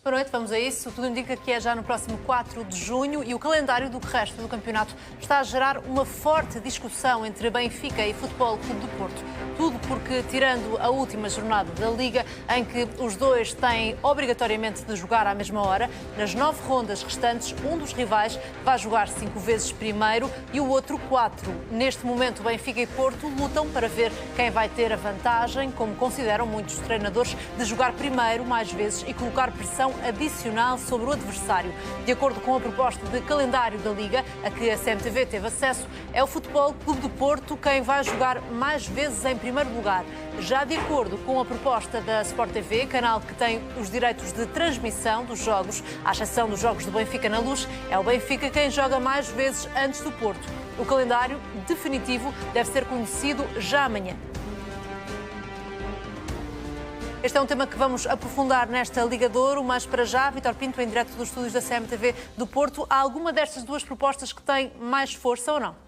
Boa noite, vamos a isso. Tudo indica que é já no próximo 4 de junho e o calendário do resto do campeonato está a gerar uma forte discussão entre Benfica e Futebol Clube do Porto. Tudo porque, tirando a última jornada da Liga, em que os dois têm obrigatoriamente de jogar à mesma hora, nas 9 rondas restantes, um dos rivais vai jogar 5 vezes primeiro e o outro 4. Neste momento, Benfica e Porto lutam para ver quem vai ter a vantagem, como consideram muitos treinadores, de jogar primeiro mais vezes e colocar pressão adicional sobre o adversário. De acordo com a proposta de calendário da Liga, a que a CMTV teve acesso, é o Futebol Clube do Porto quem vai jogar mais vezes em primeiro lugar. Já de acordo com a proposta da Sport TV, canal que tem os direitos de transmissão dos jogos, à exceção dos jogos do Benfica na Luz, é o Benfica quem joga mais vezes antes do Porto. O calendário definitivo deve ser conhecido já amanhã. Este é um tema que vamos aprofundar nesta Liga de Ouro, mas para já, Vítor Pinto, em direto dos estúdios da CMTV do Porto, há alguma destas duas propostas que tem mais força ou não?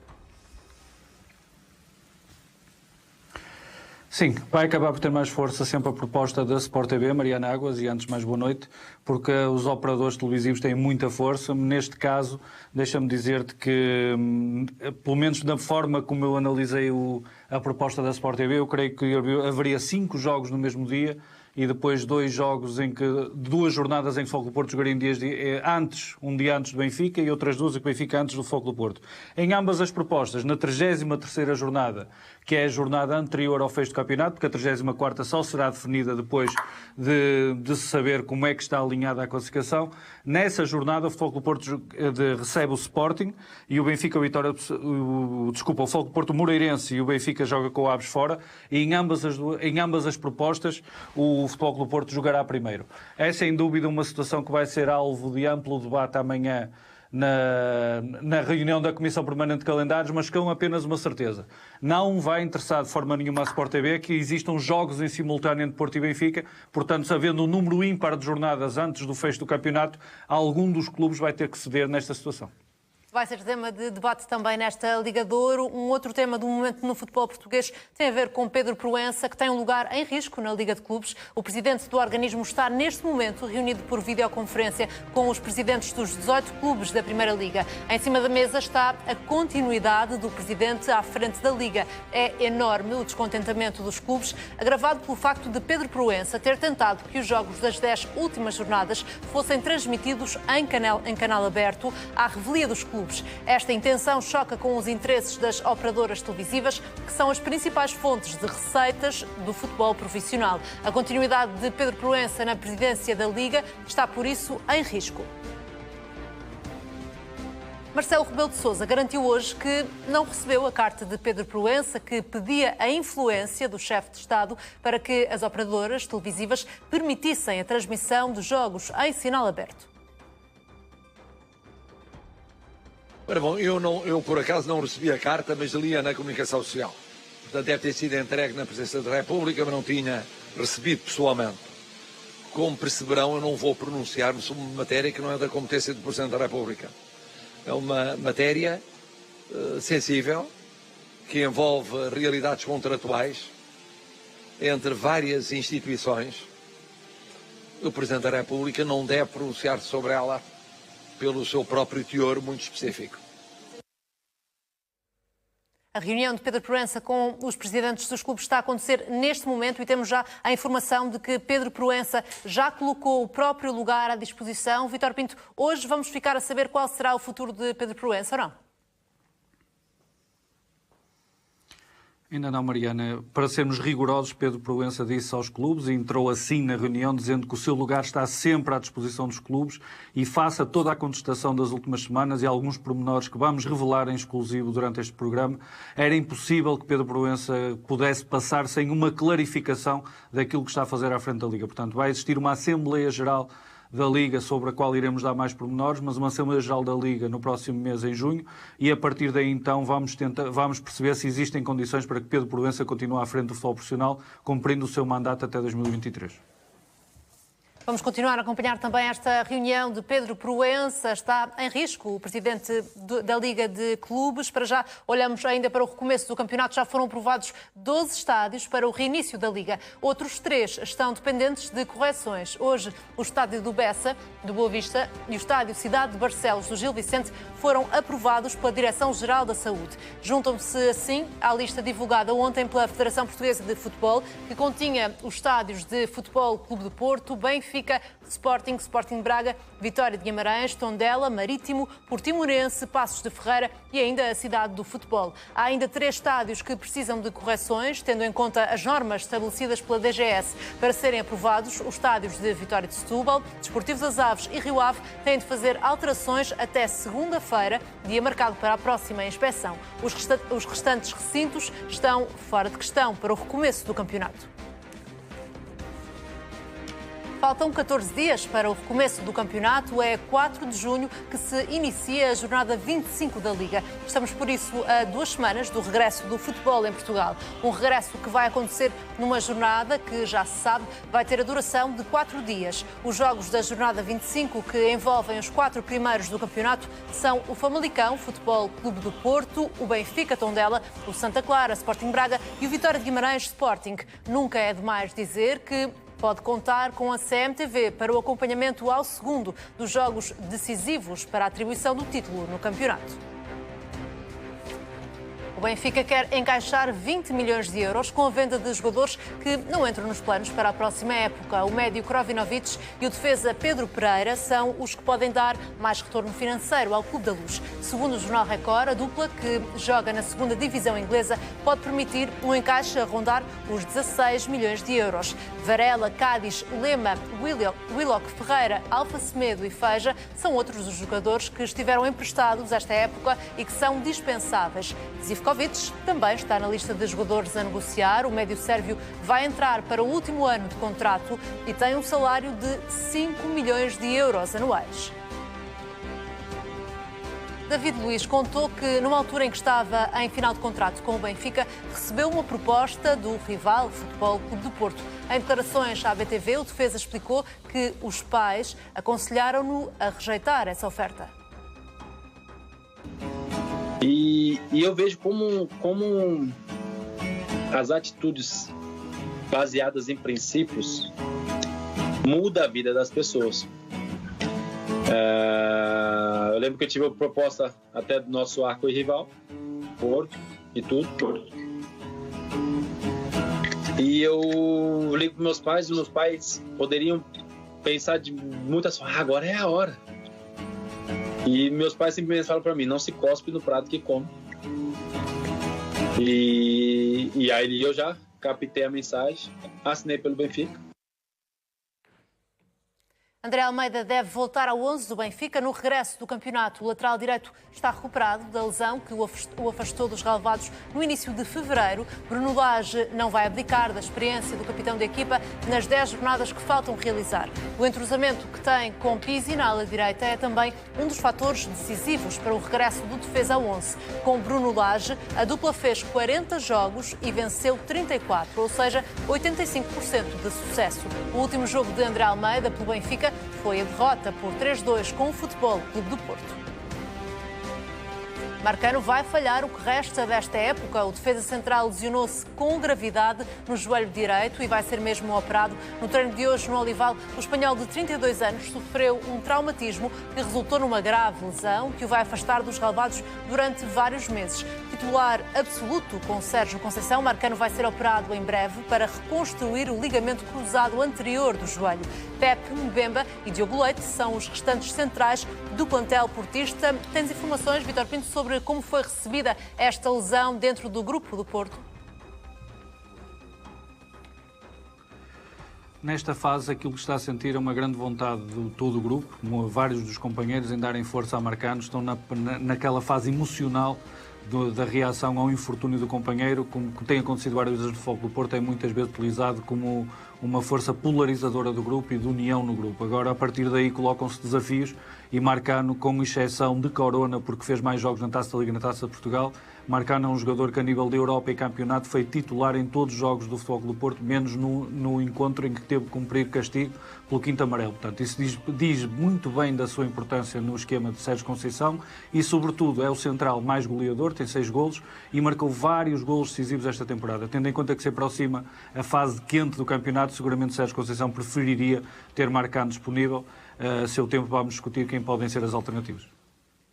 Sim, vai acabar por ter mais força sempre a proposta da Sport TV, Mariana Águas, e antes mais boa noite, porque os operadores televisivos têm muita força. Neste caso, deixa-me dizer-te que, pelo menos da forma como eu analisei a proposta da Sport TV, eu creio que haveria 5 jogos no mesmo dia e depois 2 jornadas em que o Futebol Clube do Porto jogaria um dia antes do Benfica e outras 2 em que o Benfica antes do Futebol Clube do Porto. Em ambas as propostas, na 33ª jornada, que é a jornada anterior ao fecho do campeonato, porque a 34ª só será definida depois de se saber como é que está alinhada a classificação. Nessa jornada, o Futebol Clube do Porto recebe o Sporting e o Benfica, o Futebol Clube do Porto, o Moreirense, e o Benfica joga com o Aves fora, e em ambas as propostas o Futebol Clube do Porto jogará primeiro. É sem dúvida uma situação que vai ser alvo de amplo debate amanhã na reunião da Comissão Permanente de Calendários, mas com apenas uma certeza. Não vai interessar de forma nenhuma a Sport TV que existam jogos em simultâneo entre Porto e Benfica, portanto, havendo um número ímpar de jornadas antes do fecho do campeonato, algum dos clubes vai ter que ceder nesta situação. Vai ser tema de debate também nesta Liga de Ouro. Um outro tema do momento no futebol português tem a ver com Pedro Proença, que tem um lugar em risco na Liga de Clubes. O presidente do organismo está, neste momento, reunido por videoconferência com os presidentes dos 18 clubes da Primeira Liga. Em cima da mesa está a continuidade do presidente à frente da Liga. É enorme o descontentamento dos clubes, agravado pelo facto de Pedro Proença ter tentado que os jogos das 10 últimas jornadas fossem transmitidos em canal aberto à revelia dos clubes. Esta intenção choca com os interesses das operadoras televisivas, que são as principais fontes de receitas do futebol profissional. A continuidade de Pedro Proença na presidência da Liga está, por isso, em risco. Marcelo Rebelo de Sousa garantiu hoje que não recebeu a carta de Pedro Proença, que pedia a influência do chefe de Estado para que as operadoras televisivas permitissem a transmissão de jogos em sinal aberto. Ora bom, eu por acaso não recebi a carta, mas lia na comunicação social. Portanto, deve ter sido entregue na Presidência da República, mas não tinha recebido pessoalmente. Como perceberão, eu não vou pronunciar-me sobre uma matéria que não é da competência do Presidente da República. É uma matéria sensível, que envolve realidades contratuais entre várias instituições. O Presidente da República não deve pronunciar-se sobre ela pelo seu próprio teor muito específico. A reunião de Pedro Proença com os presidentes dos clubes está a acontecer neste momento e temos já a informação de que Pedro Proença já colocou o próprio lugar à disposição. Vítor Pinto, hoje vamos ficar a saber qual será o futuro de Pedro Proença, ou não? Ainda não, Mariana. Para sermos rigorosos, Pedro Proença disse aos clubes e entrou assim na reunião dizendo que o seu lugar está sempre à disposição dos clubes e face a toda a contestação das últimas semanas e alguns pormenores que vamos revelar em exclusivo durante este programa, era impossível que Pedro Proença pudesse passar sem uma clarificação daquilo que está a fazer à frente da Liga. Portanto, vai existir uma Assembleia Geral da Liga, sobre a qual iremos dar mais pormenores, mas uma Assembleia Geral da Liga no próximo mês, em junho, e a partir daí então vamos perceber se existem condições para que Pedro Proença continue à frente do futebol profissional, cumprindo o seu mandato até 2023. Vamos continuar a acompanhar também esta reunião de Pedro Proença. Está em risco o presidente da Liga de Clubes. Para já, olhamos ainda para o recomeço do campeonato. Já foram aprovados 12 estádios para o reinício da Liga. Outros 3 estão dependentes de correções. Hoje, o estádio do Bessa, do Boa Vista, e o estádio Cidade de Barcelos, do Gil Vicente, foram aprovados pela Direção-Geral da Saúde. Juntam-se, assim, à lista divulgada ontem pela Federação Portuguesa de Futebol, que continha os estádios de Futebol Clube do Porto, Benfica, Sporting, Sporting Braga, Vitória de Guimarães, Tondela, Marítimo, Portimonense, Passos de Ferreira e ainda a Cidade do Futebol. Há ainda 3 estádios que precisam de correções, tendo em conta as normas estabelecidas pela DGS para serem aprovados. Os estádios de Vitória de Setúbal, Desportivo das Aves e Rio Ave têm de fazer alterações até segunda-feira, dia marcado para a próxima inspeção. Os restantes recintos estão fora de questão para o recomeço do campeonato. Faltam 14 dias para o recomeço do campeonato. É 4 de junho que se inicia a jornada 25 da Liga. Estamos, por isso, a 2 semanas do regresso do futebol em Portugal. Um regresso que vai acontecer numa jornada que, já se sabe, vai ter a duração de 4 dias. Os jogos da jornada 25, que envolvem os 4 primeiros do campeonato, são o Famalicão Futebol Clube do Porto, o Benfica Tondela, o Santa Clara Sporting Braga e o Vitória de Guimarães Sporting. Nunca é demais dizer que pode contar com a CMTV para o acompanhamento ao segundo dos jogos decisivos para a atribuição do título no campeonato. O Benfica quer encaixar 20 milhões de euros com a venda de jogadores que não entram nos planos para a próxima época. O médio Krovinovic e o defesa Pedro Pereira são os que podem dar mais retorno financeiro ao Clube da Luz. Segundo o Jornal Record, a dupla, que joga na 2ª divisão inglesa, pode permitir um encaixe a rondar os 16 milhões de euros. Varela, Cádiz, Lema, Willock, Ferreira, Alfa Semedo e Feija são outros dos jogadores que estiveram emprestados esta época e que são dispensáveis. Zivkovic também está na lista de jogadores a negociar. O médio sérvio vai entrar para o último ano de contrato e tem um salário de 5 milhões de euros anuais. David Luiz contou que, numa altura em que estava em final de contrato com o Benfica, recebeu uma proposta do rival Futebol Clube do Porto. Em declarações à BTV, o defesa explicou que os pais aconselharam-no a rejeitar essa oferta. E eu vejo como as atitudes baseadas em princípios mudam a vida das pessoas. Eu lembro que eu tive uma proposta até do nosso arco-rival, Porto e tudo. E eu ligo para meus pais poderiam pensar de muitas formas, agora é a hora. E meus pais simplesmente falam para mim, não se cospe no prato que come. E aí eu já captei a mensagem, assinei pelo Benfica. André Almeida deve voltar ao 11 do Benfica no regresso do campeonato. O lateral direito está recuperado da lesão que o afastou dos relevados no início de fevereiro. Bruno Lage não vai abdicar da experiência do capitão da equipa nas 10 jornadas que faltam realizar. O entrosamento que tem com Pizzi na ala direita é também um dos fatores decisivos para o regresso do defesa ao 11. Com Bruno Lage, a dupla fez 40 jogos e venceu 34, ou seja, 85% de sucesso. O último jogo de André Almeida pelo Benfica foi a derrota por 3-2 com o Futebol Clube do Porto. Marcano vai falhar o que resta desta época. O defesa central lesionou-se com gravidade no joelho direito e vai ser mesmo operado. No treino de hoje, no Olival, o espanhol de 32 anos sofreu um traumatismo que resultou numa grave lesão que o vai afastar dos relevados durante vários meses. Titular absoluto com Sérgio Conceição, Marcano vai ser operado em breve para reconstruir o ligamento cruzado anterior do joelho. Pepe, Mbemba e Diogo Leite são os restantes centrais do plantel portista. Tens informações, Vítor Pinto, sobre como foi recebida esta lesão dentro do grupo do Porto? Nesta fase, aquilo que está a sentir é uma grande vontade de todo o grupo. Vários dos companheiros em darem força a Marcano estão naquela fase emocional da reação ao infortúnio do companheiro, como tem acontecido várias vezes no Futebol do Porto, é muitas vezes utilizado como uma força polarizadora do grupo e de união no grupo. Agora, a partir daí, colocam-se desafios e Marcano, com exceção de Corona, porque fez mais jogos na Taça da Liga e na Taça de Portugal, Marcano é um jogador que, a nível de Europa e campeonato, foi titular em todos os jogos do Futebol Clube do Porto, menos no encontro em que teve que cumprir castigo pelo quinto amarelo. Portanto, isso diz muito bem da sua importância no esquema de Sérgio Conceição e, sobretudo, é o central mais goleador, tem 6 golos e marcou vários golos decisivos esta temporada. Tendo em conta que se aproxima a fase quente do campeonato, seguramente Sérgio Conceição preferiria ter Marcano disponível. A seu tempo vamos discutir quem podem ser as alternativas.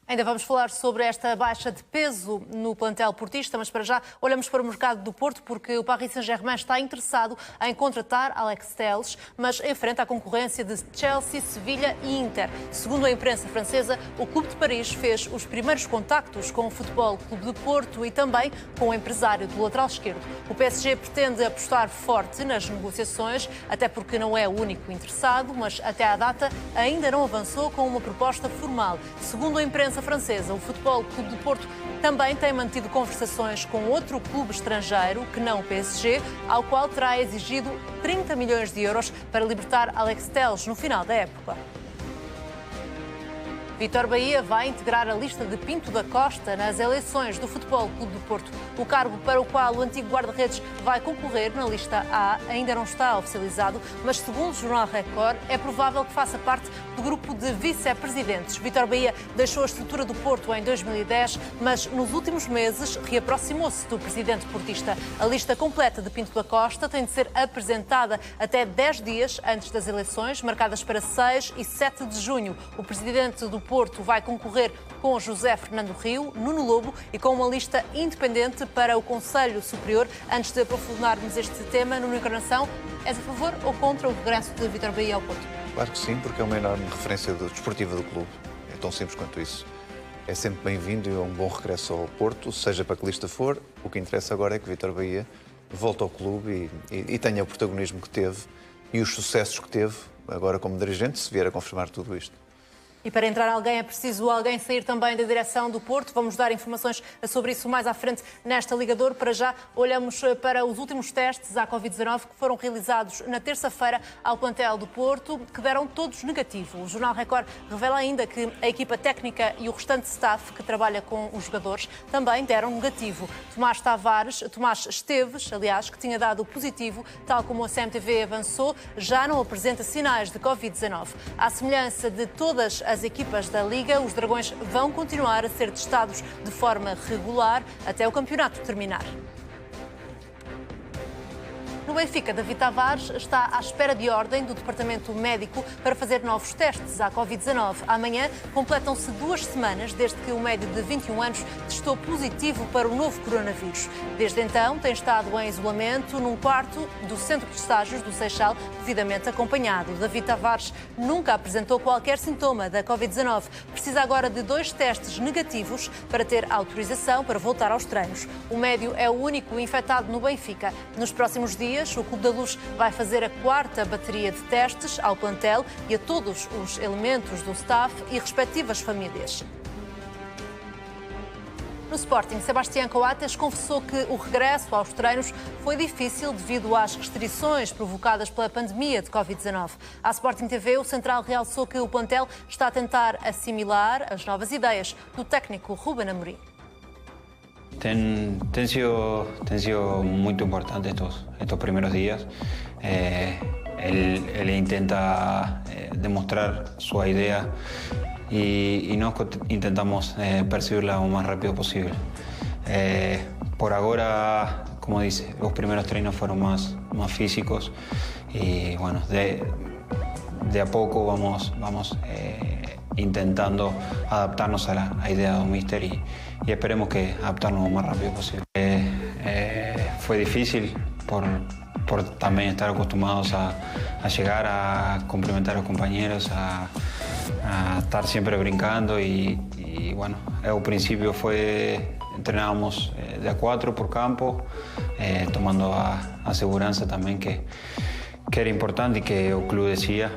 Ainda vamos falar sobre esta baixa de peso no plantel portista, mas para já olhamos para o mercado do Porto, porque o Paris Saint-Germain está interessado em contratar Alex Telles, mas enfrenta a concorrência de Chelsea, Sevilha e Inter. Segundo a imprensa francesa, o Clube de Paris fez os primeiros contactos com o Futebol Clube do Porto e também com o empresário do lateral esquerdo. O PSG pretende apostar forte nas negociações, até porque não é o único interessado, mas até à data ainda não avançou com uma proposta formal. Segundo a imprensa francesa, o Futebol Clube do Porto também tem mantido conversações com outro clube estrangeiro, que não o PSG, ao qual terá exigido 30 milhões de euros para libertar Alex Telles no final da época. Vítor Bahia vai integrar a lista de Pinto da Costa nas eleições do Futebol Clube do Porto. O cargo para o qual o antigo guarda-redes vai concorrer na lista A ainda não está oficializado, mas segundo o jornal Record, é provável que faça parte do grupo de vice-presidentes. Vítor Bahia deixou a estrutura do Porto em 2010, mas nos últimos meses reaproximou-se do presidente portista. A lista completa de Pinto da Costa tem de ser apresentada até 10 dias antes das eleições, marcadas para 6 e 7 de junho. O presidente do Porto vai concorrer com José Fernando Rio, Nuno Lobo e com uma lista independente para o Conselho Superior. Antes de aprofundarmos este tema, Nuno Encarnação, és a favor ou contra o regresso de Vítor Bahia ao Porto? Claro que sim, porque é uma enorme referência desportiva do clube. É tão simples quanto isso. É sempre bem-vindo e é um bom regresso ao Porto, seja para que lista for. O que interessa agora é que Vítor Bahia volte ao clube e tenha o protagonismo que teve e os sucessos que teve agora como dirigente, se vier a confirmar tudo isto. E para entrar alguém é preciso alguém sair também da direção do Porto. Vamos dar informações sobre isso mais à frente nesta Ligador. Para já olhamos para os últimos testes à Covid-19 que foram realizados na terça-feira ao plantel do Porto, que deram todos negativo. O Jornal Record revela ainda que a equipa técnica e o restante staff que trabalha com os jogadores também deram negativo. Tomás Esteves, aliás, que tinha dado positivo, tal como a CMTV avançou, já não apresenta sinais de Covid-19. À semelhança de todas as equipas da Liga, os Dragões vão continuar a ser testados de forma regular até o campeonato terminar. No Benfica, David Tavares está à espera de ordem do Departamento Médico para fazer novos testes à Covid-19. Amanhã completam-se 2 semanas desde que o médio de 21 anos testou positivo para o novo coronavírus. Desde então tem estado em isolamento num quarto do Centro de Estágios do Seixal, devidamente acompanhado. David Tavares nunca apresentou qualquer sintoma da Covid-19. Precisa agora de 2 testes negativos para ter autorização para voltar aos treinos. O médio é o único infectado no Benfica. Nos próximos dias, o Clube da Luz vai fazer a 4ª bateria de testes ao plantel e a todos os elementos do staff e respectivas famílias. No Sporting, Sebastián Coates confessou que o regresso aos treinos foi difícil devido às restrições provocadas pela pandemia de Covid-19. À Sporting TV, o central realçou que o plantel está a tentar assimilar as novas ideias do técnico Rubén Amorim. Ten sido muy importante estos primeros días. Él intenta demostrar su idea y nosotros intentamos percibirla lo más rápido posible. Por ahora, como dice, los primeros treinos fueron más físicos y bueno, de a poco vamos intentando adaptarnos a la idea de un míster y esperemos que adaptarnos lo más rápido posible. Fue difícil por también estar acostumbrados a llegar a cumplimentar a los compañeros, a estar siempre brincando y bueno, al principio entrenábamos de a 4 por campo, tomando aseguranza también que era importante y que el club decía.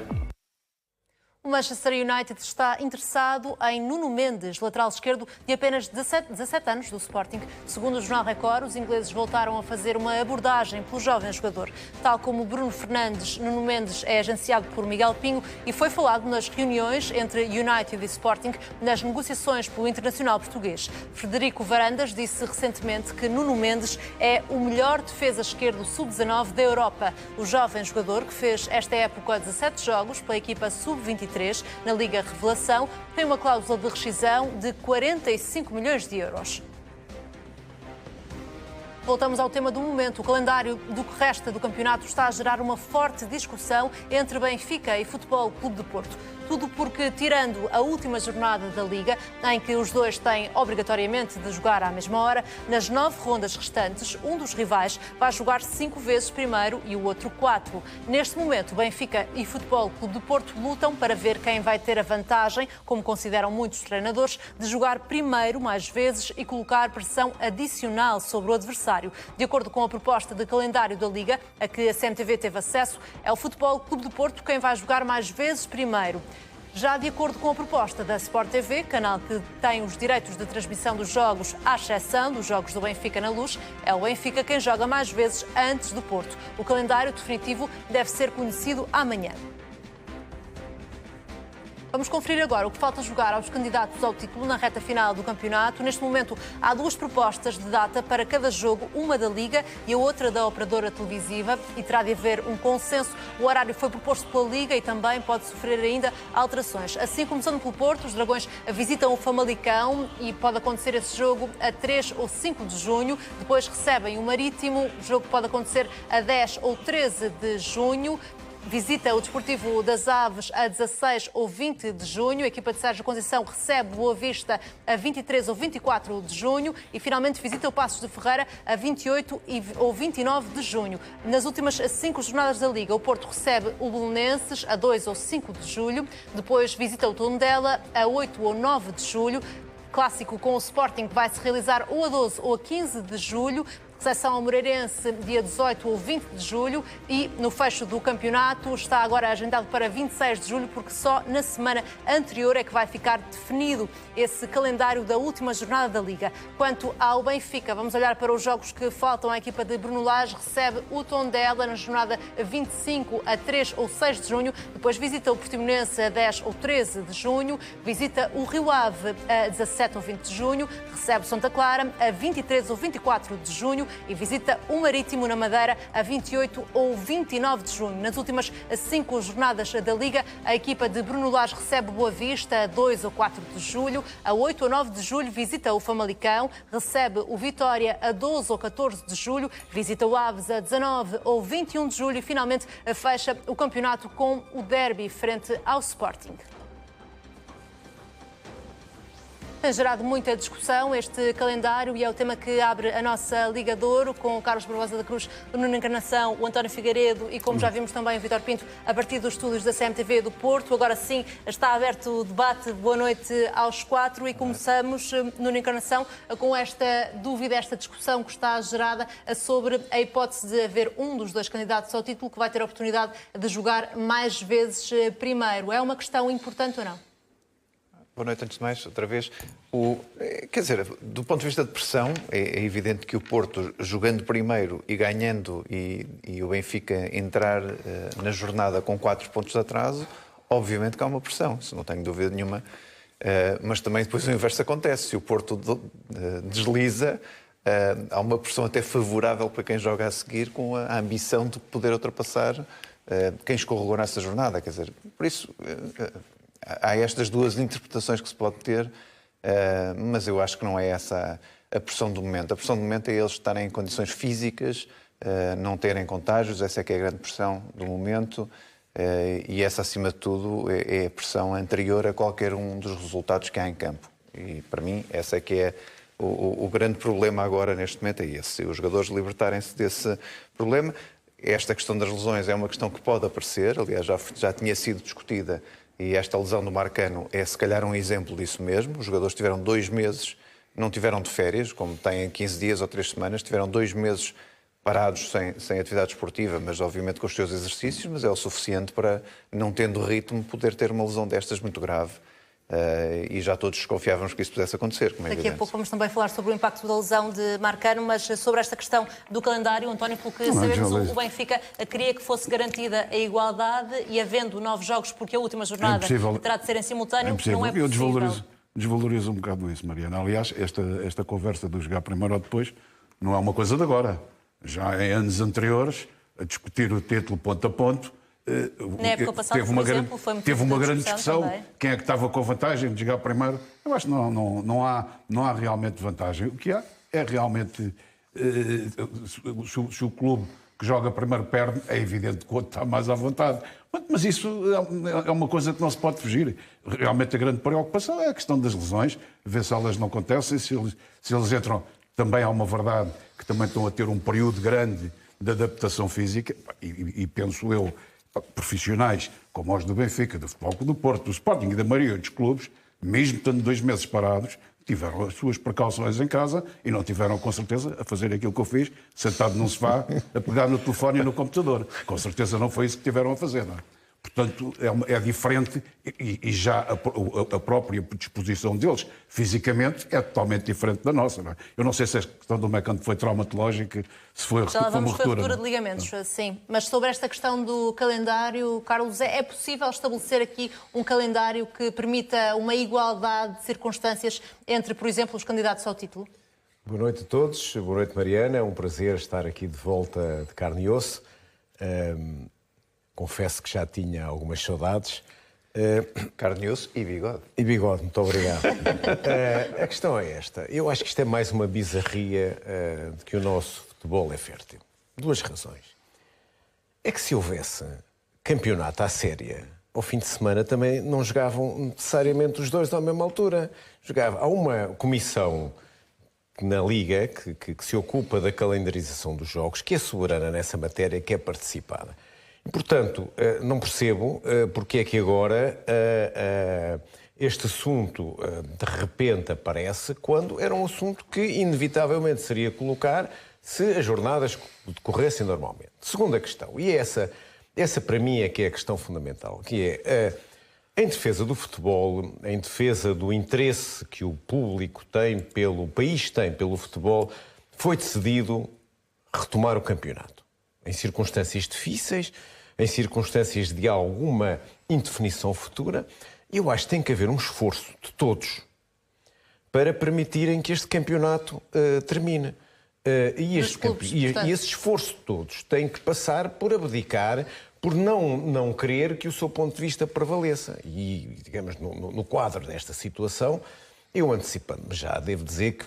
O Manchester United está interessado em Nuno Mendes, lateral esquerdo de apenas 17 anos do Sporting. Segundo o Jornal Record, os ingleses voltaram a fazer uma abordagem pelo jovem jogador. Tal como Bruno Fernandes, Nuno Mendes é agenciado por Miguel Pinho e foi falado nas reuniões entre United e Sporting nas negociações pelo internacional português. Frederico Varandas disse recentemente que Nuno Mendes é o melhor defesa esquerdo sub-19 da Europa. O jovem jogador, que fez esta época 17 jogos pela equipa sub-23 na Liga Revelação, tem uma cláusula de rescisão de 45 milhões de euros. Voltamos ao tema do momento. O calendário do que resta do campeonato está a gerar uma forte discussão entre Benfica e Futebol Clube do Porto. Tudo porque, tirando a última jornada da Liga, em que os dois têm obrigatoriamente de jogar à mesma hora, nas 9 rondas restantes, um dos rivais vai jogar 5 vezes primeiro e o outro 4. Neste momento, Benfica e Futebol Clube do Porto lutam para ver quem vai ter a vantagem, como consideram muitos treinadores, de jogar primeiro mais vezes e colocar pressão adicional sobre o adversário. De acordo com a proposta de calendário da Liga, a que a CMTV teve acesso, é o Futebol Clube do Porto quem vai jogar mais vezes primeiro. Já de acordo com a proposta da Sport TV, canal que tem os direitos de transmissão dos jogos, à exceção dos jogos do Benfica na Luz, é o Benfica quem joga mais vezes antes do Porto. O calendário definitivo deve ser conhecido amanhã. Vamos conferir agora o que falta jogar aos candidatos ao título na reta final do campeonato. Neste momento, há 2 propostas de data para cada jogo, uma da Liga e a outra da operadora televisiva, e terá de haver um consenso. O horário foi proposto pela Liga e também pode sofrer ainda alterações. Assim, começando pelo Porto, os Dragões visitam o Famalicão e pode acontecer esse jogo a 3 ou 5 de junho. Depois recebem o Marítimo, o jogo pode acontecer a 10 ou 13 de junho. Visita o Desportivo das Aves a 16 ou 20 de junho. A equipa de Sérgio Conceição recebe o Boa Vista a 23 ou 24 de junho. E finalmente visita o Passos de Ferreira a 28 ou 29 de junho. Nas últimas 5 jornadas da Liga, o Porto recebe o Belenenses a 2 ou 5 de julho. Depois visita o Tondela a 8 ou 9 de julho. Clássico com o Sporting que vai se realizar ou a 12 ou a 15 de julho. Recepção ao Moreirense, dia 18 ou 20 de julho, e no fecho do campeonato está agora agendado para 26 de julho, porque só na semana anterior é que vai ficar definido esse calendário da última jornada da Liga. Quanto ao Benfica, vamos olhar para os jogos que faltam. A equipa de Bruno Lage recebe o Tondela na jornada 25 a 3 ou 6 de junho, depois visita o Portimonense a 10 ou 13 de junho, visita o Rio Ave a 17 ou 20 de junho, recebe Santa Clara a 23 ou 24 de junho, e visita o Marítimo na Madeira a 28 ou 29 de junho. Nas últimas 5 jornadas da Liga, a equipa de Bruno Lage recebe Boa Vista a 2 ou 4 de julho, a 8 ou 9 de julho visita o Famalicão, recebe o Vitória a 12 ou 14 de julho, visita o Aves a 19 ou 21 de julho e finalmente fecha o campeonato com o derby frente ao Sporting. Tem gerado muita discussão este calendário e é o tema que abre a nossa Liga de Ouro, com o Carlos Barbosa da Cruz, o Nuno Encarnação, o António Figueiredo e, como já vimos também, o Vítor Pinto, a partir dos estúdios da CMTV do Porto. Agora sim está aberto o debate. Boa noite aos 4 e começamos, Nuno Encarnação, com esta dúvida, esta discussão que está gerada sobre a hipótese de haver um dos 2 candidatos ao título que vai ter a oportunidade de jogar mais vezes primeiro. É uma questão importante ou não? Boa noite, antes de mais, outra vez. Quer dizer, do ponto de vista de pressão, é evidente que o Porto, jogando primeiro e ganhando, e o Benfica entrar na jornada com 4 pontos de atraso, obviamente que há uma pressão, isso não tenho dúvida nenhuma. Mas também depois o inverso acontece. Se o Porto desliza, há uma pressão até favorável para quem joga a seguir, com a ambição de poder ultrapassar quem escorregou nessa jornada. Quer dizer, por isso... Há estas 2 interpretações que se pode ter, mas eu acho que não é essa a pressão do momento. A pressão do momento é eles estarem em condições físicas, não terem contágios, essa é que é a grande pressão do momento, e essa, acima de tudo, é a pressão anterior a qualquer um dos resultados que há em campo. E, para mim, essa é que é o grande problema agora, neste momento, é esse. Os jogadores libertarem-se desse problema. Esta questão das lesões é uma questão que pode aparecer, aliás, já tinha sido discutida. E esta lesão do Marcano é, se calhar, um exemplo disso mesmo. Os jogadores tiveram 2 meses, não tiveram de férias, como têm 15 dias ou 3 semanas, tiveram 2 meses parados, sem atividade esportiva, mas obviamente com os seus exercícios, mas é o suficiente para, não tendo ritmo, poder ter uma lesão destas muito grave. E já todos desconfiávamos que isso pudesse acontecer, como é Daqui evidente. a pouco vamos também falar sobre o impacto da lesão de Marcano, mas sobre esta questão do calendário, António, pelo que sabemos, o Benfica queria que fosse garantida a igualdade e havendo 9 jogos, porque a última jornada terá de ser em simultâneo, não é possível. Eu desvalorizo um bocado isso, Mariana. Aliás, esta conversa do jogar primeiro ou depois não é uma coisa de agora. Já em anos anteriores, a discutir o título ponto a ponto, na época passada, teve uma grande discussão. Também. Quem é que estava com a vantagem de jogar primeiro? Eu acho que não há realmente vantagem. O que há é realmente, se o clube que joga primeiro perde, é evidente que o outro está mais à vontade. Mas isso é uma coisa que não se pode fugir. Realmente a grande preocupação é a questão das lesões, ver se elas não acontecem, se eles entram. Também há uma verdade que também estão a ter um período grande de adaptação física, e penso eu, profissionais como os do Benfica, do Futebol Clube do Porto, do Sporting e da maioria dos clubes, mesmo estando 2 meses parados, tiveram as suas precauções em casa e não tiveram, com certeza, a fazer aquilo que eu fiz, sentado num sofá, a pegar no telefone e no computador. Com certeza não foi isso que tiveram a fazer, não é? Portanto, é diferente e já a própria disposição deles, fisicamente, é totalmente diferente da nossa. Não é? Eu não sei se a questão do Mecano foi traumatológica, se foi uma ruptura de ligamentos, sim. Mas sobre esta questão do calendário, Carlos, é possível estabelecer aqui um calendário que permita uma igualdade de circunstâncias entre, por exemplo, os candidatos ao título? Boa noite a todos, boa noite Mariana, é um prazer estar aqui de volta de carne e osso. Confesso que já tinha algumas saudades. Carne e osso e bigode. E bigode, muito obrigado. A questão é esta. Eu acho que isto é mais uma bizarria de que o nosso futebol é fértil. 2 razões. É que se houvesse campeonato à séria, ao fim de semana também não jogavam necessariamente os 2 à mesma altura. Há uma comissão na Liga que se ocupa da calendarização dos jogos, que é soberana nessa matéria, que é participada. E, portanto, não percebo porque é que agora este assunto de repente aparece quando era um assunto que inevitavelmente seria colocar se as jornadas decorressem normalmente. Segunda questão, e essa para mim é que é a questão fundamental, que é em defesa do futebol, em defesa do interesse que o público tem o país tem pelo futebol, foi decidido retomar o campeonato. Em circunstâncias difíceis, em circunstâncias de alguma indefinição futura, eu acho que tem que haver um esforço de todos para permitirem que este campeonato termine. E esse esforço de todos tem que passar por abdicar, por não querer que o seu ponto de vista prevaleça. E, digamos, no quadro desta situação, eu antecipando-me já, devo dizer que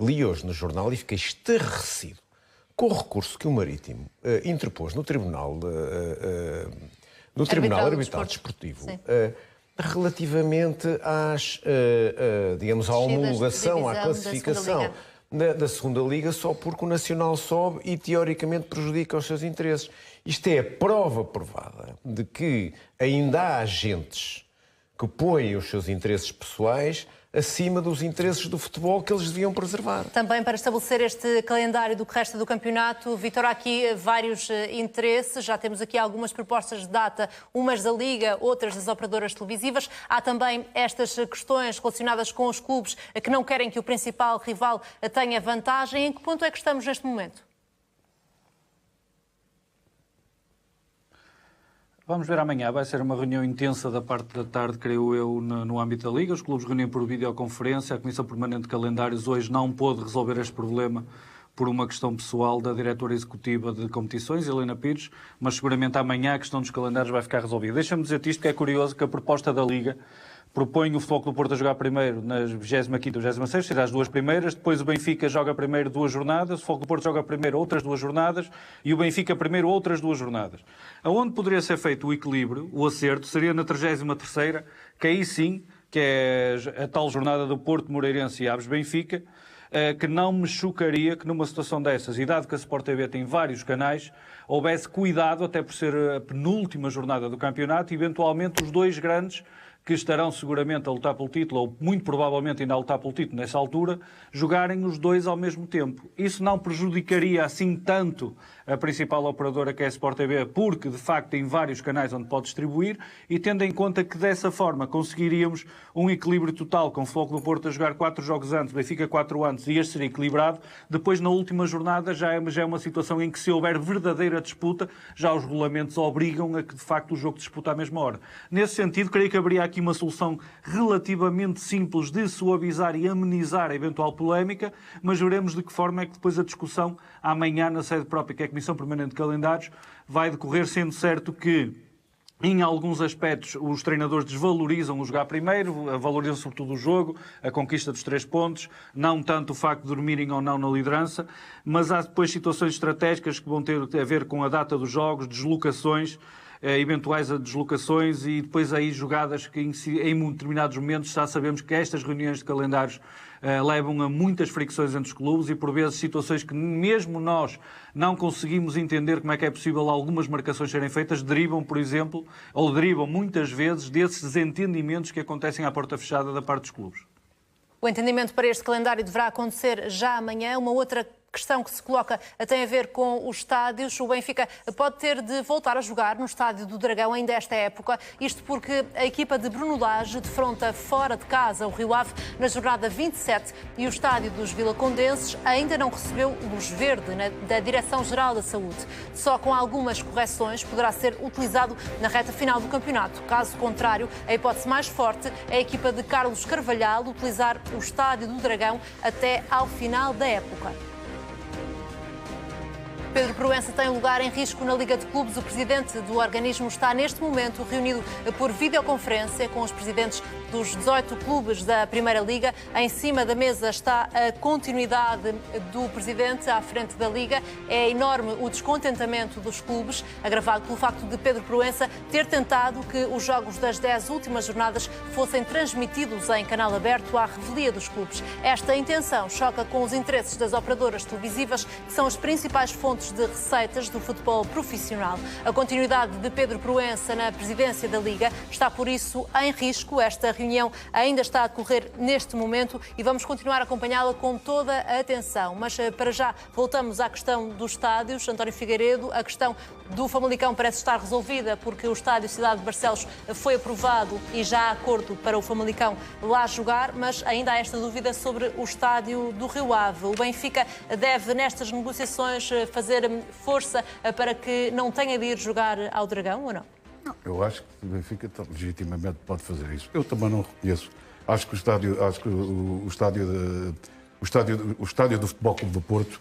li hoje no jornal e fiquei estarrecido com o recurso que o Marítimo interpôs no Tribunal Arbitral Desportivo relativamente à homologação, à classificação da segunda Liga, só porque o Nacional sobe e teoricamente prejudica os seus interesses. Isto é a prova provada de que ainda há agentes que põem os seus interesses pessoais acima dos interesses do futebol que eles deviam preservar. Também para estabelecer este calendário do que resta do campeonato, Vítor, há aqui vários interesses, já temos aqui algumas propostas de data, umas da Liga, outras das operadoras televisivas. Há também estas questões relacionadas com os clubes que não querem que o principal rival tenha vantagem. Em que ponto é que estamos neste momento? Vamos ver amanhã, vai ser uma reunião intensa da parte da tarde, creio eu, no âmbito da Liga. Os clubes reúnem por videoconferência, a Comissão Permanente de Calendários hoje não pôde resolver este problema por uma questão pessoal da diretora executiva de competições, Helena Pires, mas seguramente amanhã a questão dos calendários vai ficar resolvida. Deixa-me dizer-te isto, que é curioso, que a proposta da Liga propõe o Futebol Clube do Porto a jogar primeiro nas 25ª e 26ª, será as 2 primeiras, depois o Benfica joga primeiro 2 jornadas, o Futebol Clube do Porto joga primeiro outras 2 jornadas e o Benfica primeiro outras 2 jornadas. Aonde poderia ser feito o equilíbrio, o acerto, seria na 33ª, que aí sim, que é a tal jornada do Porto, Moreirense e Aves Benfica, que não me chocaria que numa situação dessas, e dado que a Sport TV tem vários canais, houvesse cuidado, até por ser a penúltima jornada do campeonato, eventualmente os 2 grandes que estarão seguramente a lutar pelo título, ou muito provavelmente ainda a lutar pelo título nessa altura, jogarem os dois ao mesmo tempo. Isso não prejudicaria assim tanto a principal operadora, que é a Sport TV, porque de facto tem vários canais onde pode distribuir, e tendo em conta que dessa forma conseguiríamos um equilíbrio total, com o Futebol Clube do Porto a jogar 4 jogos antes, Benfica 4 antes, e este seria equilibrado. Depois, na última jornada, já é uma situação em que, se houver verdadeira disputa, já os regulamentos obrigam a que de facto o jogo disputa à mesma hora. Nesse sentido, creio que haveria aqui uma solução relativamente simples de suavizar e amenizar a eventual polémica, mas veremos de que forma é que depois a discussão amanhã na sede própria, que é a Comissão Permanente de Calendários, vai decorrer, sendo certo que em alguns aspectos os treinadores desvalorizam o jogar primeiro, valorizam sobretudo o jogo, a conquista dos 3 pontos, não tanto o facto de dormirem ou não na liderança, mas há depois situações estratégicas que vão ter a ver com a data dos jogos, deslocações, eventuais deslocações, e depois aí jogadas que em determinados momentos já sabemos que estas reuniões de calendários levam a muitas fricções entre os clubes, e por vezes situações que mesmo nós não conseguimos entender como é que é possível algumas marcações serem feitas, derivam, por exemplo, ou derivam muitas vezes desses desentendimentos que acontecem à porta fechada da parte dos clubes. O entendimento para este calendário deverá acontecer já amanhã. Uma outra questão que se coloca tem a ver com os estádios. O Benfica pode ter de voltar a jogar no Estádio do Dragão ainda esta época, isto porque a equipa de Bruno Lage defronta fora de casa o Rio Ave na jornada 27 e o Estádio dos Vilacondenses ainda não recebeu luz verde da Direção-Geral da Saúde. Só com algumas correções poderá ser utilizado na reta final do campeonato. Caso contrário, a hipótese mais forte é a equipa de Carlos Carvalhal utilizar o Estádio do Dragão até ao final da época. Pedro Proença tem lugar em risco na Liga de Clubes. O presidente do organismo está neste momento reunido por videoconferência com os presidentes dos 18 clubes da Primeira Liga. Em cima da mesa está a continuidade do presidente à frente da Liga. É enorme o descontentamento dos clubes, agravado pelo facto de Pedro Proença ter tentado que os jogos das 10 últimas jornadas fossem transmitidos em canal aberto à revelia dos clubes. Esta intenção choca com os interesses das operadoras televisivas, que são as principais fontes de receitas do futebol profissional. A continuidade de Pedro Proença na presidência da Liga está, por isso, em risco. Esta reunião ainda está a decorrer neste momento e vamos continuar a acompanhá-la com toda a atenção. Mas, para já, voltamos à questão dos estádios. António Figueiredo, a questão do Famalicão parece estar resolvida, porque o estádio Cidade de Barcelos foi aprovado e já há acordo para o Famalicão lá jogar, mas ainda há esta dúvida sobre o estádio do Rio Ave. O Benfica deve, nestas negociações, fazer força para que não tenha de ir jogar ao Dragão, ou não? Não, eu acho que o Benfica legitimamente pode fazer isso. Eu também não reconheço. Acho que o estádio do Futebol Clube do Porto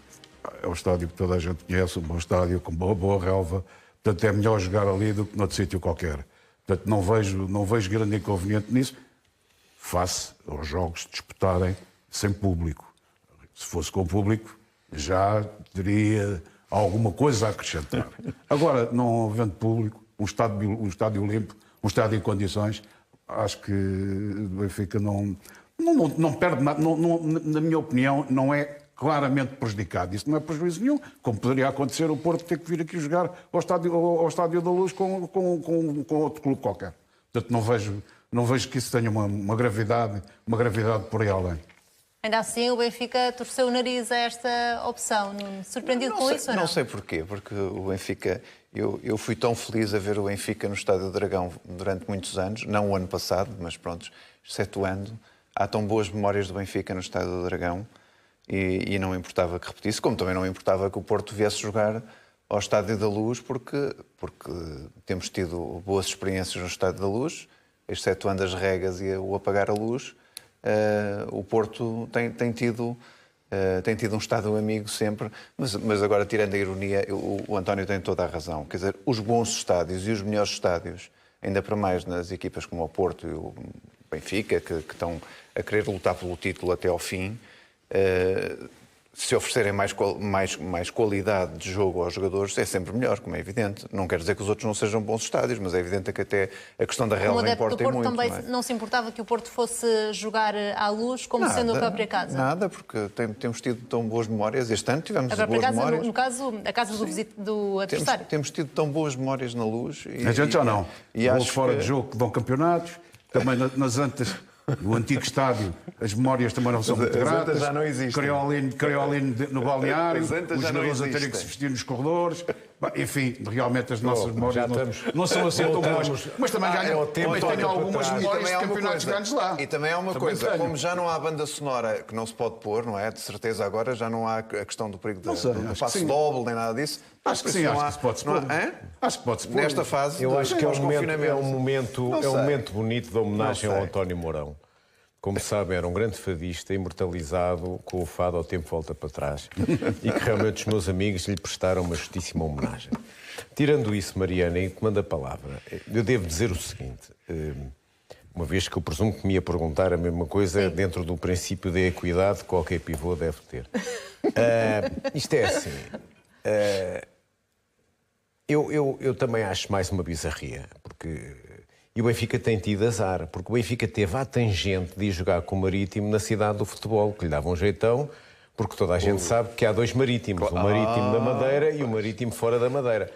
é um estádio que toda a gente conhece, um bom estádio, com boa relva. Portanto, é melhor jogar ali do que noutro sítio qualquer. Portanto, não vejo grande inconveniente nisso, face aos jogos disputarem sem público. Se fosse com público, já teria alguma coisa a acrescentar. Agora, não havendo público, um estádio limpo, um estádio em condições, acho que o Benfica não perde nada. Na minha opinião, não é claramente prejudicado. Isso não é prejuízo nenhum, como poderia acontecer o Porto ter que vir aqui jogar ao Estádio da Luz com outro clube qualquer. Portanto, não vejo que isso tenha uma gravidade por aí além. Ainda assim, o Benfica torceu o nariz a esta opção. Surpreendido com isso ou não? Não sei porquê, porque o Benfica... Eu fui tão feliz a ver o Benfica no Estádio do Dragão durante muitos anos, não o ano passado, mas pronto, excetuando. Há tão boas memórias do Benfica no Estádio do Dragão e não importava que repetisse, como também não importava que o Porto viesse jogar ao Estádio da Luz, porque temos tido boas experiências no Estádio da Luz, excetuando as regas e o apagar a luz. O Porto tem tido um estádio amigo sempre, mas agora, tirando a ironia, o António tem toda a razão. Quer dizer, os bons estádios e os melhores estádios, ainda para mais nas equipas como o Porto e o Benfica, que estão a querer lutar pelo título até ao fim, se oferecerem mais qualidade de jogo aos jogadores, é sempre melhor, como é evidente. Não quer dizer que os outros não sejam bons estádios, mas é evidente que até a questão da relva importa muito. O Porto também não se importava que o Porto fosse jogar à Luz, como sendo a própria casa? Nada, porque temos tido tão boas memórias. Este ano tivemos boas memórias. No caso, a casa do adversário. Temos tido tão boas memórias na Luz. A gente já não. Gols fora de jogo que dão campeonatos. também nas Antas, no antigo estádio, as memórias também não são muito gratas. Antas já não existem. Creolino no balneário, os As Antas já não jogadores a terem que existem. se vestir nos corredores. Enfim, realmente as nossas memórias não são assim tão boas. Mas também tenho algumas memórias de campeonatos grandes lá. E também há uma Também coisa, tenho. como já não há banda sonora que não se pode pôr, não é? De certeza agora já não há a questão do perigo do sei, acho que passo sim. doble, nem nada disso. Acho que sim, Não acho há- que se pode-se não há- pôr. hã? Acho que pode-se pôr. Nesta fase Eu acho que é um pós-confinamento. momento, Não é um sei. momento bonito de homenagem Não ao sei. António Mourão. Como sabem, era um grande fadista, imortalizado com o fado ao tempo volta para trás. E que realmente os meus amigos lhe prestaram uma justíssima homenagem. Tirando isso, Mariana, e tomando a palavra, eu devo dizer o seguinte, uma vez que eu presumo que me ia perguntar a mesma coisa dentro do princípio da equidade que qualquer pivô deve ter. Isto é assim. Eu também acho mais uma bizarria, porque... E o Benfica tem tido azar, porque o Benfica teve a tangente de ir jogar com o Marítimo na cidade do futebol, que lhe dava um jeitão, porque toda a gente sabe que há dois marítimos, o Marítimo da Madeira e o Marítimo fora da Madeira.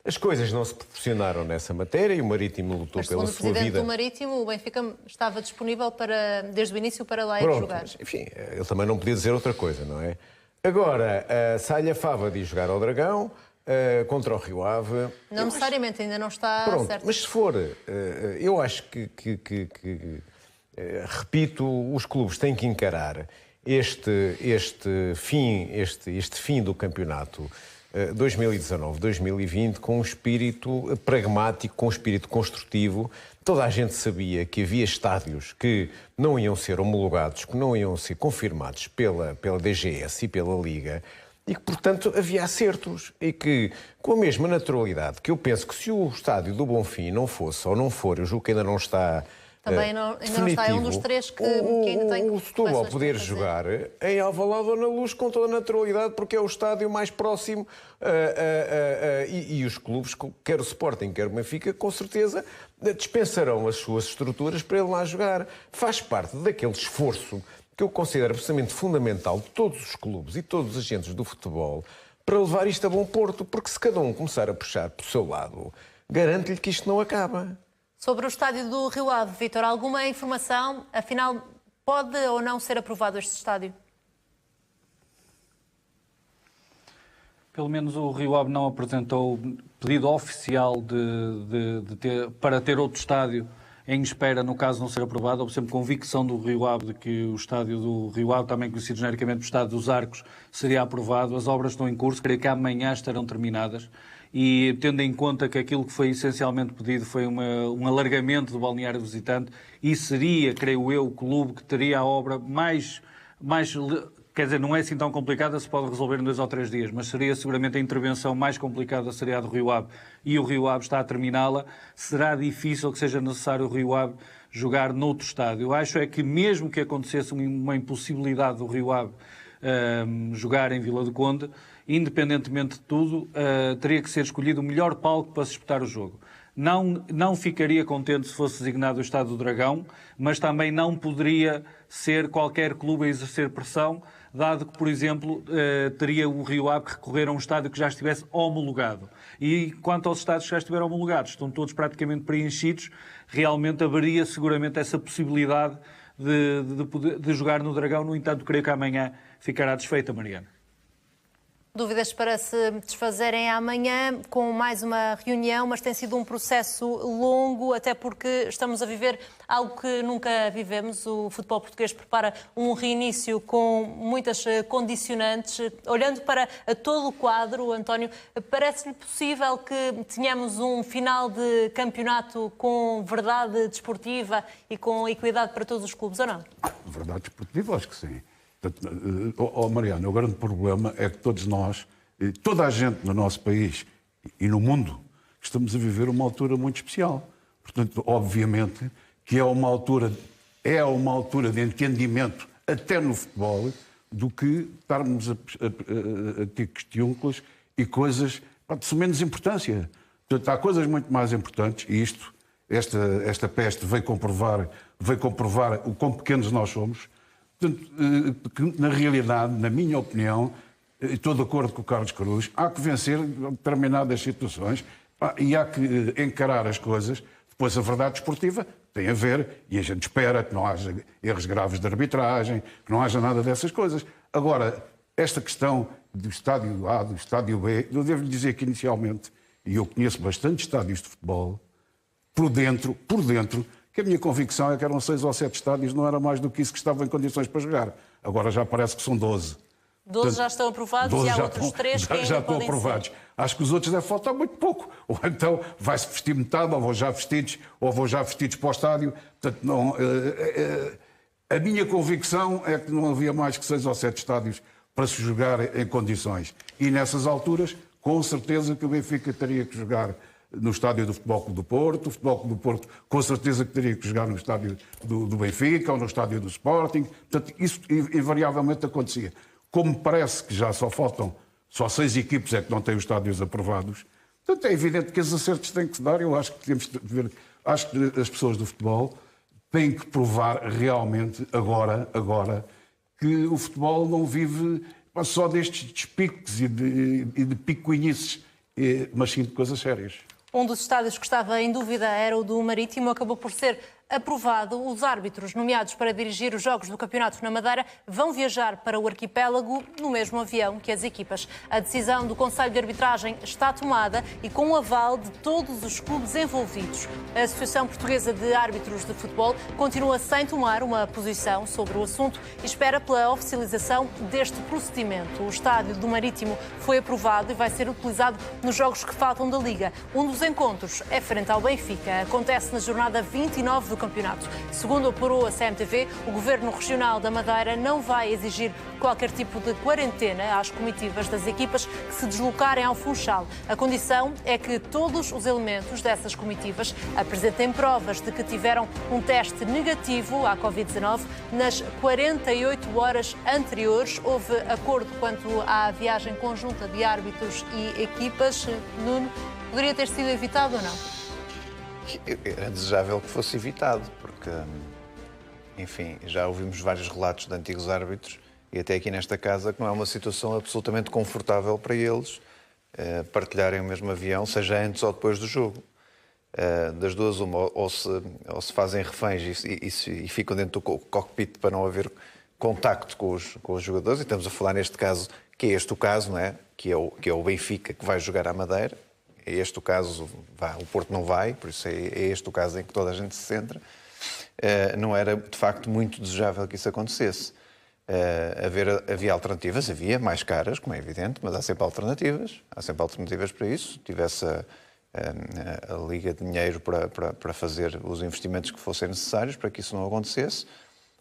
As coisas não se proporcionaram nessa matéria e o Marítimo lutou Mas pela segundo o sua presidente vida. do Marítimo, o Benfica estava disponível desde o início para lá ir Pronto, jogar. mas, enfim, ele também não podia dizer outra coisa, não é? Agora, sai a fava de ir jogar ao Dragão, contra o Rio Ave. Não necessariamente, ainda não está Pronto, certo. mas se for, eu acho repito, os clubes têm que encarar este fim do campeonato 2019-2020 com um espírito pragmático, com um espírito construtivo. Toda a gente sabia que havia estádios que não iam ser homologados, que não iam ser confirmados pela DGS e pela Liga, e que, portanto, havia acertos. E que, com a mesma naturalidade, que eu penso que se o estádio do Bonfim não fosse ou não for, eu julgo que ainda não está Também ainda não está, é um dos três que ainda tem o Setúbal reflexões poder para fazer. jogar em Alvalade ou na Luz com toda a naturalidade, porque é o estádio mais próximo e os clubes, quer o Sporting, quer o Benfica, com certeza dispensarão as suas estruturas para ele lá jogar. Faz parte daquele esforço que eu considero absolutamente fundamental de todos os clubes e todos os agentes do futebol para levar isto a bom porto, porque se cada um começar a puxar para o seu lado, garanto-lhe que isto não acaba. Sobre o estádio do Rio Ave, Vítor, alguma informação? Afinal, pode ou não ser aprovado este estádio? Pelo menos o Rio Ave não apresentou pedido oficial para ter outro estádio em espera, no caso não ser aprovado. Houve sempre convicção do Rio Ave de que o estádio do Rio Ave, também conhecido genericamente por estádio dos Arcos, seria aprovado. As obras estão em curso, creio que amanhã estarão terminadas. E tendo em conta que aquilo que foi essencialmente pedido foi um alargamento do balneário visitante, e seria, creio eu, o clube que teria a obra mais quer dizer, não é assim tão complicada, se pode resolver em 2 ou 3 dias, mas seria seguramente a intervenção mais complicada, seria a do Rio Ave, e o Rio Ave está a terminá-la. Será difícil que seja necessário o Rio Ave jogar noutro estádio. Eu acho é que mesmo que acontecesse uma impossibilidade do Rio Ave jogar em Vila do Conde, independentemente de tudo, teria que ser escolhido o melhor palco para se disputar o jogo. Não ficaria contente se fosse designado o Estádio do Dragão, mas também não poderia ser qualquer clube a exercer pressão, dado que, por exemplo, teria o Rio Ave que recorrer a um estádio que já estivesse homologado. E quanto aos estádios que já estiveram homologados, estão todos praticamente preenchidos, realmente haveria seguramente essa possibilidade de jogar no Dragão. No entanto, creio que amanhã ficará desfeita, Mariana. Dúvidas para se desfazerem amanhã com mais uma reunião, mas tem sido um processo longo, até porque estamos a viver algo que nunca vivemos. O futebol português prepara um reinício com muitas condicionantes. Olhando para todo o quadro, António, parece-lhe possível que tenhamos um final de campeonato com verdade desportiva e com equidade para todos os clubes, ou não? Verdade desportiva, acho que sim. Mariana, o grande problema é que todos nós, toda a gente no nosso país e no mundo, estamos a viver uma altura muito especial. Portanto, obviamente, que é uma altura de entendimento, até no futebol, do que estarmos a ter questiúnculos e coisas de menos importância. Portanto, há coisas muito mais importantes, e esta peste veio comprovar o quão pequenos nós somos. Portanto, que, na realidade, na minha opinião, estou de acordo com o Carlos Cruz, há que vencer determinadas situações e há que encarar as coisas. Depois, a verdade desportiva tem a ver, e a gente espera que não haja erros graves de arbitragem, que não haja nada dessas coisas. Agora, esta questão do estádio A, do estádio B, eu devo lhe dizer que inicialmente, e eu conheço bastante estádios de futebol, por dentro, que a minha convicção é que eram 6 ou 7 estádios, não era mais do que isso que estavam em condições para jogar. Agora já parece que são 12. 12 já estão aprovados e há outros 3 que ainda já estão podem aprovados. Acho que os outros deve faltar muito pouco. Ou então vai-se vestir metade, ou vão já vestidos para o estádio. Portanto, não, a minha convicção é que não havia mais que 6 ou 7 estádios para se jogar em condições. E nessas alturas, com certeza que o Benfica teria que jogar no estádio do Futebol Clube do Porto, o Futebol Clube do Porto com certeza que teria que jogar no estádio do Benfica ou no estádio do Sporting. Portanto, isso invariavelmente acontecia. Como parece que já só 6 equipes é que não têm os estádios aprovados, portanto é evidente que esses acertos têm que se dar. Eu acho que temos de ver, acho que as pessoas do futebol têm que provar realmente agora que o futebol não vive só destes despicos e de picuinhices, mas sim de coisas sérias. Um dos estádios que estava em dúvida era o do Marítimo, acabou por ser aprovado. Os árbitros nomeados para dirigir os jogos do campeonato na Madeira vão viajar para o arquipélago no mesmo avião que as equipas. A decisão do Conselho de Arbitragem está tomada e com o aval de todos os clubes envolvidos. A Associação Portuguesa de Árbitros de Futebol continua sem tomar uma posição sobre o assunto e espera pela oficialização deste procedimento. O estádio do Marítimo foi aprovado e vai ser utilizado nos jogos que faltam da Liga. Um dos encontros é frente ao Benfica. Acontece na jornada 29 do campeonato. Segundo apurou a CMTV, o Governo Regional da Madeira não vai exigir qualquer tipo de quarentena às comitivas das equipas que se deslocarem ao Funchal. A condição é que todos os elementos dessas comitivas apresentem provas de que tiveram um teste negativo à Covid-19 nas 48 horas anteriores. Houve acordo quanto à viagem conjunta de árbitros e equipas. Nuno, poderia ter sido evitado ou não? Era desejável que fosse evitado, porque, enfim, já ouvimos vários relatos de antigos árbitros e até aqui nesta casa que não é uma situação absolutamente confortável para eles partilharem o mesmo avião, seja antes ou depois do jogo. Das duas, uma, ou se fazem reféns e ficam dentro do cockpit para não haver contacto com os jogadores, e estamos a falar neste caso, que é este o caso, não é? Que é o Benfica que vai jogar à Madeira. É este o caso, o Porto não vai, por isso é este o caso em que toda a gente se centra. Não era, de facto, muito desejável que isso acontecesse. Havia alternativas, havia, mais caras, como é evidente, mas há sempre alternativas. Há sempre alternativas para isso. Tivesse a Liga de dinheiro para fazer os investimentos que fossem necessários para que isso não acontecesse.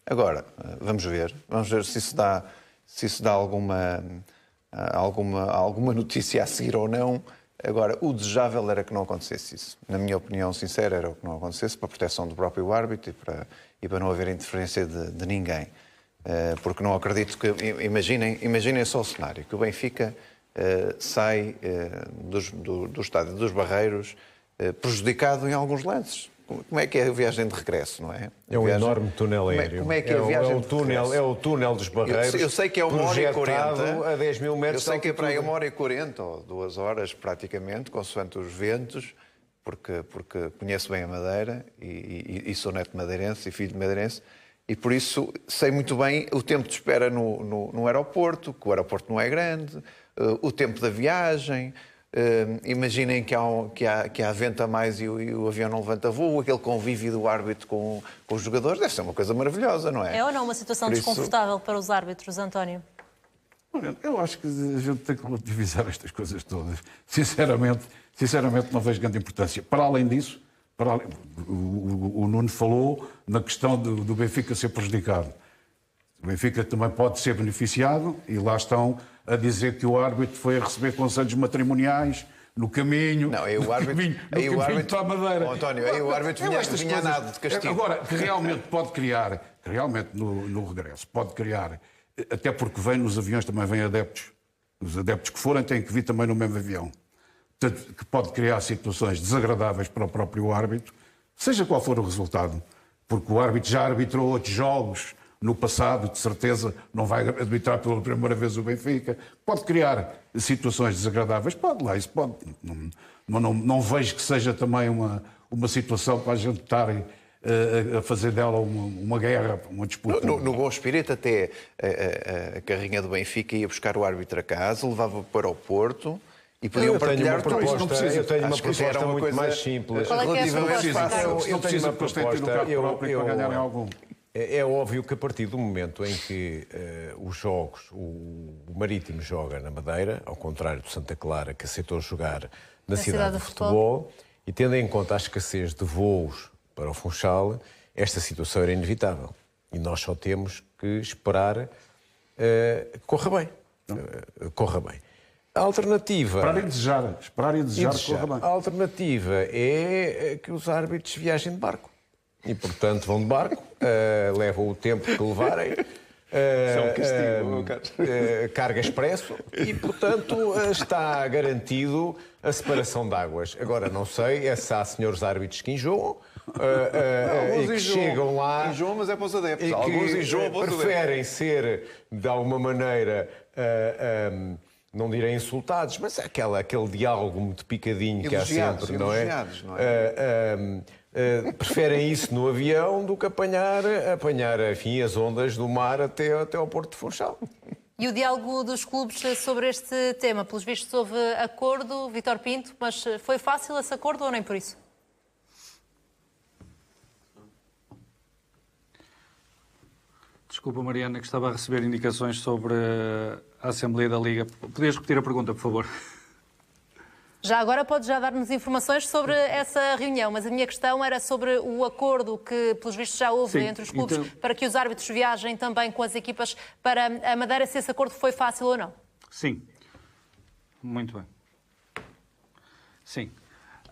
Agora, vamos ver se isso dá alguma notícia a seguir ou não. Agora, o desejável era que não acontecesse isso. Na minha opinião sincera, era o que não acontecesse, para a proteção do próprio árbitro e para não haver interferência de ninguém. Porque não acredito que... Imaginem só o cenário, que o Benfica sai do estádio dos Barreiros prejudicado em alguns lances. Como é que é a viagem de regresso, não é? É um enorme túnel aéreo. Como é que é a viagem de regresso? É o túnel dos Barreiros. Eu sei que é 1h40. A 10 mil metros. Eu sei que é para aí 1h40 ou 2 horas, praticamente, consoante os ventos, porque conheço bem a Madeira e sou neto madeirense e filho de madeirense, e por isso sei muito bem o tempo de espera no aeroporto, que o aeroporto não é grande, o tempo da viagem. Imaginem que há vento a mais e o avião não levanta voo, aquele convívio do árbitro com os jogadores, deve ser uma coisa maravilhosa, não é? É ou não uma situação desconfortável para os árbitros, António? Olha, eu acho que a gente tem que relativizar estas coisas todas. Sinceramente não vejo grande importância. Para além disso, o Nuno falou na questão do Benfica ser prejudicado. O Benfica também pode ser beneficiado e lá estão a dizer que o árbitro foi a receber conselhos matrimoniais no caminho. Não, aí o árbitro para a Madeira. António, aí o árbitro vinha nada de castigo. Agora, que realmente pode criar, no regresso, pode criar, até porque vem nos aviões também vêm adeptos. Os adeptos que forem têm que vir também no mesmo avião. Portanto, que pode criar situações desagradáveis para o próprio árbitro, seja qual for o resultado. Porque o árbitro já arbitrou outros jogos no passado, de certeza, não vai arbitrar pela primeira vez o Benfica. Pode criar situações desagradáveis? Pode lá, isso pode. Não vejo que seja também uma situação para a gente estar a fazer dela uma guerra, uma disputa. No bom espírito, até a carrinha do Benfica ia buscar o árbitro a casa, levava para o Porto e podiam partilhar tudo. Eu tenho uma proposta muito mais simples. Qual é que é a sua proposta? Não precisa depois ter no carro próprio para ganharem algum. É óbvio que a partir do momento em que os jogos, o Marítimo joga na Madeira, ao contrário do Santa Clara, que aceitou jogar na cidade de futebol, e tendo em conta a escassez de voos para o Funchal, esta situação era inevitável. E nós só temos que esperar que corra bem. Corra bem. A alternativa... Esperar e desejar que corra bem. A alternativa é que os árbitros viajem de barco. E, portanto, vão de barco, levam o tempo que levarem, carga expresso, e, portanto, está garantido a separação de águas. Agora, não sei se há senhores árbitros que enjoam, e que chegam lá... Enjoam, mas é para os adeptos. Alguns enjoam, preferem ser, de alguma maneira... não direi insultados, mas aquele diálogo muito picadinho que há sempre, não é? Preferem isso no avião do que apanhar enfim, as ondas do mar até ao Porto de Funchal. E o diálogo dos clubes sobre este tema? Pelos vistos houve acordo, Vítor Pinto, mas foi fácil esse acordo ou nem por isso? Desculpa, Mariana, que estava a receber indicações sobre a Assembleia da Liga. Podias repetir a pergunta, por favor? Já agora pode já dar-nos informações sobre essa reunião, mas a minha questão era sobre o acordo que, pelos vistos, já houve entre os clubes para que os árbitros viajem também com as equipas para a Madeira, se esse acordo foi fácil ou não. Sim. Muito bem. Sim.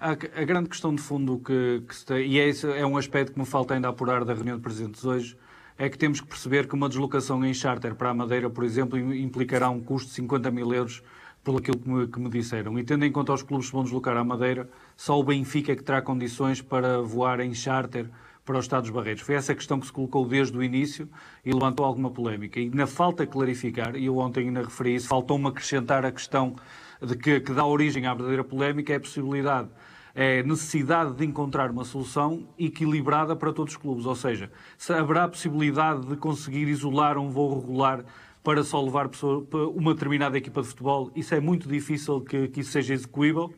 A grande questão de fundo que se tem, e esse é um aspecto que me falta ainda apurar da reunião de presidentes hoje, é que temos que perceber que uma deslocação em charter para a Madeira, por exemplo, implicará um custo de 50 mil euros por aquilo que me disseram. E tendo em conta os clubes que vão deslocar à Madeira, só o Benfica é que terá condições para voar em charter para os Estados Barreiros. Foi essa questão que se colocou desde o início e levantou alguma polémica. E na falta de clarificar, e eu ontem ainda referi isso, faltou-me acrescentar a questão de que dá origem à verdadeira polémica, é a possibilidade, é a necessidade de encontrar uma solução equilibrada para todos os clubes. Ou seja, haverá a possibilidade de conseguir isolar um voo regular para só levar uma determinada equipa de futebol. Isso é muito difícil que isso seja execuível.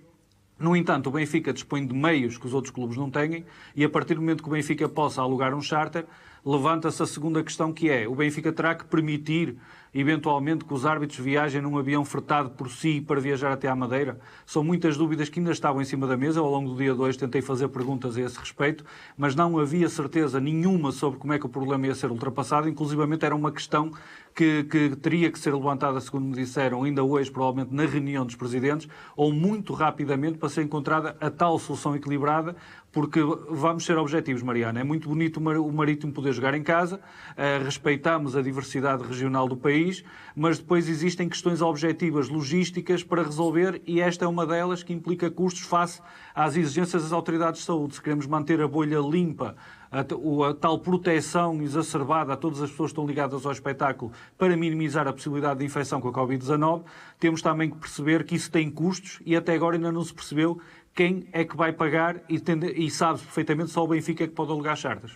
No entanto, o Benfica dispõe de meios que os outros clubes não têm e a partir do momento que o Benfica possa alugar um charter, levanta-se a segunda questão, que é o Benfica terá que permitir eventualmente que os árbitros viajem num avião fretado por si para viajar até à Madeira? São muitas dúvidas que ainda estavam em cima da mesa. Ao longo do dia 2 tentei fazer perguntas a esse respeito, mas não havia certeza nenhuma sobre como é que o problema ia ser ultrapassado. Inclusivamente era uma questão que teria que ser levantada, segundo me disseram, ainda hoje, provavelmente na reunião dos presidentes, ou muito rapidamente para ser encontrada a tal solução equilibrada, porque vamos ser objetivos, Mariana. É muito bonito o Marítimo poder jogar em casa, respeitamos a diversidade regional do país, mas depois existem questões objetivas, logísticas para resolver, e esta é uma delas que implica custos face às exigências das autoridades de saúde. Se queremos manter a bolha limpa, a tal proteção exacerbada a todas as pessoas que estão ligadas ao espetáculo para minimizar a possibilidade de infecção com a Covid-19, temos também que perceber que isso tem custos e até agora ainda não se percebeu quem é que vai pagar e sabe perfeitamente só o Benfica é que pode alugar charters.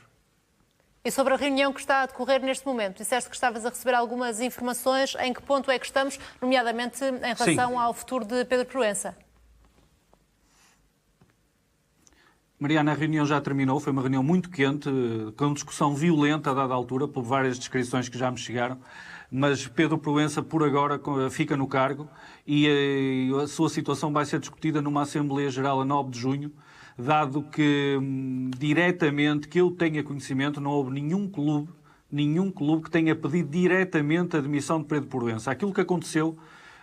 E sobre a reunião que está a decorrer neste momento, disseste que estavas a receber algumas informações. Em que ponto é que estamos, nomeadamente em relação ao futuro de Pedro Proença? Mariana, a reunião já terminou, foi uma reunião muito quente, com discussão violenta a dada altura, por várias descrições que já me chegaram, mas Pedro Proença, por agora, fica no cargo e a sua situação vai ser discutida numa Assembleia Geral a 9 de junho, dado que, diretamente, que eu tenha conhecimento, não houve nenhum clube que tenha pedido diretamente a demissão de Pedro Proença. Aquilo que aconteceu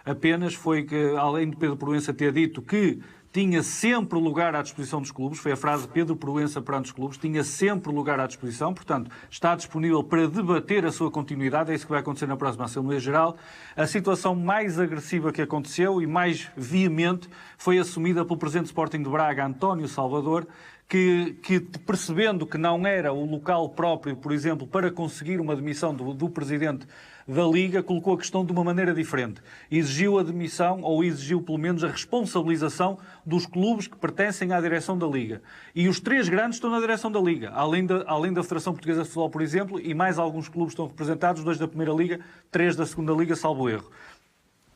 apenas foi que, além de Pedro Proença ter dito que tinha sempre lugar à disposição dos clubes, foi a frase de Pedro Proença perante os clubes, tinha sempre lugar à disposição, portanto, está disponível para debater a sua continuidade, é isso que vai acontecer na próxima Assembleia Geral. A situação mais agressiva que aconteceu e mais veemente foi assumida pelo presidente do Sporting de Braga, António Salvador, que percebendo que não era o local próprio, por exemplo, para conseguir uma demissão do presidente da Liga, colocou a questão de uma maneira diferente. Exigiu a demissão, ou exigiu pelo menos a responsabilização dos clubes que pertencem à direção da Liga. E os 3 grandes estão na direção da Liga, além da Federação Portuguesa de Futebol, por exemplo, e mais alguns clubes estão representados, 2 da Primeira Liga, 3 da Segunda Liga, salvo erro.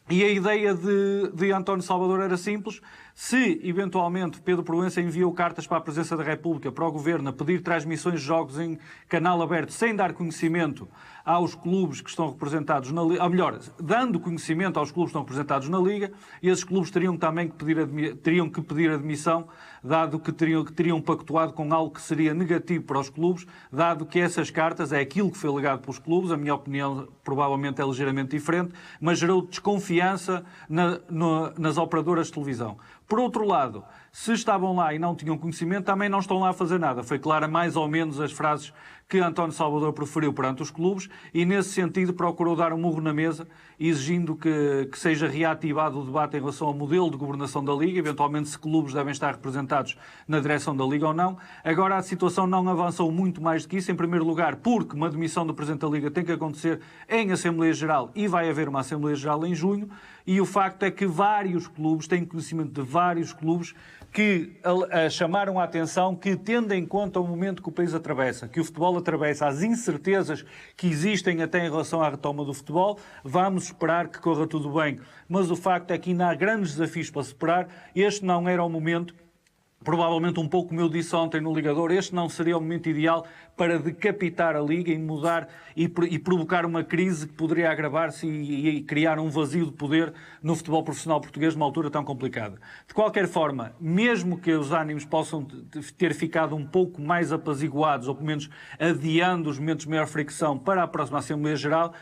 E a ideia de António Salvador era simples. Se, eventualmente, Pedro Proença enviou cartas para a Presidência da República, para o Governo, a pedir transmissões de jogos em canal aberto, sem dar conhecimento aos clubes que estão representados na Liga, ou melhor, dando conhecimento aos clubes que estão representados na Liga, e esses clubes teriam também que pedir admissão, dado que teriam pactuado com algo que seria negativo para os clubes, dado que essas cartas é aquilo que foi legado pelos clubes, a minha opinião provavelmente é ligeiramente diferente, mas gerou desconfiança nas operadoras de televisão. Por outro lado, se estavam lá e não tinham conhecimento, também não estão lá a fazer nada. Foi clara mais ou menos as frases que António Salvador proferiu perante os clubes e, nesse sentido, procurou dar um murro na mesa, exigindo que seja reativado o debate em relação ao modelo de governação da Liga, eventualmente se clubes devem estar representados na direção da Liga ou não. Agora, a situação não avançou muito mais do que isso, em primeiro lugar, porque uma demissão do Presidente da Liga tem que acontecer em Assembleia Geral e vai haver uma Assembleia Geral em junho, e o facto é que vários clubes, têm conhecimento de vários clubes, que chamaram a atenção que, tendo em conta o momento que o país atravessa, que o futebol atravessa, as incertezas que existem até em relação à retoma do futebol, vamos esperar que corra tudo bem. Mas o facto é que ainda há grandes desafios para superar. Este não era o momento, provavelmente um pouco como eu disse ontem no Ligador, este não seria o momento ideal para decapitar a Liga e mudar e provocar uma crise que poderia agravar-se e criar um vazio de poder no futebol profissional português numa altura tão complicada. De qualquer forma, mesmo que os ânimos possam ter ficado um pouco mais apaziguados, ou pelo menos adiando os momentos de maior fricção para a próxima Assembleia Geral,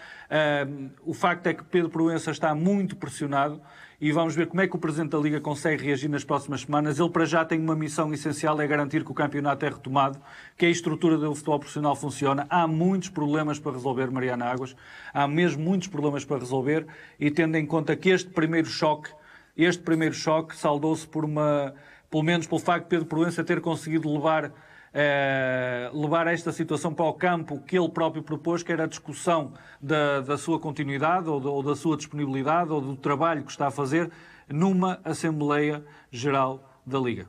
o facto é que Pedro Proença está muito pressionado. E vamos ver como é que o Presidente da Liga consegue reagir nas próximas semanas. Ele, para já, tem uma missão essencial, é garantir que o campeonato é retomado, que a estrutura do futebol profissional funciona. Há muitos problemas para resolver, Mariana Águas. Há mesmo muitos problemas para resolver. E tendo em conta que este primeiro choque saldou-se pelo menos pelo facto de Pedro Proença ter conseguido levar esta situação para o campo que ele próprio propôs, que era a discussão da sua continuidade ou da sua disponibilidade ou do trabalho que está a fazer numa Assembleia Geral da Liga.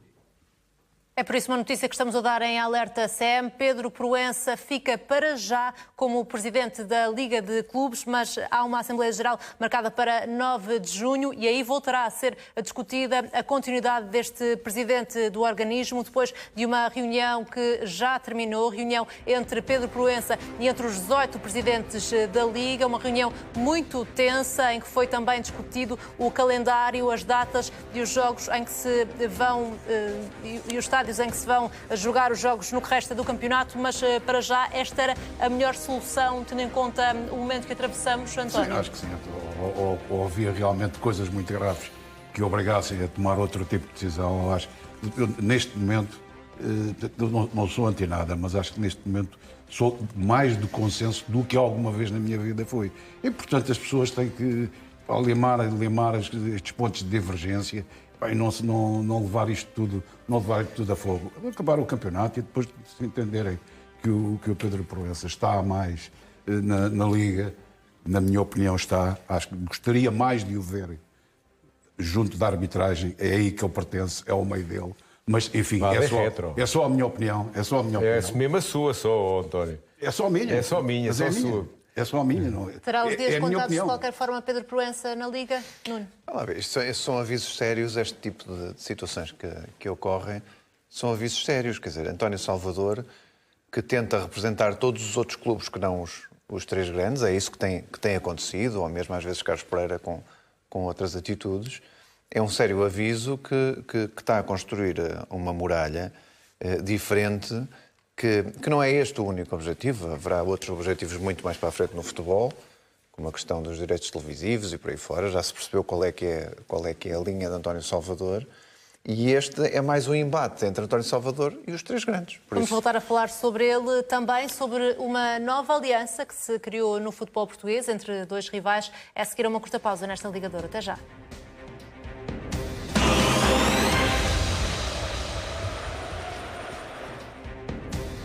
É por isso uma notícia que estamos a dar em Alerta CM. Pedro Proença fica para já como presidente da Liga de Clubes, mas há uma Assembleia Geral marcada para 9 de junho e aí voltará a ser discutida a continuidade deste presidente do organismo, depois de uma reunião que já terminou, reunião entre Pedro Proença e entre os 18 presidentes da Liga, uma reunião muito tensa em que foi também discutido o calendário, as datas e os jogos em que se vão e os estádios em que se vão jogar os jogos no que resta do campeonato, mas para já esta era a melhor solução, tendo em conta o momento que atravessamos, António? Sim, acho que sim. Ou havia realmente coisas muito graves que obrigassem a tomar outro tipo de decisão. Eu, neste momento, não sou anti-nada, mas acho que neste momento sou mais de consenso do que alguma vez na minha vida foi. E, portanto, as pessoas têm que limar estes pontos de divergência e não levar isto tudo a fogo. Acabar o campeonato e depois se entenderem que o Pedro Proença está mais na Liga, na minha opinião está, acho que gostaria mais de o ver junto da arbitragem, é aí que ele pertence, é o meio dele. Mas, enfim, é só a minha opinião. É mesmo a sua, só, António. É só a minha. É só a minha, só a sua. É só a minha, não é? Terá os dias contados de qualquer forma Pedro Proença na Liga? Nuno? Estes são avisos sérios, este tipo de situações que ocorrem, são avisos sérios. Quer dizer, António Salvador, que tenta representar todos os outros clubes que não os 3 grandes, é isso que tem acontecido, ou mesmo às vezes Carlos Pereira com outras atitudes, é um sério aviso que está a construir uma muralha diferente, que não é este o único objetivo. Haverá outros objetivos muito mais para a frente no futebol, como a questão dos direitos televisivos e por aí fora. Já se percebeu qual é que é a linha de António Salvador. E este é mais um embate entre António Salvador e os 3 grandes. Vamos voltar a falar sobre ele também, sobre uma nova aliança que se criou no futebol português entre 2 rivais. É seguir a uma curta pausa nesta Ligadora. Até já.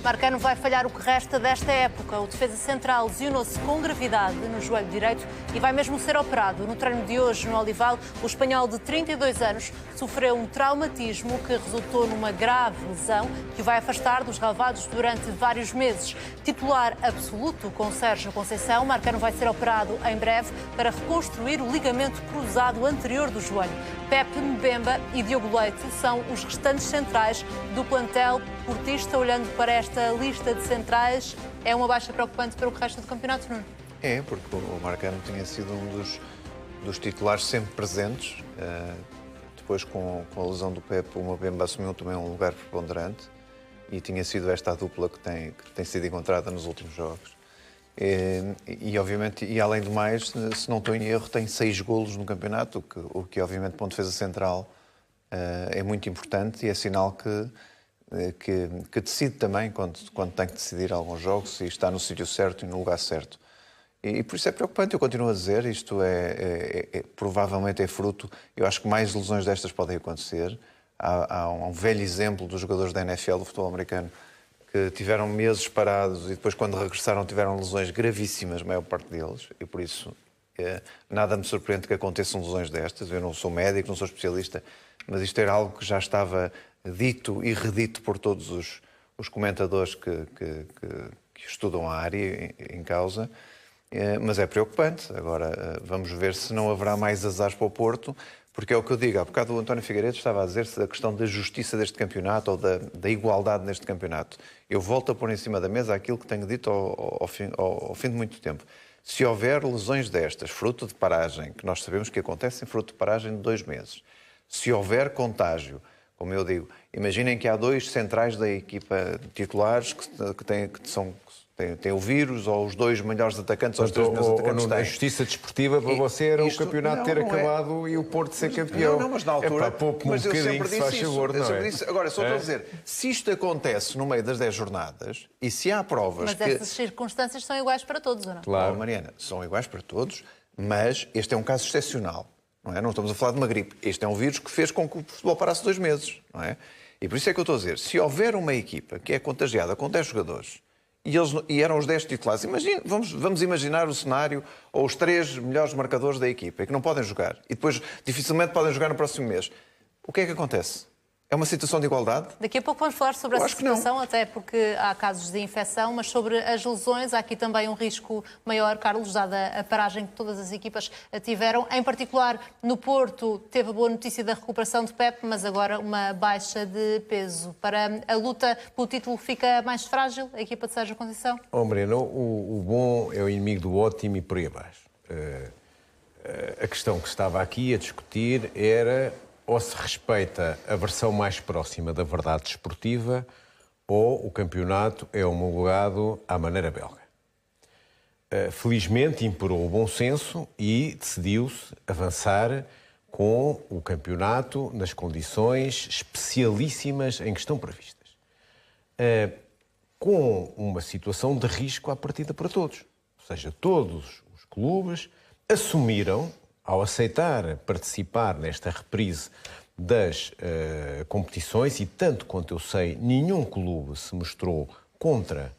Marcano vai falhar o que resta desta época. O defesa central lesionou-se com gravidade no joelho direito e vai mesmo ser operado. No treino de hoje, no Olival, o espanhol de 32 anos sofreu um traumatismo que resultou numa grave lesão que o vai afastar dos relevados durante vários meses. Titular absoluto com Sérgio Conceição, Marcano vai ser operado em breve para reconstruir o ligamento cruzado anterior do joelho. Pepe, Mbemba e Diogo Leite são os restantes centrais do plantel portista. Olhando para esta lista de centrais, é uma baixa preocupante para o resto do campeonato, Nuno? É, porque o Marcano tinha sido um dos titulares sempre presentes. Depois, com a lesão do Pepe, o Mbemba assumiu também um lugar preponderante e tinha sido esta a dupla que tem sido encontrada nos últimos jogos. E obviamente, e além do mais, se não estou em erro, tem 6 golos no campeonato, o que obviamente para um defesa central é muito importante e é sinal que decide também quando tem que decidir alguns jogos e está no sítio certo e no lugar certo. E por isso é preocupante, eu continuo a dizer, isto provavelmente é fruto, eu acho que mais lesões destas podem acontecer. Há um velho exemplo dos jogadores da NFL, do futebol americano, que tiveram meses parados e depois, quando regressaram, tiveram lesões gravíssimas, a maior parte deles, e por isso nada me surpreende que aconteçam lesões destas. Eu não sou médico, não sou especialista, mas isto era algo que já estava dito e redito por todos os comentadores que estudam a área em causa, mas é preocupante. Agora, vamos ver se não haverá mais azares para o Porto, porque é o que eu digo. Há bocado o António Figueiredo estava a dizer-se da questão da justiça deste campeonato ou da igualdade neste campeonato. Eu volto a pôr em cima da mesa aquilo que tenho dito ao fim de muito tempo. Se houver lesões destas, fruto de paragem, que nós sabemos que acontecem fruto de paragem de 2 meses, se houver contágio, como eu digo, imaginem que há 2 centrais da equipa titulares que têm o vírus, ou os 2 melhores atacantes, ou os 3 melhores atacantes têm. A justiça desportiva para você era o campeonato ter acabado e o Porto ser campeão. Não, mas na altura... pouco um bocadinho, se faz favor, não é? Agora, só estou a dizer, se isto acontece no meio das 10 jornadas, e se há provas Mas essas circunstâncias são iguais para todos, ou não? Claro, Mariana, são iguais para todos, mas este é um caso excepcional. Não é? Não estamos a falar de uma gripe. Este é um vírus que fez com que o futebol parasse 2 meses. Não é? E por isso é que eu estou a dizer, se houver uma equipa que é contagiada com 10 jogadores e eram os 10 titulares, vamos imaginar o cenário, ou os 3 melhores marcadores da equipa, e que não podem jogar, e depois dificilmente podem jogar no próximo mês. O que é que acontece? É uma situação de igualdade? Daqui a pouco vamos falar sobre essa situação, até porque há casos de infecção, mas sobre as lesões há aqui também um risco maior, Carlos, dada a paragem que todas as equipas tiveram. Em particular, no Porto, teve a boa notícia da recuperação de Pepe, mas agora uma baixa de peso. Para a luta pelo título fica mais frágil a equipa de Sérgio Conceição? Mariano, o bom é o inimigo do ótimo e por aí abaixo. A questão que estava aqui a discutir era... ou se respeita a versão mais próxima da verdade desportiva, ou o campeonato é homologado à maneira belga. Felizmente imperou o bom senso e decidiu-se avançar com o campeonato nas condições especialíssimas em que estão previstas. Com uma situação de risco à partida para todos. Ou seja, todos os clubes assumiram, ao aceitar participar nesta reprise das competições, e tanto quanto eu sei, nenhum clube se mostrou contra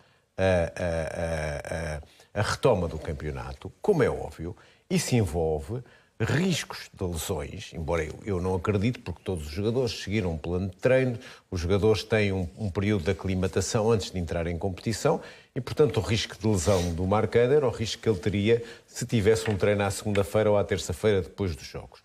a retoma do campeonato, como é óbvio, isso envolve riscos de lesões, embora eu não acredito, porque todos os jogadores seguiram um plano de treino, os jogadores têm um período de aclimatação antes de entrar em competição e, portanto, o risco de lesão do Marcano era o risco que ele teria se tivesse um treino à segunda-feira ou à terça-feira depois dos jogos.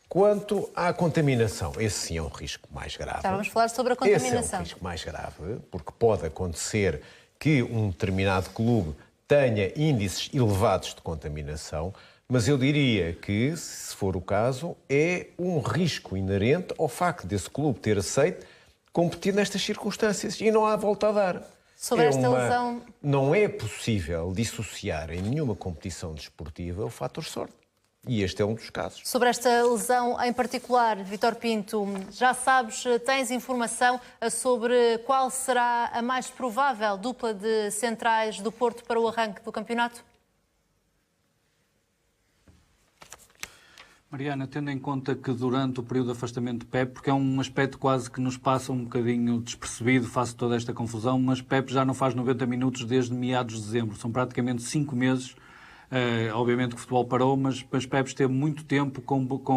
Quanto à contaminação, esse sim é um risco mais grave. Estávamos a falar sobre a contaminação. Esse é um risco mais grave, porque pode acontecer que um determinado clube tenha índices elevados de contaminação, mas eu diria que, se for o caso, é um risco inerente ao facto desse clube ter aceito competir nestas circunstâncias e não há volta a dar. Sobre esta lesão... Não é possível dissociar em nenhuma competição desportiva o fator sorte. E este é um dos casos. Sobre esta lesão em particular, Vítor Pinto, já sabes, tens informação sobre qual será a mais provável dupla de centrais do Porto para o arranque do campeonato? Mariana, tendo em conta que durante o período de afastamento de Pep, porque é um aspecto quase que nos passa um bocadinho despercebido face a toda esta confusão, mas Pep já não faz 90 minutos desde meados de dezembro, são praticamente 5 meses. Obviamente que o futebol parou, mas Pep esteve muito tempo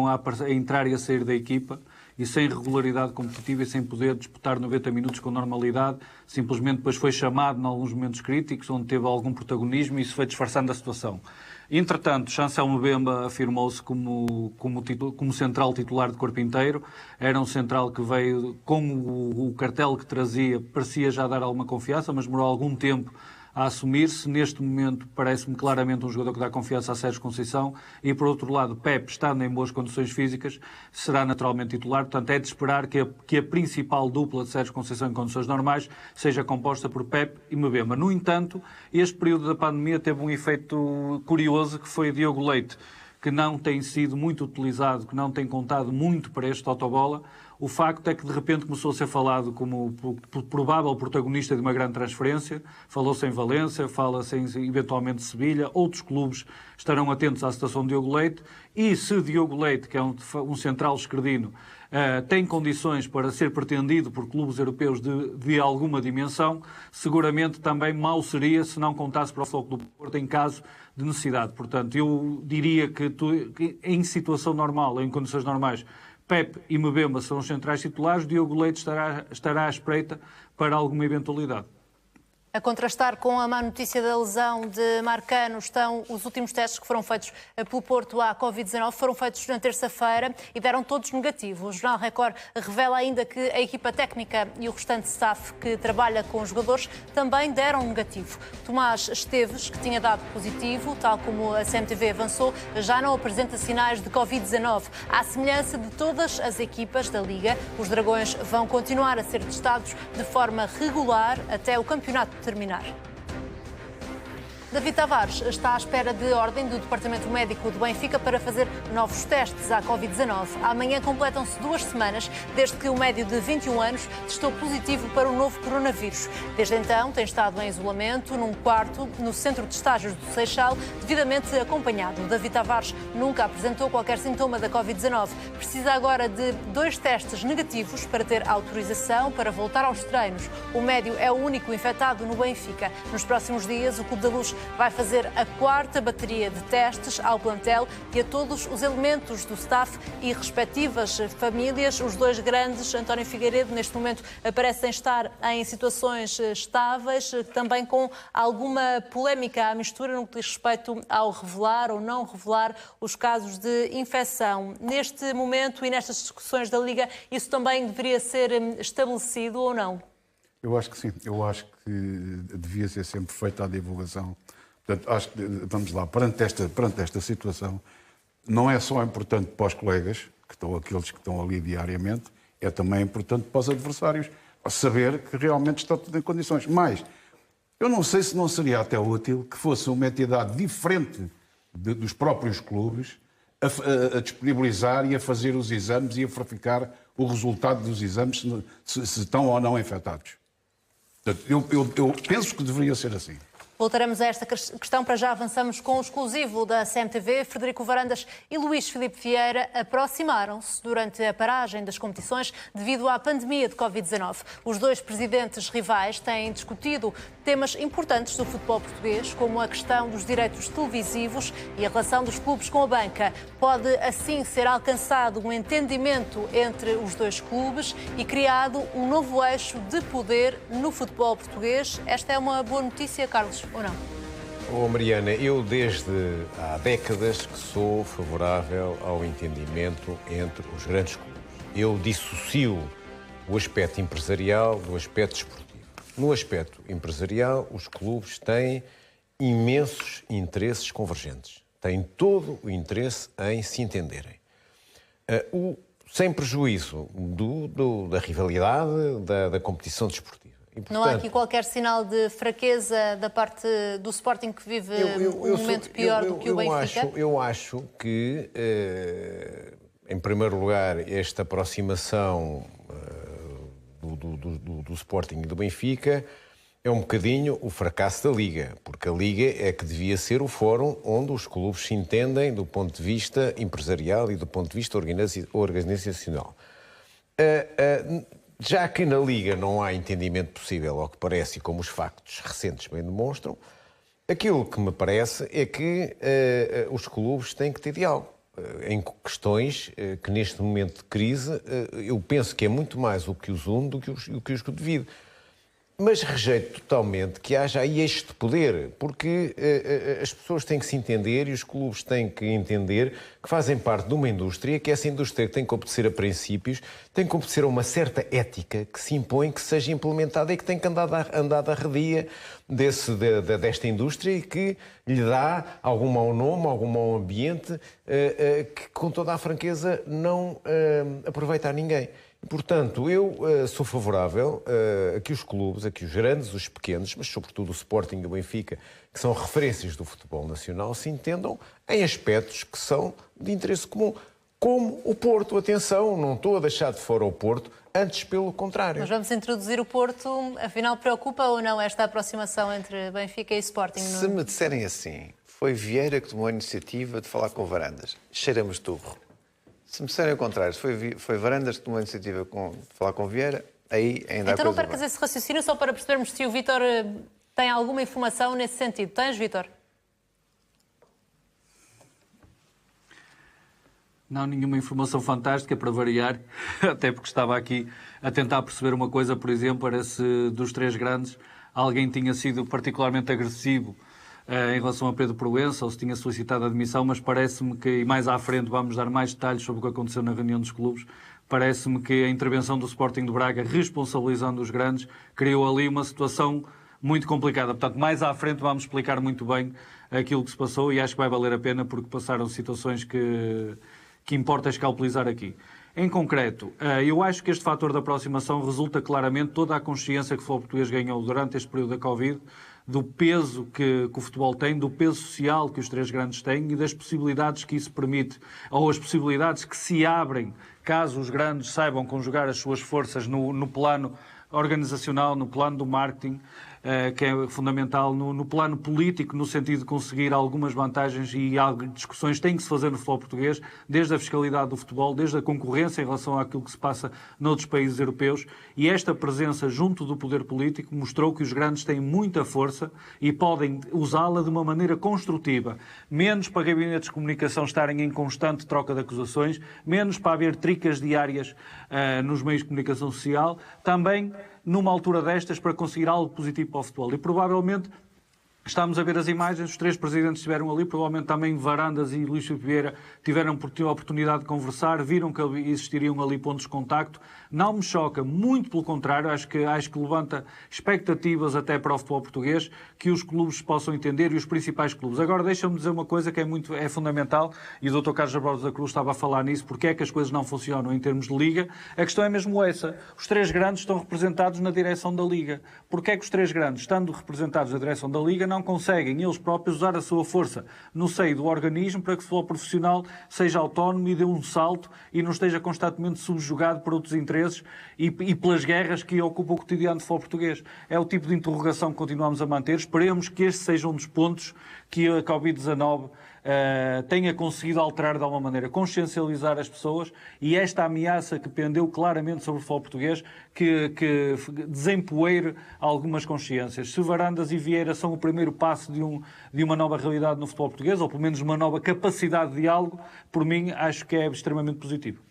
a entrar e a sair da equipa e sem regularidade competitiva e sem poder disputar 90 minutos com normalidade. Simplesmente depois foi chamado em alguns momentos críticos, onde teve algum protagonismo e isso foi disfarçando a situação. Entretanto, Chancel Mbemba afirmou-se como central titular de corpo inteiro. Era um central que veio com o cartel que trazia, parecia já dar alguma confiança, mas demorou algum tempo a assumir-se. Neste momento parece-me claramente um jogador que dá confiança a Sérgio Conceição e, por outro lado, Pep, estando em boas condições físicas, será naturalmente titular. Portanto, é de esperar que a principal dupla de Sérgio Conceição em condições normais seja composta por Pep e Mbemba. No entanto, este período da pandemia teve um efeito curioso, que foi Diogo Leite, que não tem sido muito utilizado, que não tem contado muito para este Totobola. O facto é que, de repente, começou a ser falado como provável protagonista de uma grande transferência. Falou-se em Valência, fala-se em, eventualmente, Sevilha. Outros clubes estarão atentos à situação de Diogo Leite. E se Diogo Leite, que é um central esquerdino, tem condições para ser pretendido por clubes europeus de alguma dimensão, seguramente também mal seria se não contasse para o Futebol Clube do Porto em caso de necessidade. Portanto, eu diria que em situação normal, em condições normais, Pep e Mbemba são os centrais titulares, Diogo Leite estará à espreita para alguma eventualidade. A contrastar com a má notícia da lesão de Marcano estão os últimos testes que foram feitos pelo Porto à Covid-19. Foram feitos na terça-feira e deram todos negativo. O Jornal Record revela ainda que a equipa técnica e o restante staff que trabalha com os jogadores também deram negativo. Tomás Esteves, que tinha dado positivo, tal como a CMTV avançou, já não apresenta sinais de Covid-19. À semelhança de todas as equipas da Liga, os Dragões vão continuar a ser testados de forma regular até o campeonato terminar. David Tavares está à espera de ordem do Departamento Médico do Benfica para fazer novos testes à Covid-19. Amanhã completam-se 2 semanas desde que o médio de 21 anos testou positivo para o novo coronavírus. Desde então tem estado em isolamento num quarto no centro de estágios do Seixal, devidamente acompanhado. David Tavares nunca apresentou qualquer sintoma da Covid-19. Precisa agora de 2 testes negativos para ter autorização para voltar aos treinos. O médio é o único infectado no Benfica. Nos próximos dias, o Clube da Luz vai fazer a 4ª bateria de testes ao plantel e a todos os elementos do staff e respectivas famílias. Os 2 grandes, António Figueiredo, neste momento parecem estar em situações estáveis, também com alguma polémica à mistura no que diz respeito ao revelar ou não revelar os casos de infecção. Neste momento e nestas discussões da Liga, isso também deveria ser estabelecido ou não? Eu acho que sim. Eu acho que devia ser sempre feita a divulgação. Portanto, acho que, vamos lá, perante esta situação, não é só importante para os colegas, aqueles que estão ali diariamente, é também importante para os adversários, saber que realmente está tudo em condições. Mas eu não sei se não seria até útil que fosse uma entidade diferente dos próprios clubes a disponibilizar e a fazer os exames e a verificar o resultado dos exames, se estão ou não infectados. Portanto, eu penso que deveria ser assim. Voltaremos a esta questão. Para já avançamos com o exclusivo da CMTV. Frederico Varandas e Luís Filipe Vieira aproximaram-se durante a paragem das competições devido à pandemia de Covid-19. Os 2 presidentes rivais têm discutido temas importantes do futebol português, como a questão dos direitos televisivos e a relação dos clubes com a banca. Pode assim ser alcançado um entendimento entre os 2 clubes e criado um novo eixo de poder no futebol português. Esta é uma boa notícia, Carlos, ou não? Oh, Mariana, eu desde há décadas que sou favorável ao entendimento entre os grandes clubes. Eu dissocio o aspecto empresarial do aspecto desportivo. No aspecto empresarial, os clubes têm imensos interesses convergentes. Têm todo o interesse em se entenderem. Sem prejuízo da rivalidade, da competição desportiva. E, portanto, não há aqui qualquer sinal de fraqueza da parte do Sporting, que vive um momento pior do que o Benfica? Eu acho que, em primeiro lugar, esta aproximação do Sporting e do Benfica é um bocadinho o fracasso da Liga, porque a Liga é que devia ser o fórum onde os clubes se entendem do ponto de vista empresarial e do ponto de vista organizacional. Já que na Liga não há entendimento possível, ao que parece, e como os factos recentes bem demonstram, aquilo que me parece é que os clubes têm que ter diálogo em questões que neste momento de crise eu penso que é muito mais o que os une do que os que divide. Mas rejeito totalmente que haja aí este poder, porque as pessoas têm que se entender e os clubes têm que entender que fazem parte de uma indústria, que essa indústria tem que obedecer a princípios, tem que obedecer a uma certa ética que se impõe, que seja implementada e que tem que andar da redia desta indústria e que lhe dá algum mau nome, algum mau ambiente, que com toda a franqueza não aproveita a ninguém. Portanto, eu sou favorável a que os clubes, a que os grandes, os pequenos, mas sobretudo o Sporting e o Benfica, que são referências do futebol nacional, se entendam em aspectos que são de interesse comum. Como o Porto. Atenção, não estou a deixar de fora o Porto, antes pelo contrário. Mas vamos introduzir o Porto. Afinal, preocupa ou não esta aproximação entre Benfica e Sporting? Se me disserem assim, foi Vieira que tomou a iniciativa de falar com o Varandas, cheira-me estupro. Se me disserem o contrário, foi Varandas que tomou a iniciativa de falar com Vieira, aí ainda há então não coisa percas esse raciocínio só para percebermos se o Vítor tem alguma informação nesse sentido. Tens, Vítor? Não, nenhuma informação fantástica para variar, até porque estava aqui a tentar perceber uma coisa, por exemplo, era se dos três grandes alguém tinha sido particularmente agressivo em relação a Pedro Proença, ou se tinha solicitado a admissão, mas parece-me que, e mais à frente vamos dar mais detalhes sobre o que aconteceu na reunião dos clubes, parece-me que a intervenção do Sporting de Braga, responsabilizando os grandes, criou ali uma situação muito complicada. Portanto, mais à frente vamos explicar muito bem aquilo que se passou e acho que vai valer a pena porque passaram situações que importa escalpelizar aqui. Em concreto, eu acho que este fator da aproximação resulta claramente toda a consciência que o futebol português ganhou durante este período da Covid, do peso que o futebol tem, do peso social que os três grandes têm e das possibilidades que isso permite, ou as possibilidades que se abrem caso os grandes saibam conjugar as suas forças no plano organizacional, no plano do marketing, que é fundamental, no plano político, no sentido de conseguir algumas vantagens e discussões têm que se fazer no futebol português, desde a fiscalidade do futebol, desde a concorrência em relação àquilo que se passa noutros países europeus, e esta presença junto do poder político mostrou que os grandes têm muita força e podem usá-la de uma maneira construtiva, menos para gabinetes de comunicação estarem em constante troca de acusações, menos para haver tricas diárias nos meios de comunicação social, também numa altura destas para conseguir algo positivo para o futebol. E provavelmente estamos a ver as imagens, os três presidentes estiveram ali, provavelmente também Varandas e Luís Filipe Vieira tiveram a oportunidade de conversar, viram que existiriam ali pontos de contacto. Não me choca, muito pelo contrário, acho que levanta expectativas até para o futebol português, que os clubes possam entender e os principais clubes. Agora, deixa-me dizer uma coisa que é fundamental, e o Dr. Carlos Borges da Cruz estava a falar nisso, porque é que as coisas não funcionam em termos de Liga. A questão é mesmo essa. Os três grandes estão representados na direção da Liga. Porque é que os três grandes, estando representados na direção da Liga, não conseguem eles próprios usar a sua força no seio do organismo para que o futebol profissional seja autónomo e dê um salto e não esteja constantemente subjugado por outros interesses e pelas guerras que ocupam o cotidiano do futebol português. É o tipo de interrogação que continuamos a manter. Esperemos que este seja um dos pontos que a Covid-19 tenha conseguido alterar de alguma maneira, consciencializar as pessoas e esta ameaça que pendeu claramente sobre o futebol português que desempoeire algumas consciências. Se Varandas e Vieira são o primeiro passo de uma nova realidade no futebol português, ou pelo menos uma nova capacidade de diálogo, por mim acho que é extremamente positivo.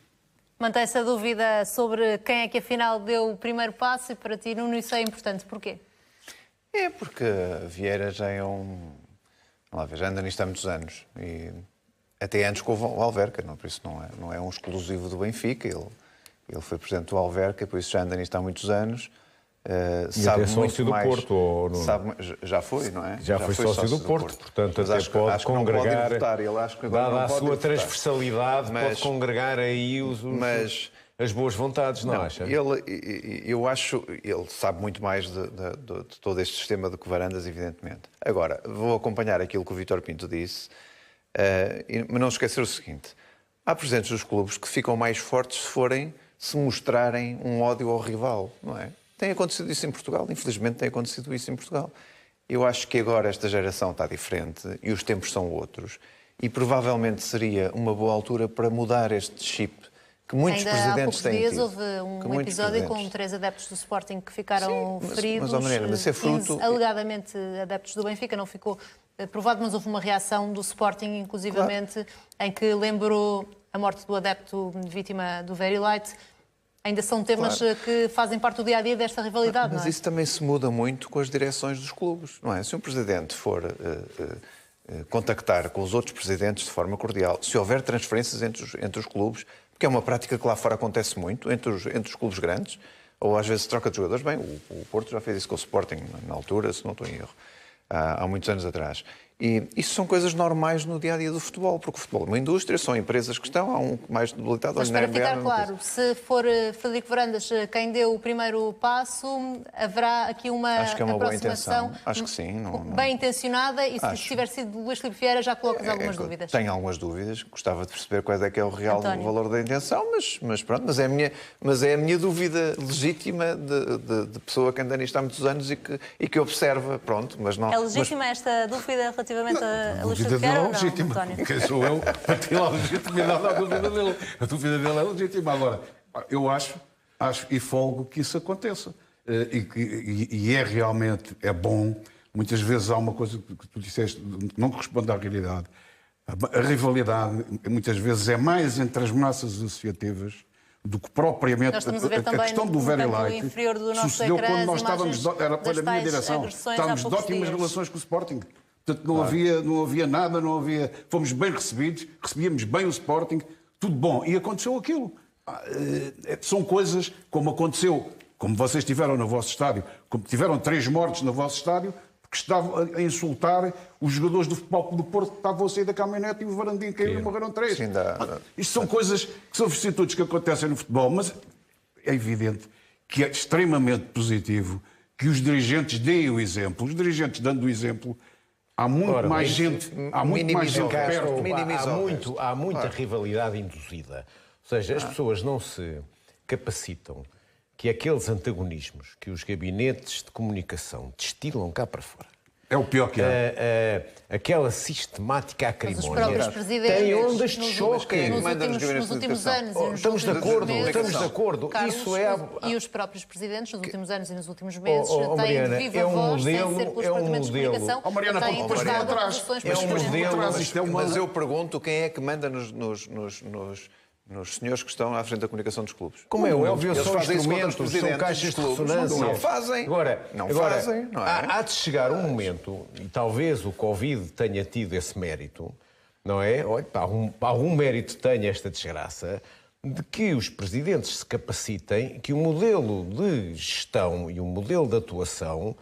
Mantém-se a dúvida sobre quem é que afinal deu o primeiro passo e para ti, Nuno, isso é importante. Porquê? É porque Vieira já é já anda nisto há muitos anos. E até antes com o Alverca, por isso não é um exclusivo do Benfica. Ele foi presidente do Alverca, por isso já anda nisto há muitos anos. Sabe muito do mais. Porto, ou não? Já foi, não é? Já foi sócio do Porto, portanto mas até pode congregar, dada a sua transversalidade, pode congregar aí as boas vontades, não acha? Eu acho, ele sabe muito mais de todo este sistema do que Varandas, evidentemente. Agora, vou acompanhar aquilo que o Vítor Pinto disse, mas não esquecer o seguinte: há presidentes dos clubes que ficam mais fortes se mostrarem um ódio ao rival, não é? Tem acontecido isso em Portugal, infelizmente tem acontecido isso em Portugal. Eu acho que agora esta geração está diferente e os tempos são outros e provavelmente seria uma boa altura para mudar este chip que muitos presidentes têm tido. Houve um episódio com 3 adeptos do Sporting que ficaram feridos, mas é fruto... 15 alegadamente adeptos do Benfica, não ficou provado, mas houve uma reação do Sporting, inclusivamente, em que lembrou a morte do adepto vítima do Very Light. Ainda são temas que fazem parte do dia-a-dia desta rivalidade, mas não é? Isso também se muda muito com as direções dos clubes, não é? Se um presidente for contactar com os outros presidentes de forma cordial, se houver transferências entre os clubes, porque é uma prática que lá fora acontece muito, entre os clubes grandes, ou às vezes troca de jogadores. Bem, o Porto já fez isso com o Sporting na altura, se não estou em erro, há muitos anos atrás. E isso são coisas normais no dia-a-dia do futebol, porque o futebol é uma indústria, são empresas que estão, há um mais debilitado. Mas para ficar claro, se for Frederico Varandas quem deu o primeiro passo, haverá aqui uma Acho que é uma boa aproximação intenção. Acho que sim. Bem intencionada, e se tiver sido Luís Filipe Vieira já colocas algumas dúvidas. Tenho algumas dúvidas, gostava de perceber qual é que é o real valor da intenção, mas pronto, mas é a minha dúvida legítima de pessoa que anda nisto há muitos anos e que observa, pronto, mas não... É legítima esta dúvida relativamente a Luís dúvida Filipe dele Vieira, é ou não, legítima. António? Quem sou eu para tirar a legitimidade à dúvida dele? A dúvida dele é legítima. Agora, eu acho e folgo que isso aconteça. E é realmente bom. Muitas vezes há uma coisa que tu disseste que não corresponde à realidade. A rivalidade, muitas vezes, é mais entre as massas associativas do que propriamente Nós estamos a ver também questão do no Very canto Light. inferior do nosso Sucedeu ecrã quando nós as estávamos, imagens era pela das minha tais direção, agressões estávamos há de poucos ótimas dias. relações com o Sporting. Portanto, não havia nada, fomos bem recebidos, recebíamos bem o Sporting, tudo bom. E aconteceu aquilo. São coisas como aconteceu, como vocês tiveram no vosso estádio, como tiveram 3 mortes no vosso estádio, porque estavam a insultar os jogadores do Futebol Clube do Porto que estavam a sair da caminhonete e o Varandinho caiu e morreram 3. Isto são coisas que são vicissitudes que acontecem no futebol, mas é evidente que é extremamente positivo que os dirigentes deem o exemplo. Os dirigentes dando o exemplo, há muito mais gente, há muito mais gente perto. Há muita rivalidade induzida. Ou seja, as pessoas não se capacitam que aqueles antagonismos que os gabinetes de comunicação destilam cá para fora, é o pior que há. Aquela sistemática acrimónia, Os próprios presidentes tem ondas de choque. nos últimos anos e nos Estamos de últimos acordo, meses, estamos de acordo. Carlos, Isso é... E os próprios presidentes, nos últimos anos e nos últimos meses, têm Mariana, de viva voz, sem ser pelos departamentos de comunicação, Mariana, têm depois tratado atrás. posições É um diferentes. modelo. Mas eu pergunto quem é que manda nos senhores que estão à frente da comunicação dos clubes. Como é óbvio, Eles são fazem isso contra os instrumentos, são presidentes caixas dos de clubes. ressonância. Não fazem. Agora, Não é? Há de chegar um momento, e talvez o Covid tenha tido esse mérito, não é? Olha, algum mérito tenha esta desgraça, de que os presidentes se capacitem, que o modelo de gestão e o modelo de atuação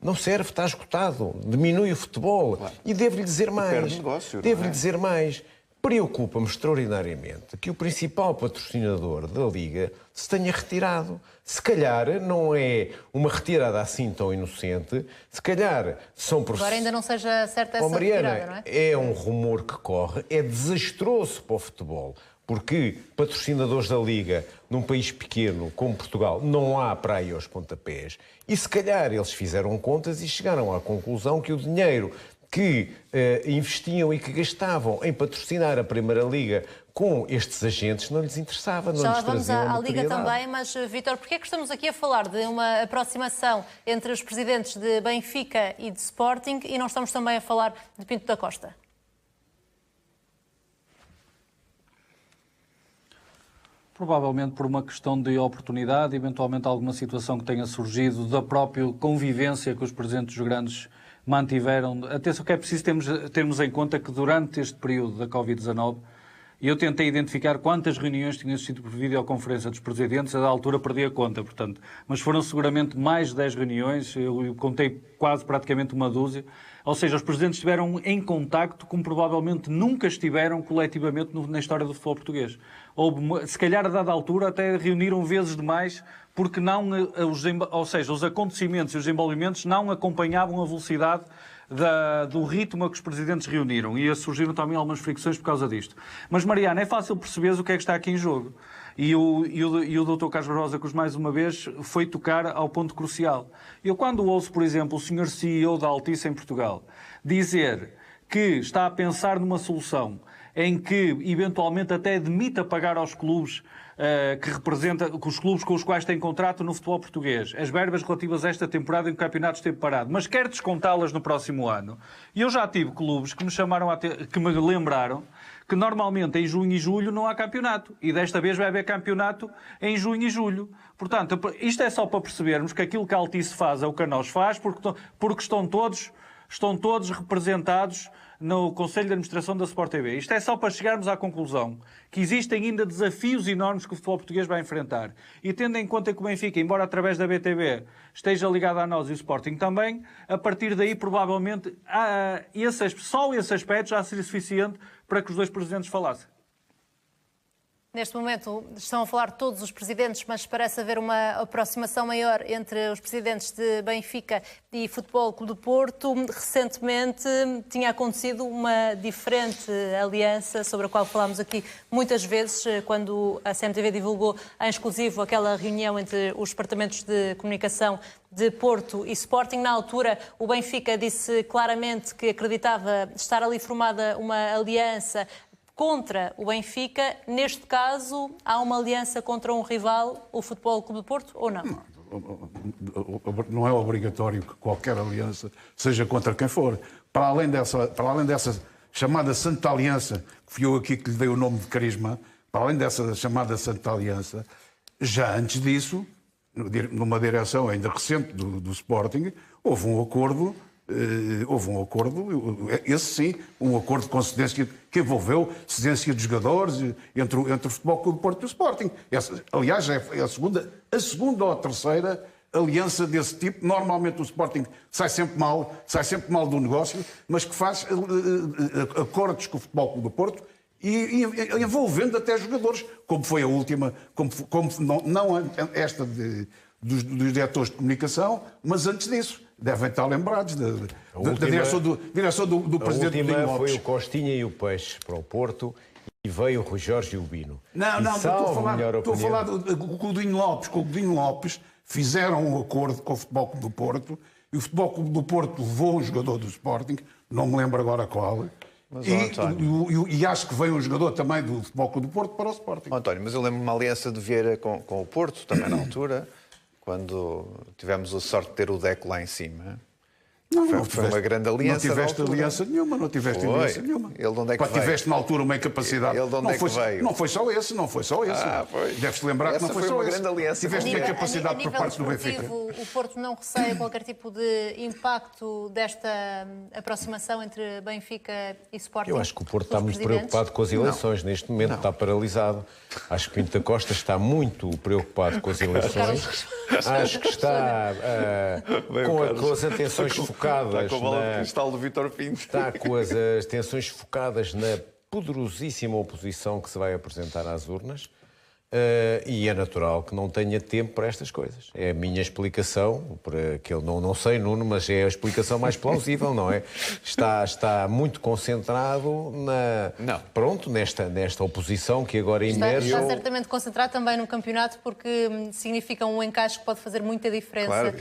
não serve, está esgotado, diminui o futebol. Claro. E devo-lhe dizer mais. Devo-lhe dizer mais. Preocupa-me extraordinariamente que o principal patrocinador da Liga se tenha retirado. Se calhar não é uma retirada assim tão inocente, se calhar são professores... Agora ainda não seja certa essa Mariana, retirada, não é? É um rumor que corre, é desastroso para o futebol, porque patrocinadores da Liga, num país pequeno como Portugal, não há para aí aos pontapés. E se calhar eles fizeram contas e chegaram à conclusão que o dinheiro que investiam e que gastavam em patrocinar a Primeira Liga com estes agentes não lhes interessava, não Já lhes vamos traziam à Liga notoriedade. também, mas, Vítor, porquê é que estamos aqui a falar de uma aproximação entre os presidentes de Benfica e de Sporting e não estamos também a falar de Pinto da Costa? Provavelmente por uma questão de oportunidade, eventualmente alguma situação que tenha surgido da própria convivência que os presidentes grandes mantiveram. Atenção que é preciso termos em conta que durante este período da Covid-19 eu tentei identificar quantas reuniões tinham sido por videoconferência dos presidentes, a da altura perdi a conta, portanto. Mas foram seguramente mais de 10 reuniões, eu contei quase praticamente uma dúzia. Ou seja, os presidentes estiveram em contacto como provavelmente nunca estiveram coletivamente na história do futebol português. Se calhar a dada altura até reuniram vezes demais porque não, ou seja, os acontecimentos e os desenvolvimentos não acompanhavam a velocidade do ritmo a que os presidentes reuniram e surgiram também algumas fricções por causa disto. Mas, Mariana, é fácil perceber o que é que está aqui em jogo. E o Dr. Carlos Barbosa Cruz, mais uma vez, foi tocar ao ponto crucial. Eu, quando ouço, por exemplo, o Sr. CEO da Altice em Portugal dizer que está a pensar numa solução em que, eventualmente, até admita pagar aos clubes que representa os clubes com os quais tem contrato no futebol português, as verbas relativas a esta temporada em que o campeonato esteve parado, mas quer descontá-las no próximo ano. E eu já tive clubes que me chamaram que me lembraram que normalmente em junho e julho não há campeonato. E desta vez vai haver campeonato em junho e julho. Portanto, isto é só para percebermos que aquilo que a Altice faz é o que a nós faz, porque estão todos representados no Conselho de Administração da Sport TV. Isto é só para chegarmos à conclusão que existem ainda desafios enormes que o futebol português vai enfrentar. E tendo em conta que o Benfica, embora através da BTV esteja ligado a nós e o Sporting também, a partir daí provavelmente só esse aspecto já seria suficiente para que os dois presidentes falassem. Neste momento estão a falar todos os presidentes, mas parece haver uma aproximação maior entre os presidentes de Benfica e Futebol Clube do Porto. Recentemente tinha acontecido uma diferente aliança, sobre a qual falámos aqui muitas vezes, quando a CMTV divulgou em exclusivo aquela reunião entre os departamentos de comunicação de Porto e Sporting. Na altura, o Benfica disse claramente que acreditava estar ali formada uma aliança contra o Benfica. Neste caso, há uma aliança contra um rival, o Futebol Clube do Porto, ou não? Não é obrigatório que qualquer aliança seja contra quem for. Para além dessa chamada Santa Aliança, que fui eu aqui que lhe dei o nome de carisma, para além dessa chamada Santa Aliança, já antes disso, numa direção ainda recente do Sporting, houve um acordo, esse sim, um acordo com cedência que envolveu cedência de jogadores entre o Futebol Clube do Porto e o Sporting. Aliás, é a segunda ou a terceira aliança desse tipo. Normalmente o Sporting sai sempre mal do negócio, mas que faz acordos com o Futebol Clube do Porto e envolvendo até jogadores, como foi a última, não esta dos diretores de comunicação, mas antes disso. Devem estar lembrados da direção do Presidente Godinho Lopes. Foi o Costinha e o Peixe para o Porto e veio o Rui Jorge e o Bino. Não, estou a falar com o Godinho Lopes. Com o Godinho Lopes fizeram um acordo com o Futebol Clube do Porto e o Futebol Clube do Porto levou um jogador do Sporting, não me lembro agora qual, e acho que veio um jogador também do Futebol Clube do Porto para o Sporting. António, mas eu lembro de uma aliança de Vieira com o Porto, também na altura, quando tivemos a sorte de ter o Deco lá em cima. Foi uma grande aliança. Não tiveste aliança nenhuma, Ele de onde é que veio? Tiveste na altura uma incapacidade. Ele de onde é que veio? Não foi só esse. Deves-te lembrar que não foi só uma esse. grande aliança. Tiveste uma incapacidade por parte do Benfica. O Porto não receia qualquer tipo de impacto desta aproximação entre Benfica e Sporting? Eu acho que o Porto está muito preocupado com as eleições. Neste momento está paralisado. Acho que o Pinto da Costa está muito preocupado com as eleições. Acho que está com as atenções focadas. Está com a bola de cristal do Vítor Pinto. Está com as atenções focadas na poderosíssima oposição que se vai apresentar às urnas. E é natural que não tenha tempo para estas coisas. É a minha explicação, para que eu não sei, Nuno, mas é a explicação mais plausível, não é? Está muito concentrado nesta oposição que agora emerge. Está certamente concentrado também no campeonato, porque significa um encaixe que pode fazer muita diferença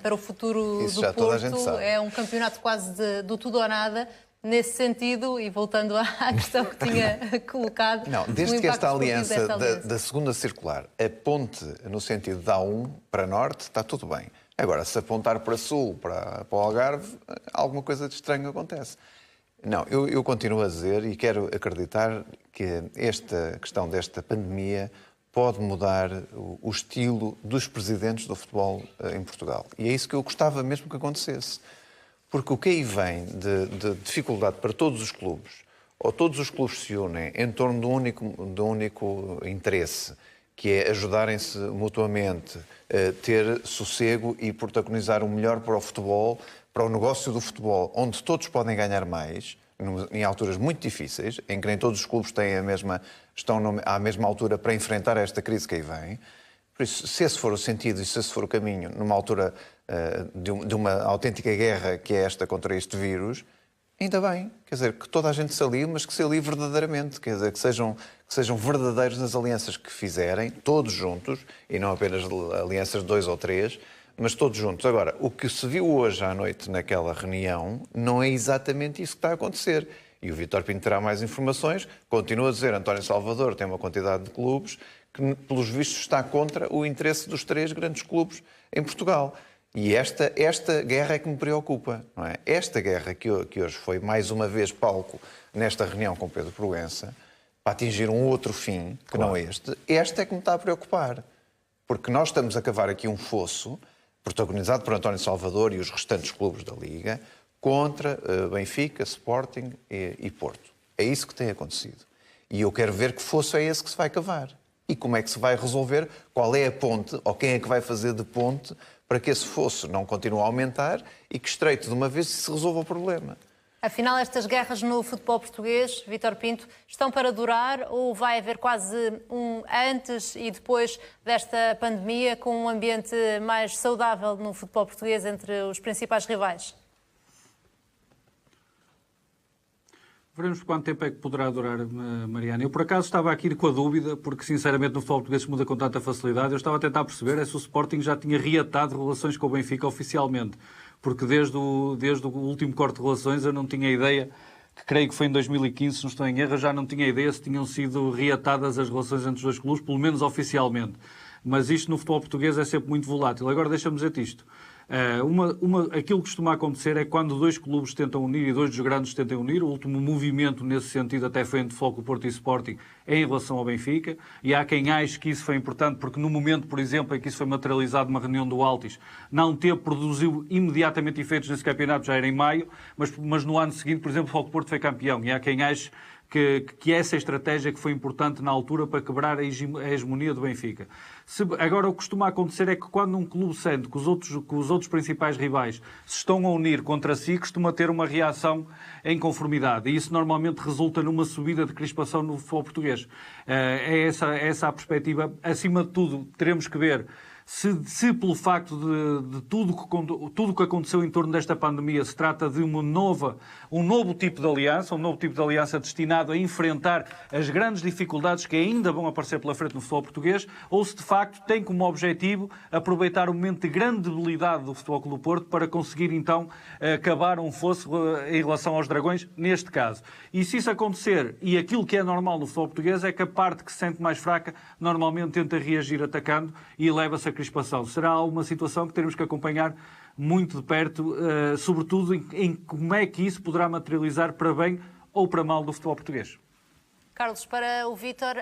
para o futuro do Porto. É um campeonato quase do tudo ou nada. Nesse sentido, e voltando à questão que tinha colocado... Não, desde que esta aliança da segunda circular aponte no sentido de A1 para Norte, está tudo bem. Agora, se apontar para Sul, para o Algarve, alguma coisa de estranho acontece. Não, eu continuo a dizer e quero acreditar que esta questão desta pandemia pode mudar o estilo dos presidentes do futebol em Portugal. E é isso que eu gostava mesmo que acontecesse. Porque o que aí vem de dificuldade para todos os clubes, ou todos os clubes se unem em torno de um único interesse, que é ajudarem-se mutuamente, ter sossego e protagonizar o melhor para o futebol, para o negócio do futebol, onde todos podem ganhar mais, em alturas muito difíceis, em que nem todos os clubes estão à mesma altura para enfrentar esta crise que aí vem. Por isso, se esse for o sentido e se esse for o caminho, numa altura de uma autêntica guerra que é esta contra este vírus, Ainda bem, quer dizer, que toda a gente se alie, mas que se alie verdadeiramente, quer dizer, que sejam verdadeiros nas alianças que fizerem, todos juntos, e não apenas alianças de 2 ou 3, mas todos juntos. Agora, o que se viu hoje à noite naquela reunião não é exatamente isso que está a acontecer. E o Vítor Pinto terá mais informações. Continua a dizer, António Salvador tem uma quantidade de clubes que, pelos vistos, está contra o interesse dos 3 grandes clubes em Portugal. E esta guerra é que me preocupa, não é? Esta guerra que hoje foi mais uma vez palco nesta reunião com Pedro Proença, para atingir um outro fim, que não este, esta é que me está a preocupar. Porque nós estamos a cavar aqui um fosso, protagonizado por António Salvador e os restantes clubes da Liga, contra Benfica, Sporting e Porto. É isso que tem acontecido. E eu quero ver que fosso é esse que se vai cavar. E como é que se vai resolver, qual é a ponte, ou quem é que vai fazer de ponte, para que esse fosso não continue a aumentar e que estreite de uma vez e se resolva o problema. Afinal, estas guerras no futebol português, Vítor Pinto, estão para durar ou vai haver quase um antes e depois desta pandemia com um ambiente mais saudável no futebol português entre os principais rivais? Veremos por quanto tempo é que poderá durar, Mariana. Eu, por acaso, estava aqui com a dúvida, porque, sinceramente, no futebol português se muda com tanta facilidade. Eu estava a tentar perceber se o Sporting já tinha reatado relações com o Benfica oficialmente. Porque desde o último corte de relações eu não tinha ideia, que creio que foi em 2015, se não estou em erro, já não tinha ideia se tinham sido reatadas as relações entre os 2 clubes, pelo menos oficialmente. Mas isto no futebol português é sempre muito volátil. Agora deixa-me dizer-te isto. Aquilo que costuma acontecer é quando 2 clubes tentam unir e 2 dos grandes tentam unir. O último movimento nesse sentido até foi entre Foco, Porto e Sporting em relação ao Benfica, e há quem ache que isso foi importante porque no momento, por exemplo, em que isso foi materializado numa reunião do Altis, não produziu imediatamente efeitos nesse campeonato, já era em maio, mas no ano seguinte, por exemplo, o Foco Porto foi campeão, e há quem ache que essa estratégia que foi importante na altura para quebrar a hegemonia do Benfica. Agora, o que costuma acontecer é que quando um clube sente que os outros principais rivais se estão a unir contra si, costuma ter uma reação em conformidade. E isso normalmente resulta numa subida de crispação no futebol português. É essa a perspectiva. Acima de tudo, teremos que ver se pelo facto de tudo o que aconteceu em torno desta pandemia se trata de um novo tipo de aliança destinado a enfrentar as grandes dificuldades que ainda vão aparecer pela frente no futebol português, ou se de facto tem como objetivo aproveitar o momento de grande debilidade do Futebol Clube do Porto para conseguir então acabar um fosso em relação aos Dragões, neste caso. E se isso acontecer, e aquilo que é normal no futebol português é que a parte que se sente mais fraca normalmente tenta reagir atacando e leva-se a crispação. Será uma situação que teremos que acompanhar muito de perto, sobretudo em como é que isso poderá materializar para bem ou para mal do futebol português. Carlos, para o Vítor,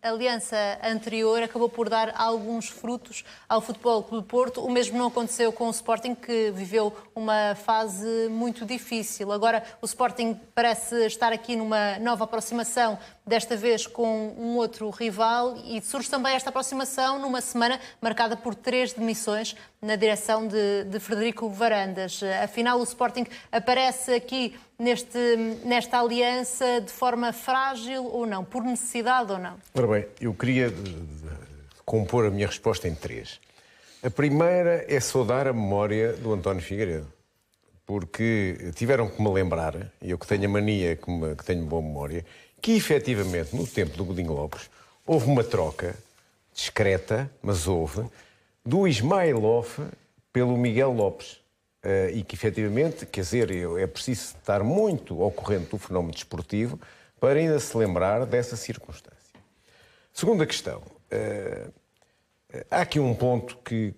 a aliança anterior acabou por dar alguns frutos ao Futebol Clube do Porto. O mesmo não aconteceu com o Sporting, que viveu uma fase muito difícil. Agora, o Sporting parece estar aqui numa nova aproximação, desta vez com um outro rival, e surge também esta aproximação numa semana marcada por 3 demissões na direção de Frederico Varandas. Afinal, o Sporting aparece aqui nesta aliança de forma frágil ou não? Por necessidade ou não? Ora bem, eu queria compor a minha resposta em 3. A primeira é saudar a memória do António Figueiredo, porque tiveram que me lembrar, e eu que tenho a mania, que tenho boa memória, que efetivamente no tempo do Godinho Lopes houve uma troca discreta, mas houve, do Ismailov pelo Miguel Lopes. E que efetivamente, quer dizer, é preciso estar muito ao corrente do fenómeno desportivo para ainda se lembrar dessa circunstância. Segunda questão. Há aqui um ponto que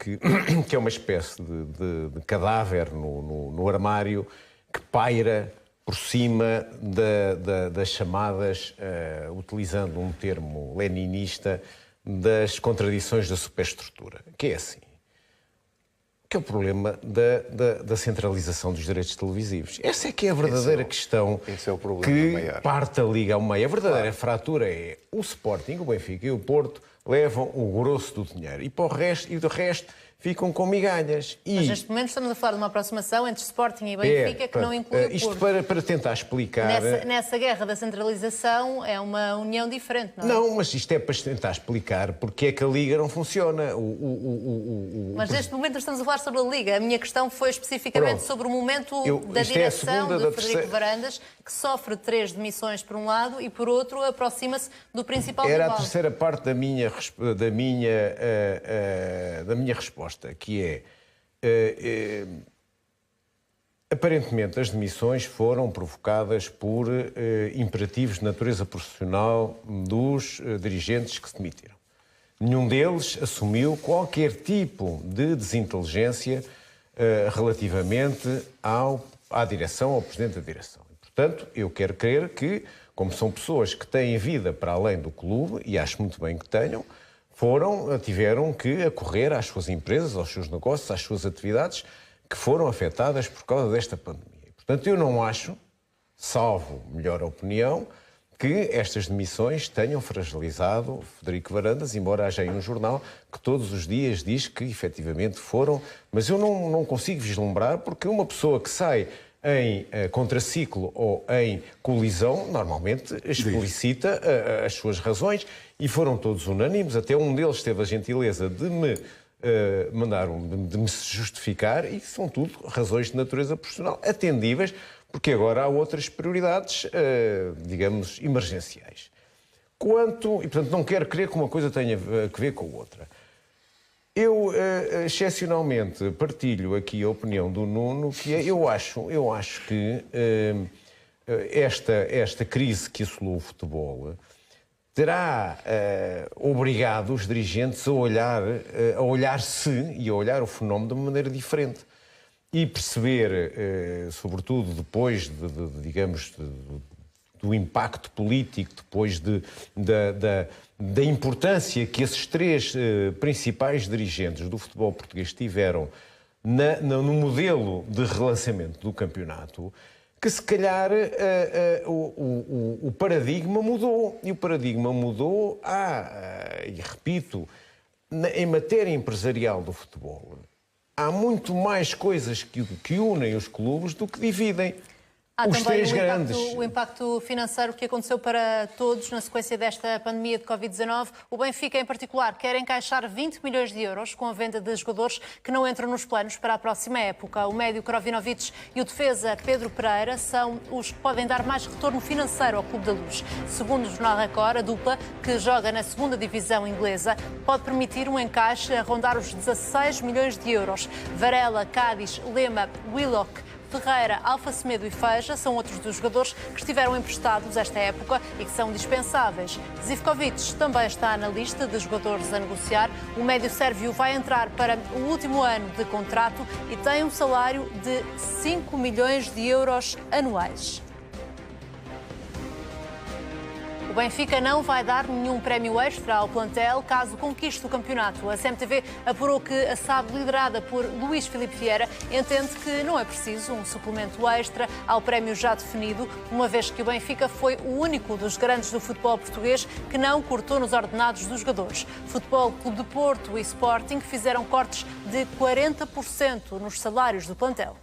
é uma espécie de cadáver no armário que paira por cima das chamadas, utilizando um termo leninista, das contradições da superestrutura. Que é assim. Que é o problema da centralização dos direitos televisivos. Essa é que é a verdadeira questão que parte a Liga ao meio. A verdadeira fratura é o Sporting, o Benfica e o Porto levam o grosso do dinheiro. E do resto ficam com migalhas. Mas neste momento estamos a falar de uma aproximação entre Sporting e Benfica que não inclui o Porto. Isto para tentar explicar... Nessa guerra da centralização é uma união diferente, não é? Não, mas isto é para tentar explicar porque é que a Liga não funciona. Mas neste momento estamos a falar sobre a Liga. A minha questão foi especificamente sobre o momento da direção de Frederico Varandas, que sofre 3 demissões por um lado e por outro aproxima-se do principal rival. Era a terceira parte da minha resposta, que é... aparentemente, as demissões foram provocadas por imperativos de natureza profissional dos dirigentes que se demitiram. Nenhum deles assumiu qualquer tipo de desinteligência relativamente à direção, ao presidente da direção. E, portanto, eu quero crer que, como são pessoas que têm vida para além do clube, e acho muito bem que tenham, tiveram que acorrer às suas empresas, aos seus negócios, às suas atividades, que foram afetadas por causa desta pandemia. Portanto, eu não acho, salvo melhor opinião, que estas demissões tenham fragilizado Frederico Varandas, embora haja aí um jornal que todos os dias diz que efetivamente foram, mas eu não consigo vislumbrar, porque uma pessoa que sai em contraciclo ou em colisão, normalmente explicita as suas razões, e foram todos unânimes, até um deles teve a gentileza de me de me justificar, e são tudo razões de natureza profissional atendíveis, porque agora há outras prioridades, digamos, emergenciais. E, portanto, não quero crer que uma coisa tenha a ver com a outra. Eu, excepcionalmente, partilho aqui a opinião do Nuno, que é, eu acho que esta crise que assolou o futebol terá obrigado os dirigentes a olhar-se e a olhar o fenómeno de uma maneira diferente. E perceber, sobretudo depois, digamos, do impacto político, depois da importância que esses 3 principais dirigentes do futebol português tiveram no modelo de relançamento do campeonato, que se calhar o paradigma mudou. E o paradigma mudou, e repito, em matéria empresarial do futebol, há muito mais coisas que unem os clubes do que dividem. Há os também 3 grandes. O impacto financeiro que aconteceu para todos na sequência desta pandemia de Covid-19. O Benfica, em particular, quer encaixar 20 milhões de euros com a venda de jogadores que não entram nos planos para a próxima época. O médio Krovinovic e o defesa Pedro Pereira são os que podem dar mais retorno financeiro ao Clube da Luz. Segundo o Jornal Record, a dupla, que joga na 2ª divisão inglesa, pode permitir um encaixe a rondar os 16 milhões de euros. Varela, Cádiz, Lema, Willock, Ferreira, Alfa Semedo e Feja são outros dos jogadores que estiveram emprestados esta época e que são dispensáveis. Zivkovic também está na lista de jogadores a negociar. O médio sérvio vai entrar para o último ano de contrato e tem um salário de 5 milhões de euros anuais. O Benfica não vai dar nenhum prémio extra ao plantel caso conquiste o campeonato. A CMTV apurou que a SAD, liderada por Luís Filipe Vieira, entende que não é preciso um suplemento extra ao prémio já definido, uma vez que o Benfica foi o único dos grandes do futebol português que não cortou nos ordenados dos jogadores. Futebol Clube de Porto e Sporting fizeram cortes de 40% nos salários do plantel.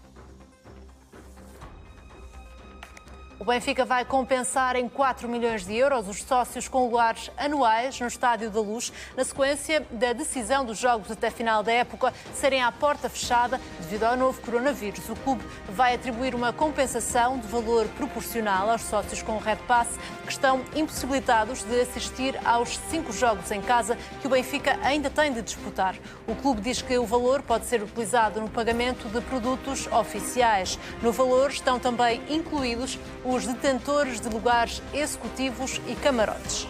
O Benfica vai compensar em 4 milhões de euros os sócios com lugares anuais no Estádio da Luz, na sequência da decisão dos jogos até final da época serem à porta fechada devido ao novo coronavírus. O clube vai atribuir uma compensação de valor proporcional aos sócios com o Red Pass, que estão impossibilitados de assistir aos 5 jogos em casa que o Benfica ainda tem de disputar. O clube diz que o valor pode ser utilizado no pagamento de produtos oficiais. No valor estão também incluídos os detentores de lugares executivos e camarotes.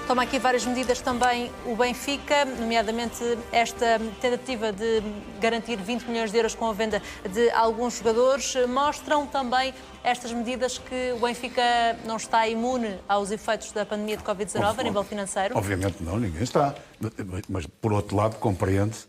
Toma aqui várias medidas também o Benfica, nomeadamente esta tentativa de garantir 20 milhões de euros com a venda de alguns jogadores. Mostram também estas medidas que o Benfica não está imune aos efeitos da pandemia de Covid-19 a nível financeiro? Obviamente não, ninguém está. Mas, por outro lado, compreende-se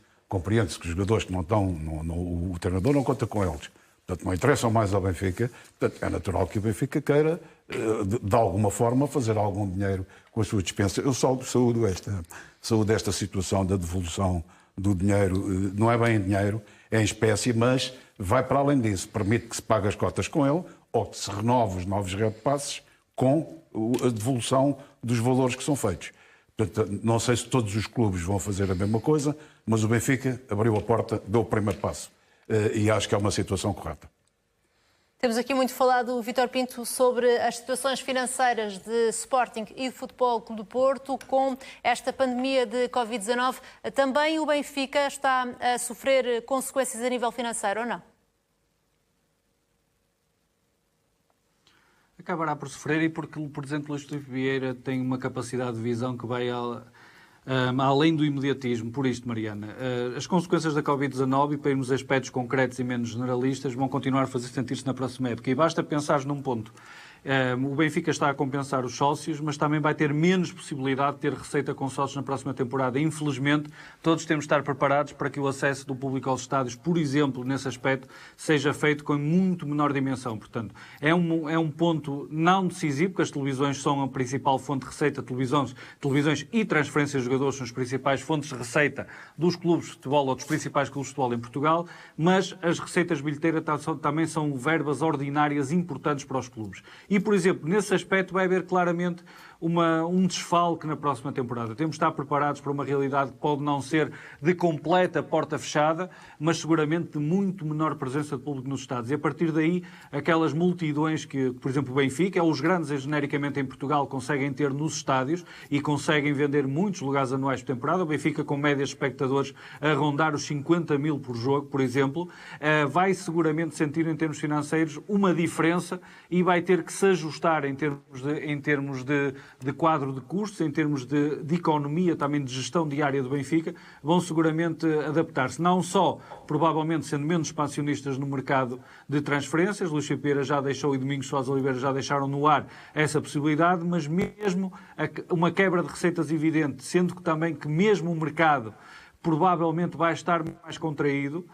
que os jogadores que não estão, o treinador não conta com eles. Portanto, não interessam mais ao Benfica. Portanto, é natural que o Benfica queira de alguma forma, fazer algum dinheiro com a sua dispensa. Eu saúdo esta situação da devolução do dinheiro, não é bem em dinheiro, é em espécie, mas vai para além disso. Permite que se pague as cotas com ele ou que se renove os novos repasses com a devolução dos valores que são feitos. Portanto, não sei se todos os clubes vão fazer a mesma coisa, mas o Benfica abriu a porta, deu o primeiro passo. E acho que é uma situação correta. Temos aqui muito falado, Vítor Pinto, sobre as situações financeiras de Sporting e de Futebol Clube do Porto. Com esta pandemia de Covid-19, também o Benfica está a sofrer consequências a nível financeiro, ou não? Acabará por sofrer, e porque o Presidente Luís Filipe Vieira tem uma capacidade de visão que vai além do imediatismo. Por isto, Mariana, as consequências da Covid-19, e para irmos a aspectos concretos e menos generalistas, vão continuar a fazer sentir-se na próxima época. E basta pensar num ponto. O Benfica está a compensar os sócios, mas também vai ter menos possibilidade de ter receita com sócios na próxima temporada. Infelizmente, todos temos de estar preparados para que o acesso do público aos estádios, por exemplo, nesse aspecto, seja feito com muito menor dimensão. Portanto, é um ponto não decisivo, porque as televisões são a principal fonte de receita. Televisões e transferências de jogadores são as principais fontes de receita dos clubes de futebol ou dos principais clubes de futebol em Portugal, mas as receitas de bilheteira também são verbas ordinárias importantes para os clubes. E, por exemplo, nesse aspecto vai haver claramente um desfalque na próxima temporada. Temos de estar preparados para uma realidade que pode não ser de completa porta fechada, mas seguramente de muito menor presença de público nos estádios. E a partir daí, aquelas multidões que, por exemplo, o Benfica, os grandes genericamente em Portugal, conseguem ter nos estádios e conseguem vender muitos lugares anuais por temporada. O Benfica, com médias de espectadores a rondar os 50 mil por jogo, por exemplo, vai seguramente sentir em termos financeiros uma diferença e vai ter que se ajustar em termos de quadro de custos, em termos de economia, também de gestão diária do Benfica, vão seguramente adaptar-se. Não só, provavelmente, sendo menos expansionistas no mercado de transferências, Luís Filipe Vieira já deixou e Domingos Soares Oliveira já deixaram no ar essa possibilidade, mas mesmo uma quebra de receitas evidente, sendo que também que mesmo o mercado provavelmente vai estar mais contraído,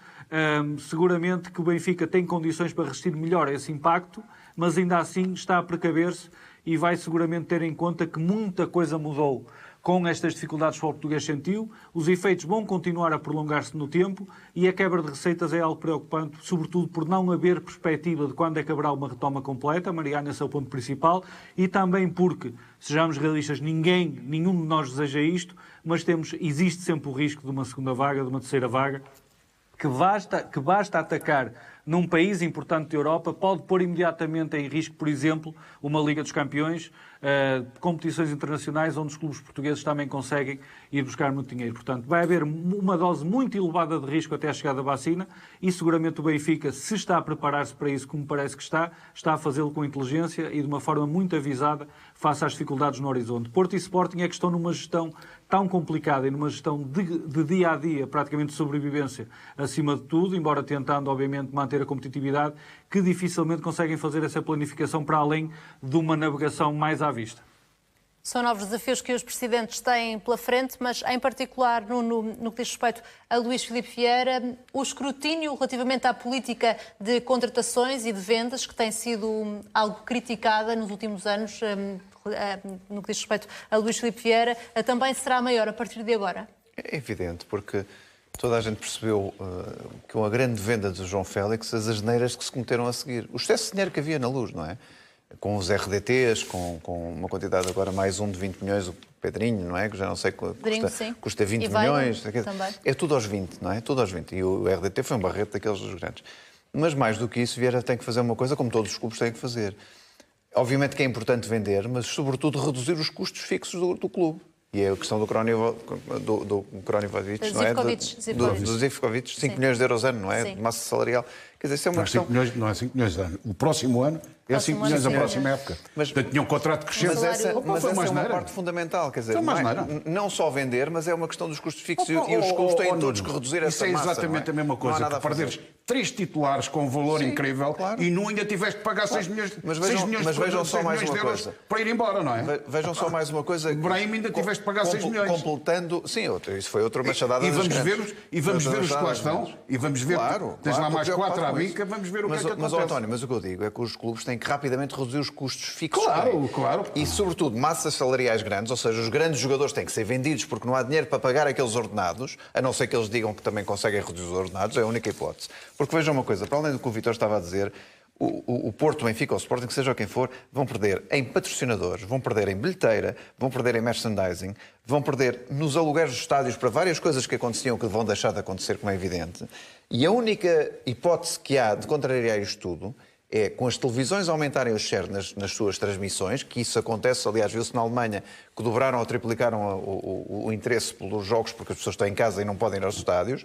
seguramente que o Benfica tem condições para resistir melhor a esse impacto, mas ainda assim está a precaver-se e vai seguramente ter em conta que muita coisa mudou com estas dificuldades que o português sentiu. Os efeitos vão continuar a prolongar-se no tempo e a quebra de receitas é algo preocupante, sobretudo por não haver perspectiva de quando é que haverá uma retoma completa. Mariana, esse é o ponto principal. E também porque, sejamos realistas, nenhum de nós deseja isto, mas existe sempre o risco de uma segunda vaga, de uma terceira vaga, que basta atacar num país importante da Europa, pode pôr imediatamente em risco, por exemplo, uma Liga dos Campeões, competições internacionais onde os clubes portugueses também conseguem ir buscar muito dinheiro. Portanto, vai haver uma dose muito elevada de risco até a chegada da vacina e seguramente o Benfica, se está a preparar-se para isso, como parece que está a fazê-lo com inteligência e de uma forma muito avisada face às dificuldades no horizonte. Porto e Sporting é que estão numa gestão tão complicada e numa gestão de dia a dia, praticamente de sobrevivência acima de tudo, embora tentando, obviamente, manter a competitividade, que dificilmente conseguem fazer essa planificação para além de uma navegação mais à vista. São novos desafios que os presidentes têm pela frente, mas em particular no que diz respeito a Luís Filipe Vieira, o escrutínio relativamente à política de contratações e de vendas, que tem sido algo criticada nos últimos anos, no que diz respeito a Luís Filipe Vieira, também será maior a partir de agora? É evidente, porque toda a gente percebeu que com a grande venda de João Félix, as asneiras que se cometeram a seguir. O excesso de dinheiro que havia na Luz, não é? Com os RDTs, com uma quantidade agora mais de 20 milhões, o Pedrinho, não é? Que já não sei, custa 20 milhões. É tudo aos 20, não é? Tudo aos 20. E o RDT foi um barreto daqueles dos grandes. Mas mais do que isso, Vieira tem que fazer uma coisa como todos os clubes têm que fazer. Obviamente que é importante vender, mas sobretudo reduzir os custos fixos do clube. E é a questão do Kronivovich, não é? Do Zivkovic, 5 milhões de euros ano, não é? De massa salarial. Quer dizer, isso é uma questão... Não é 5 milhões de ano. O próximo ano é 5 milhões a próxima época. Mas tinha um contrato crescente. Mas essa é uma parte fundamental. Quer dizer, não só vender, mas é uma questão dos custos fixos e os clubes têm todos que reduzir essa massa. Isso é exatamente a mesma coisa. Que perderes 3 titulares com um valor incrível e não ainda tiveste de pagar 6 milhões de euros para ir embora, não é? Vejam só mais uma coisa. Brahim ainda tiveste de pagar 6 milhões. Completando... Sim, isso foi outra machadada. E vamos ver os que lá estão. E vamos ver, tens lá mais 4 à bica, vamos ver o que é que acontece. Mas, António, mas o que eu digo é que os clubes têm que rapidamente reduzir os custos fixos. Claro. E, sobretudo, massas salariais grandes, ou seja, os grandes jogadores têm que ser vendidos porque não há dinheiro para pagar aqueles ordenados, a não ser que eles digam que também conseguem reduzir os ordenados, é a única hipótese. Porque vejam uma coisa, para além do que o Vítor estava a dizer, o Porto, o Benfica ou o Sporting, seja quem for, vão perder em patrocinadores, vão perder em bilheteira, vão perder em merchandising, vão perder nos aluguéis dos estádios para várias coisas que aconteciam que vão deixar de acontecer, como é evidente. E a única hipótese que há de contrariar isto tudo é, com as televisões aumentarem os share nas suas transmissões, que isso acontece, aliás, viu-se na Alemanha, que dobraram ou triplicaram o interesse pelos jogos porque as pessoas estão em casa e não podem ir aos estádios.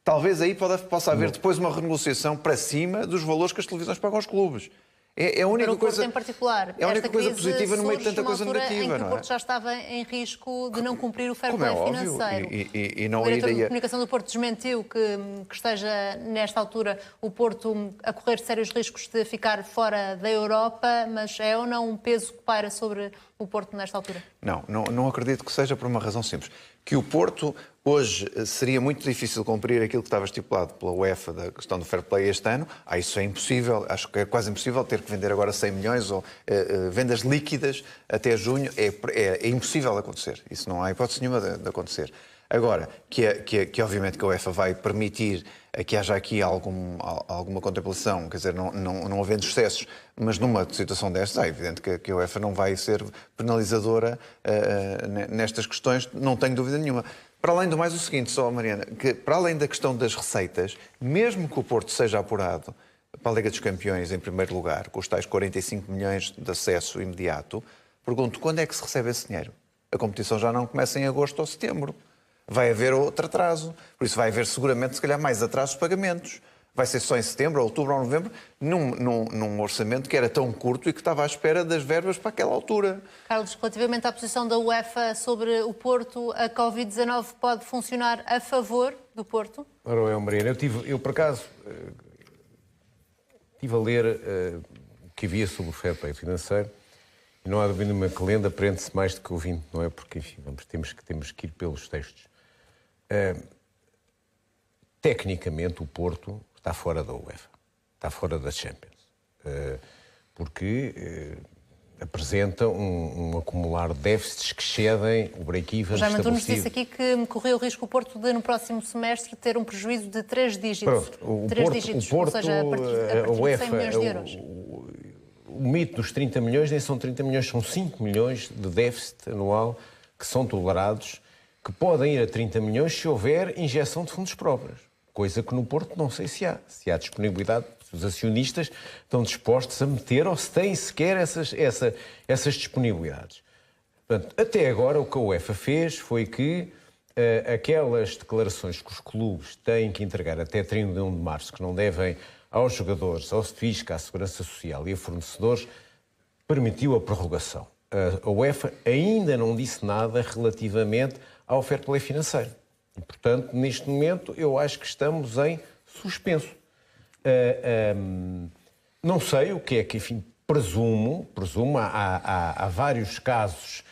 Talvez aí possa haver depois uma renegociação para cima dos valores que as televisões pagam aos clubes. É a única coisa, em particular, é a única esta coisa crise positiva no meio de tanta surge coisa numa altura negativa, em que não o é? Porto já estava em risco de não cumprir o fair Como é play óbvio, financeiro. e não o diretor iria... de comunicação do Porto desmentiu que esteja, nesta altura, o Porto a correr sérios riscos de ficar fora da Europa, mas é ou não um peso que paira sobre o Porto nesta altura? Não acredito que seja por uma razão simples. Que o Porto, hoje, seria muito difícil cumprir aquilo que estava estipulado pela UEFA da questão do fair play este ano. Isso é impossível, acho que é quase impossível ter que vender agora 100 milhões ou vendas líquidas até junho. É impossível acontecer. Isso não há hipótese nenhuma de acontecer. Agora, que obviamente que a UEFA vai permitir que haja aqui alguma contemplação, quer dizer, não havendo excessos, mas numa situação destas, é evidente que a UEFA não vai ser penalizadora nestas questões, não tenho dúvida nenhuma. Para além do mais, o seguinte, só, Mariana, que para além da questão das receitas, mesmo que o Porto seja apurado para a Liga dos Campeões em primeiro lugar, com os tais 45 milhões de acesso imediato, pergunto, quando é que se recebe esse dinheiro? A competição já não começa em agosto ou setembro. Vai haver outro atraso. Por isso vai haver seguramente, se calhar, mais atrasos de pagamentos. Vai ser só em setembro, ou outubro ou novembro, num orçamento que era tão curto e que estava à espera das verbas para aquela altura. Carlos, relativamente à posição da UEFA sobre o Porto, a Covid-19 pode funcionar a favor do Porto? Ora, Mariana, eu por acaso estive a ler o que havia sobre o fair play financeiro e não há dúvida nenhuma que lendo aprende-se mais do que ouvindo, não é? Porque, enfim, temos que ir pelos textos. Tecnicamente, o Porto está fora da UEFA, está fora da Champions, porque apresenta um acumular de déficits que excedem o break-even Já estabelecido. Antunes disse aqui que correu o risco o Porto de, no próximo semestre, ter um prejuízo de 3 dígitos. Pronto, o Porto, ou seja, a partir de 100 milhões de euros. O mito dos 30 milhões nem são 30 milhões, são 5 milhões de déficit anual que são tolerados, que podem ir a 30 milhões se houver injeção de fundos próprios. Coisa que no Porto não sei se há. Se há disponibilidade, se os acionistas estão dispostos a meter ou se têm sequer essas disponibilidades. Portanto, até agora o que a UEFA fez foi que aquelas declarações que os clubes têm que entregar até 31 de março, que não devem aos jogadores, ao FISC, à Segurança Social e a fornecedores, permitiu a prorrogação. A UEFA ainda não disse nada relativamente ao fair play financeiro. E, portanto, neste momento, eu acho que estamos em suspenso. Não sei o que é que, enfim, presumo, há vários casos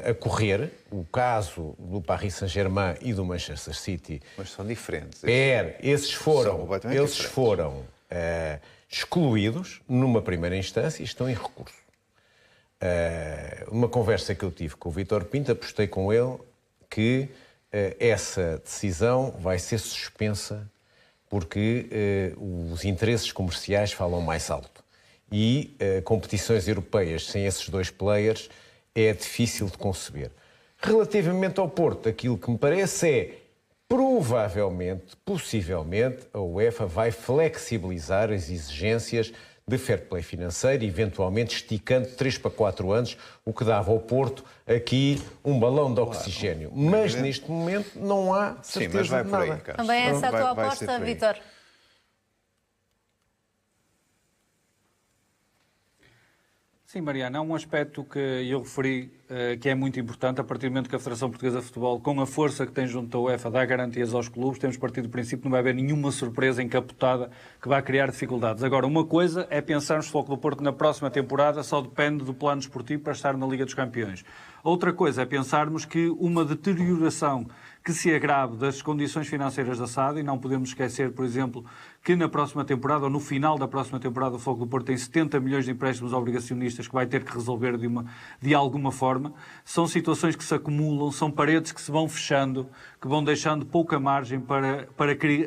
a correr. O caso do Paris Saint-Germain e do Manchester City. Mas são diferentes. Esses foram excluídos numa primeira instância e estão em recurso. Uma conversa que eu tive com o Vítor Pinto, apostei com ele que essa decisão vai ser suspensa porque os interesses comerciais falam mais alto. E competições europeias sem esses dois players é difícil de conceber. Relativamente ao Porto, aquilo que me parece é, provavelmente, possivelmente, a UEFA vai flexibilizar as exigências de fair play financeiro, eventualmente esticando 3 para 4 anos, o que dava ao Porto aqui um balão de oxigênio. Mas, neste momento, não há certeza de nada. Também essa é a tua aposta, Vítor? Sim, Mariana, há um aspecto que eu referi que é muito importante. A partir do momento que a Federação Portuguesa de Futebol, com a força que tem junto da UEFA, dá garantias aos clubes, temos partido do princípio que não vai haver nenhuma surpresa encapotada que vai criar dificuldades. Agora, uma coisa é pensarmos que o Foco do Porto na próxima temporada só depende do plano desportivo para estar na Liga dos Campeões. Outra coisa é pensarmos que uma deterioração que se agrave das condições financeiras da SAD, e não podemos esquecer, por exemplo, que na próxima temporada, ou no final da próxima temporada, o Futebol Clube do Porto tem 70 milhões de empréstimos obrigacionistas que vai ter que resolver de alguma forma. São situações que se acumulam, são paredes que se vão fechando, que vão deixando pouca margem para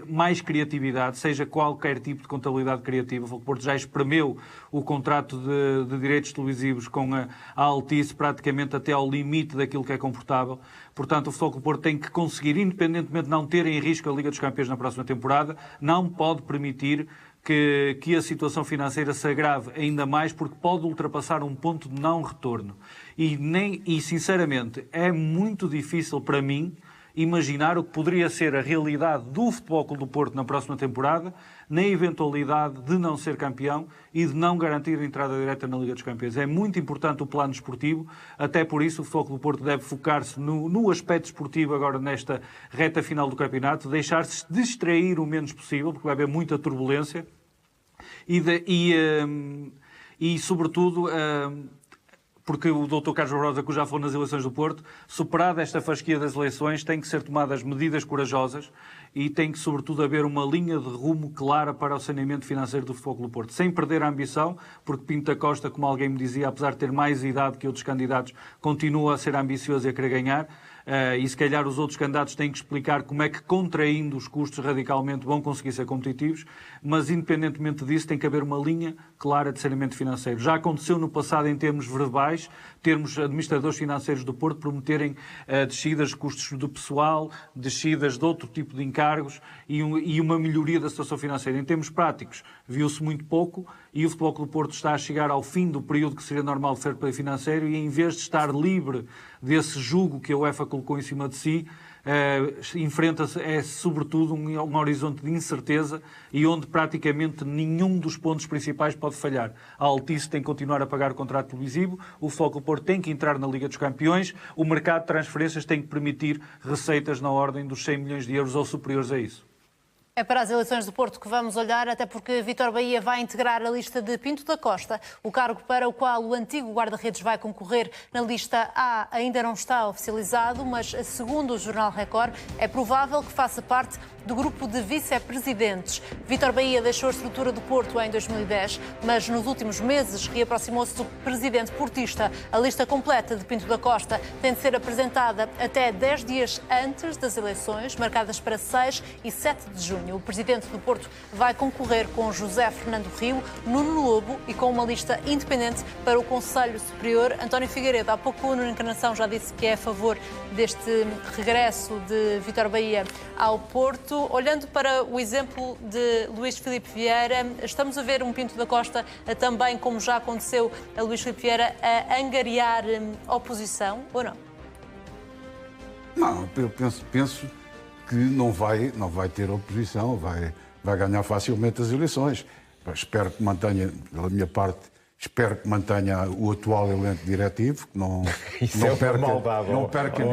mais criatividade, seja qualquer tipo de contabilidade criativa. O Futebol Clube do Porto já espremeu o contrato de direitos televisivos com a Altice praticamente até ao limite daquilo que é comportável. Portanto, o Futebol Clube do Porto tem que conseguir, independentemente de não ter em risco a Liga dos Campeões na próxima temporada, não pode permitir que a situação financeira se agrave ainda mais, porque pode ultrapassar um ponto de não retorno. E sinceramente, é muito difícil para mim imaginar o que poderia ser a realidade do Futebol Clube do Porto na próxima temporada, na eventualidade de não ser campeão e de não garantir a entrada direta na Liga dos Campeões. É muito importante o plano desportivo, até por isso o Futebol Clube do Porto deve focar-se no aspecto desportivo agora nesta reta final do campeonato, deixar-se distrair o menos possível, porque vai haver muita turbulência e sobretudo... porque o Dr. Carlos Rosa, que já falou nas eleições do Porto, superada esta fasquia das eleições, tem que ser tomadas medidas corajosas e tem que, sobretudo, haver uma linha de rumo clara para o saneamento financeiro do Futebol Clube do Porto, sem perder a ambição, porque Pinto da Costa, como alguém me dizia, apesar de ter mais idade que outros candidatos, continua a ser ambicioso e a querer ganhar. E se calhar os outros candidatos têm que explicar como é que, contraindo os custos radicalmente, vão conseguir ser competitivos, mas independentemente disso tem que haver uma linha clara de saneamento financeiro. Já aconteceu no passado em termos verbais, termos administradores financeiros do Porto prometerem descidas de custos do pessoal, descidas de outro tipo de encargos e uma melhoria da situação financeira. Em termos práticos, viu-se muito pouco e o Futebol Clube do Porto está a chegar ao fim do período que seria normal de fair play financeiro e, em vez de estar livre desse jugo que a UEFA colocou em cima de si, enfrenta-se, sobretudo, um horizonte de incerteza e onde praticamente nenhum dos pontos principais pode falhar. A Altice tem que continuar a pagar o contrato televisivo, o Futebol Clube do Porto tem que entrar na Liga dos Campeões, o mercado de transferências tem que permitir receitas na ordem dos 100 milhões de euros ou superiores a isso. É para as eleições do Porto que vamos olhar, até porque Vítor Bahia vai integrar a lista de Pinto da Costa. O cargo para o qual o antigo guarda-redes vai concorrer na lista A ainda não está oficializado, mas, segundo o jornal Record, é provável que faça parte do grupo de vice-presidentes. Vítor Bahia deixou a estrutura do Porto em 2010, mas nos últimos meses reaproximou-se do presidente portista. A lista completa de Pinto da Costa tem de ser apresentada até 10 dias antes das eleições, marcadas para 6 e 7 de junho. O presidente do Porto vai concorrer com José Fernando Rio, Nuno Lobo e com uma lista independente para o Conselho Superior. António Figueiredo, há pouco o Nuno Encarnação já disse que é a favor deste regresso de Vítor Bahia ao Porto. Olhando para o exemplo de Luís Filipe Vieira, estamos a ver um Pinto da Costa também, como já aconteceu a Luís Filipe Vieira, a angariar oposição, ou não? Não, eu penso que não vai ter oposição, vai ganhar facilmente as eleições. Espero que mantenha, da minha parte, espero que mantenha o atual elenco diretivo, que não perca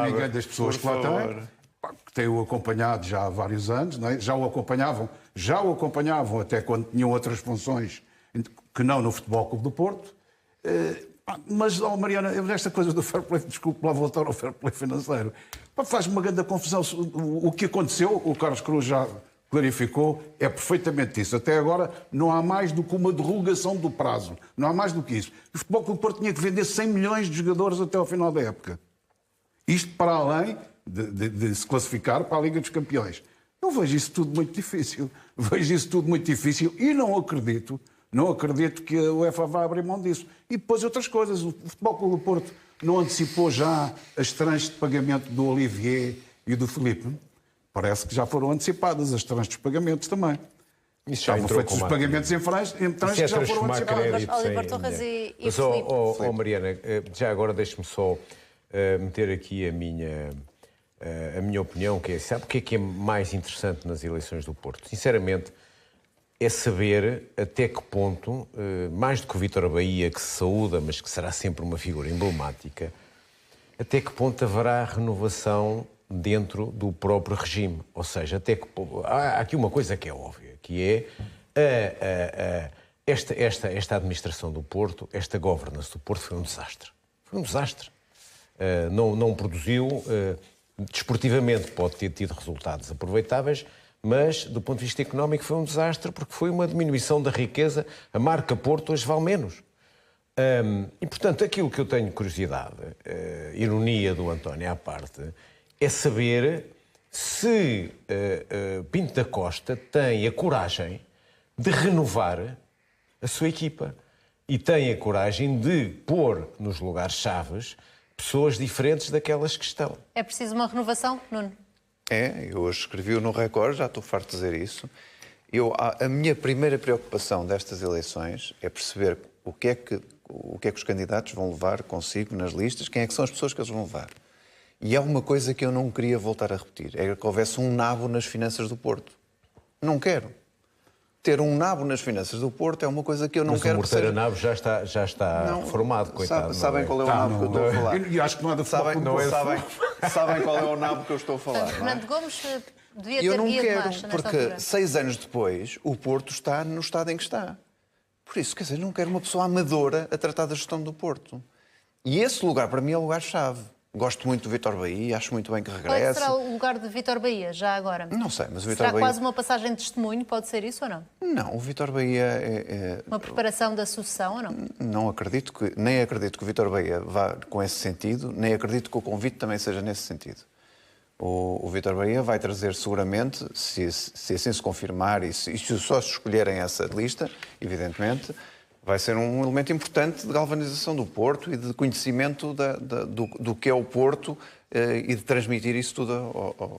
ninguém das pessoas que lá têm, que tenho acompanhado já há vários anos, não é? Já o acompanhavam até quando tinham outras funções que não no Futebol Clube do Porto. Mas, Mariana, esta coisa do fair play, desculpe lá voltar ao fair play financeiro, faz-me uma grande confusão. O que aconteceu, o Carlos Cruz já clarificou, é perfeitamente isso. Até agora não há mais do que uma derrogação do prazo. Não há mais do que isso. O Futebol Clube do Porto tinha que vender 100 milhões de jogadores até ao final da época. Isto para além de se classificar para a Liga dos Campeões. Eu vejo isso tudo muito difícil. E não acredito que a UEFA vá abrir mão disso. E depois outras coisas. O Futebol Clube do Porto não antecipou já as tranches de pagamento do Olivier e do Filipe. Parece que já foram antecipadas as tranches de pagamentos também. Isso já foram feitos os pagamentos em tranches que já foram antecipadas. Oliver Torres e Filipe. Mariana, já agora deixe-me só meter aqui a minha opinião, que é, sabe o que é mais interessante nas eleições do Porto? Sinceramente, é saber até que ponto, mais do que o Vítor Bahia, que se saúda, mas que será sempre uma figura emblemática, até que ponto haverá renovação dentro do próprio regime. Ou seja, há aqui uma coisa que é óbvia, que é esta administração do Porto, esta governance do Porto foi um desastre. Foi um desastre. não produziu. Desportivamente pode ter tido resultados aproveitáveis, mas do ponto de vista económico foi um desastre, porque foi uma diminuição da riqueza. A marca Porto hoje vale menos. E, portanto, aquilo que eu tenho curiosidade, ironia do António à parte, é saber se Pinto da Costa tem a coragem de renovar a sua equipa e tem a coragem de pôr nos lugares-chaves pessoas diferentes daquelas que estão. É preciso uma renovação, Nuno? Eu hoje escrevi no Record, já estou farto de dizer isso. A minha primeira preocupação destas eleições é perceber o que é que os candidatos vão levar consigo nas listas, quem é que são as pessoas que eles vão levar. E há uma coisa que eu não queria voltar a repetir, é que houvesse um nabo nas finanças do Porto. Não quero. Ter um nabo nas finanças do Porto é uma coisa que eu não quero. Mas o Morteira Nabo já está reformado, coitado. Sabem qual é o nabo que eu estou a falar? E acho que não há de Sabem qual é o nabo que eu estou a falar? Portanto, Fernando Gomes devia ter Eu não guia de quero, marcha nesta porque altura. 6 anos depois o Porto está no estado em que está. Por isso, quer dizer, não quero uma pessoa amadora a tratar da gestão do Porto. E esse lugar, para mim, é o lugar-chave. Gosto muito do Vítor Bahia, acho muito bem que Qual é que regresse. será o lugar de Vítor Bahia, já agora? Não sei, mas o Vítor Será Bahia... quase uma passagem de testemunho, pode ser isso ou não? Não, o Vítor Bahia é... Uma preparação da sucessão ou não? Não acredito nem acredito que o Vítor Bahia vá com esse sentido, nem acredito que o convite também seja nesse sentido. O Vítor Bahia vai trazer seguramente, se assim se confirmar e se só se escolherem essa lista, evidentemente, vai ser um elemento importante de galvanização do Porto e de conhecimento do que é o Porto e de transmitir isso tudo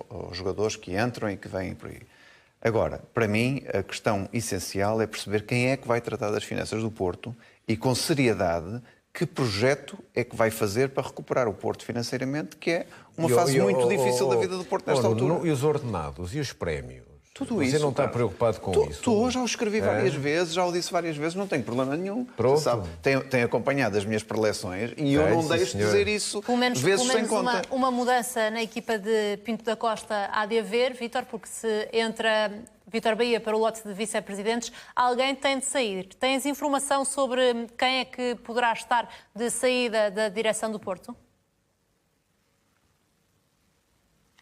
aos jogadores que entram e que vêm por aí. Agora, para mim, a questão essencial é perceber quem é que vai tratar das finanças do Porto e, com seriedade, que projeto é que vai fazer para recuperar o Porto financeiramente, que é uma fase muito difícil da vida do Porto nesta altura. E os ordenados e os prémios? Tudo Você isso. não está preocupado com isso? Estou, já o escrevi várias vezes, já o disse várias vezes, não tenho problema nenhum. Pronto. Você sabe, tem acompanhado as minhas preleções e eu não deixo de dizer isso Pelo menos sem conta. uma mudança na equipa de Pinto da Costa há de haver, Vítor, porque se entra Vítor Bahia para o lote de vice-presidentes, alguém tem de sair. Tens informação sobre quem é que poderá estar de saída da direção do Porto?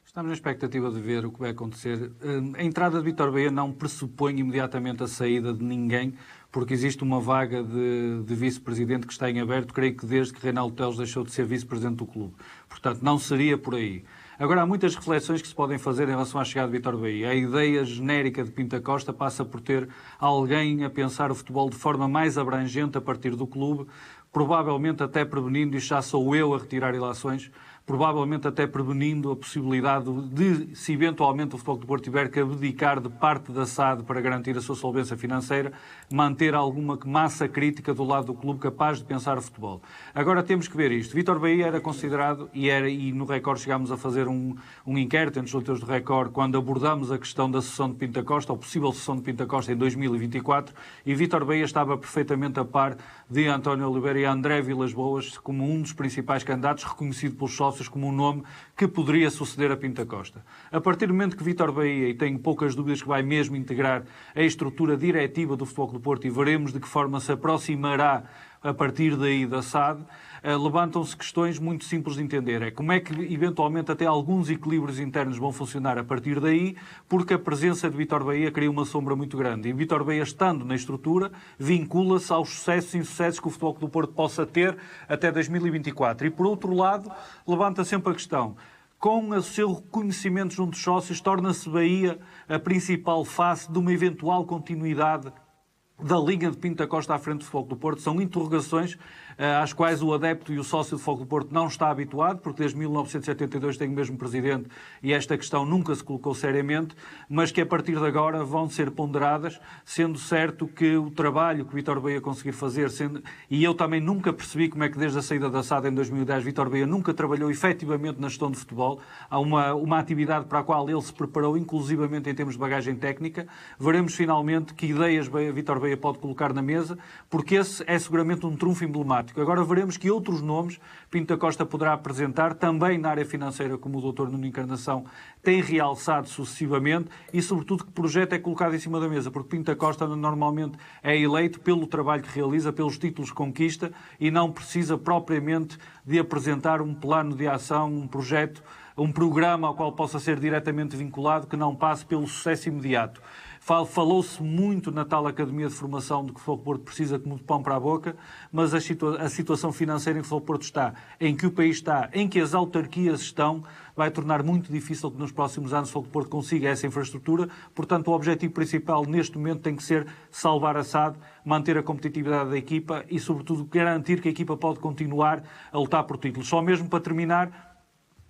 Estamos na expectativa de ver o que vai acontecer. A entrada de Vítor Bahia não pressupõe imediatamente a saída de ninguém, porque existe uma vaga de vice-presidente que está em aberto, creio que desde que Reinaldo Teles deixou de ser vice-presidente do clube. Portanto, não seria por aí. Agora, há muitas reflexões que se podem fazer em relação à chegada de Vítor Bahia. A ideia genérica de Pinto da Costa passa por ter alguém a pensar o futebol de forma mais abrangente a partir do clube, provavelmente até prevenindo, e já sou eu a retirar ilações, provavelmente até prevenindo a possibilidade de, se eventualmente o Futebol do Porto tiver que abdicar de parte da SAD para garantir a sua solvência financeira, manter alguma massa crítica do lado do clube capaz de pensar o futebol. Agora temos que ver isto. Vítor Bahia era considerado, e no Record chegámos a fazer um inquérito entre os leitores do Record, quando abordamos a questão da sucessão de Pinto da Costa, ou possível sucessão de Pinto da Costa em 2024, e Vítor Bahia estava perfeitamente a par de António Oliveira e André Vilas-Boas como um dos principais candidatos, reconhecido pelos sócios como um nome que poderia suceder a Pinto da Costa. A partir do momento que Vítor Bahia, e tenho poucas dúvidas que vai mesmo integrar a estrutura diretiva do Futebol do Porto, e veremos de que forma se aproximará a partir daí da SAD, levantam-se questões muito simples de entender. É como é que, eventualmente, até alguns equilíbrios internos vão funcionar a partir daí, porque a presença de Vítor Bahia cria uma sombra muito grande. E Vítor Bahia, estando na estrutura, vincula-se aos sucessos e insucessos que o Futebol do Porto possa ter até 2024. E, por outro lado, levanta sempre a questão: com o seu reconhecimento junto dos sócios, torna-se Bahia a principal face de uma eventual continuidade da linha de Pinto da Costa à frente do Futebol do Porto? São interrogações às quais o adepto e o sócio do Futebol do Porto não está habituado, porque desde 1972 tem o mesmo presidente e esta questão nunca se colocou seriamente, mas que a partir de agora vão ser ponderadas, sendo certo que o trabalho que Vítor Bahia conseguir fazer, e eu também nunca percebi como é que desde a saída da SAD em 2010 Vítor Bahia nunca trabalhou efetivamente na gestão de futebol. Há uma atividade para a qual ele se preparou, inclusivamente em termos de bagagem técnica. Veremos finalmente que ideias Vítor Bahia Bahia pode colocar na mesa, porque esse é seguramente um trunfo emblemático. Agora veremos que outros nomes Pinto da Costa poderá apresentar, também na área financeira, como o Dr. Nuno Encarnação tem realçado sucessivamente, e sobretudo que projeto é colocado em cima da mesa, porque Pinto da Costa normalmente é eleito pelo trabalho que realiza, pelos títulos que conquista, e não precisa propriamente de apresentar um plano de ação, um projeto, um programa ao qual possa ser diretamente vinculado, que não passe pelo sucesso imediato. Falou-se muito na tal Academia de Formação de que o Futebol Porto precisa como de pão para a boca, mas a situação financeira em que o Futebol Porto está, em que o país está, em que as autarquias estão, vai tornar muito difícil que nos próximos anos o Futebol Porto consiga essa infraestrutura. Portanto, o objetivo principal neste momento tem que ser salvar a SAD, manter a competitividade da equipa e, sobretudo, garantir que a equipa pode continuar a lutar por títulos. Só mesmo para terminar,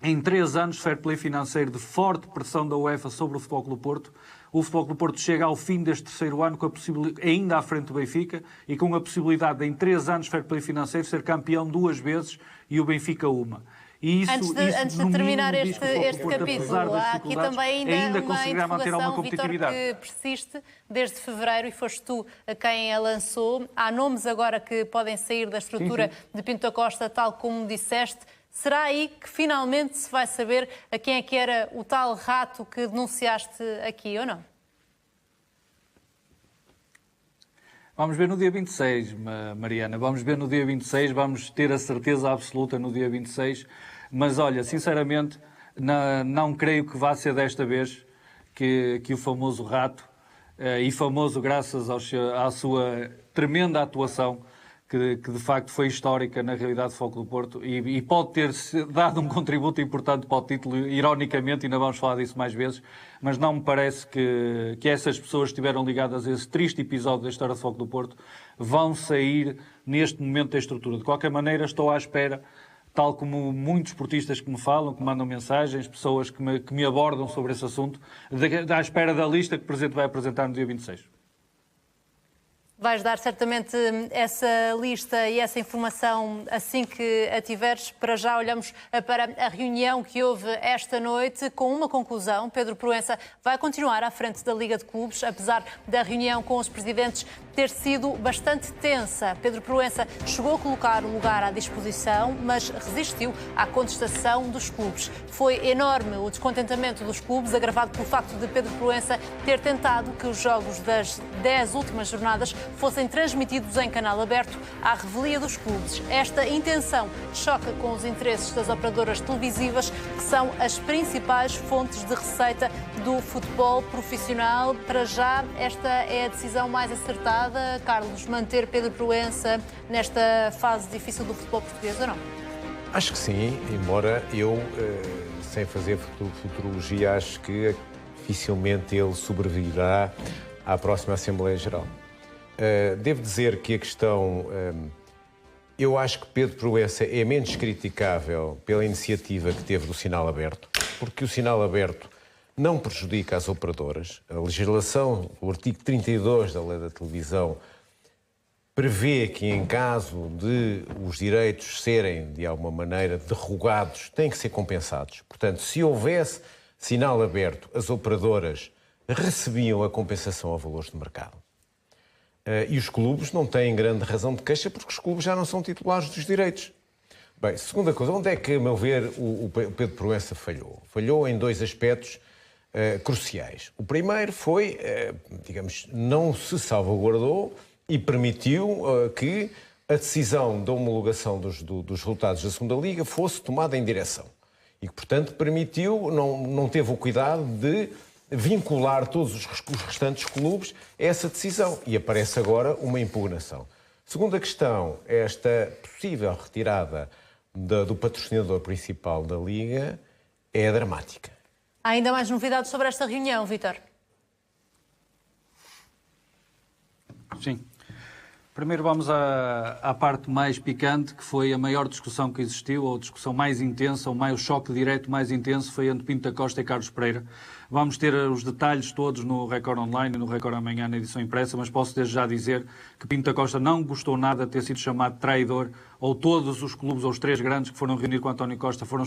em 3 anos de fair play financeiro de forte pressão da UEFA sobre o Futebol Clube Porto, o Futebol Clube Porto chega ao fim deste 3º ano com a possibilidade, ainda à frente do Benfica, e com a possibilidade de, em 3 anos de fair play financeiro, ser campeão 2 vezes e o Benfica uma. E isso, antes de terminar este Porto, capítulo, há aqui também ainda conseguirá manter alguma interrogação, competitividade. Vítor, que persiste desde fevereiro e foste tu a quem a lançou. Há nomes agora que podem sair da estrutura de Pinto da Costa, tal como disseste. Será aí que finalmente se vai saber a quem é que era o tal rato que denunciaste aqui, ou não? Vamos ver no dia 26, Mariana. Vamos ver no dia 26, vamos ter a certeza absoluta no dia 26. Mas, olha, sinceramente, não creio que vá ser desta vez que o famoso rato, e famoso graças à sua tremenda atuação, que de facto foi histórica na realidade do Futebol do Porto e pode ter dado um contributo importante para o título, ironicamente, ainda vamos falar disso mais vezes, mas não me parece que essas pessoas que estiveram ligadas a esse triste episódio da história do Futebol do Porto vão sair neste momento da estrutura. De qualquer maneira, estou à espera, tal como muitos esportistas que me falam, que mandam mensagens, pessoas que me abordam sobre esse assunto, à espera da lista que o Presidente vai apresentar no dia 26. Vais dar certamente essa lista e essa informação assim que a tiveres. Para já olhamos para a reunião que houve esta noite com uma conclusão. Pedro Proença vai continuar à frente da Liga de Clubes, apesar da reunião com os presidentes ter sido bastante tensa. Pedro Proença chegou a colocar o lugar à disposição, mas resistiu à contestação dos clubes. Foi enorme o descontentamento dos clubes, agravado pelo facto de Pedro Proença ter tentado que os jogos das 10 últimas jornadas fossem transmitidos em canal aberto à revelia dos clubes. Esta intenção choca com os interesses das operadoras televisivas, que são as principais fontes de receita do futebol profissional. Para já, esta é a decisão mais acertada, Carlos, manter Pedro Proença nesta fase difícil do futebol português, ou não? Acho que sim, embora eu, sem fazer futurologia, acho que dificilmente ele sobreviverá à próxima Assembleia Geral. Devo dizer que a questão... eu acho que Pedro Proença é menos criticável pela iniciativa que teve do sinal aberto, porque o sinal aberto não prejudica as operadoras. A legislação, o artigo 32 da Lei da Televisão, prevê que em caso de os direitos serem, de alguma maneira, derrogados, têm que ser compensados. Portanto, se houvesse sinal aberto, as operadoras recebiam a compensação a valores de mercado. E os clubes não têm grande razão de queixa, porque os clubes já não são titulares dos direitos. Bem, segunda coisa, onde é que, a meu ver, o Pedro Proença falhou? Falhou em 2 aspectos cruciais. O primeiro foi, digamos, não se salvaguardou e permitiu que a decisão da homologação dos resultados da segunda Liga fosse tomada em direção. E que, portanto, permitiu, não teve o cuidado de vincular todos os restantes clubes a essa decisão. E aparece agora uma impugnação. Segunda questão, esta possível retirada do patrocinador principal da Liga é dramática. Há ainda mais novidades sobre esta reunião, Vítor? Sim. Primeiro vamos à parte mais picante, que foi a maior discussão que existiu, ou a discussão mais intensa, o choque direto mais intenso foi entre Pinto da Costa e Carlos Pereira. Vamos ter os detalhes todos no Record Online e no Record Amanhã, na edição impressa, mas posso desde já dizer que Pinto da Costa não gostou nada de ter sido chamado traidor, ou todos os clubes, ou os 3 grandes que foram reunir com António Costa, foram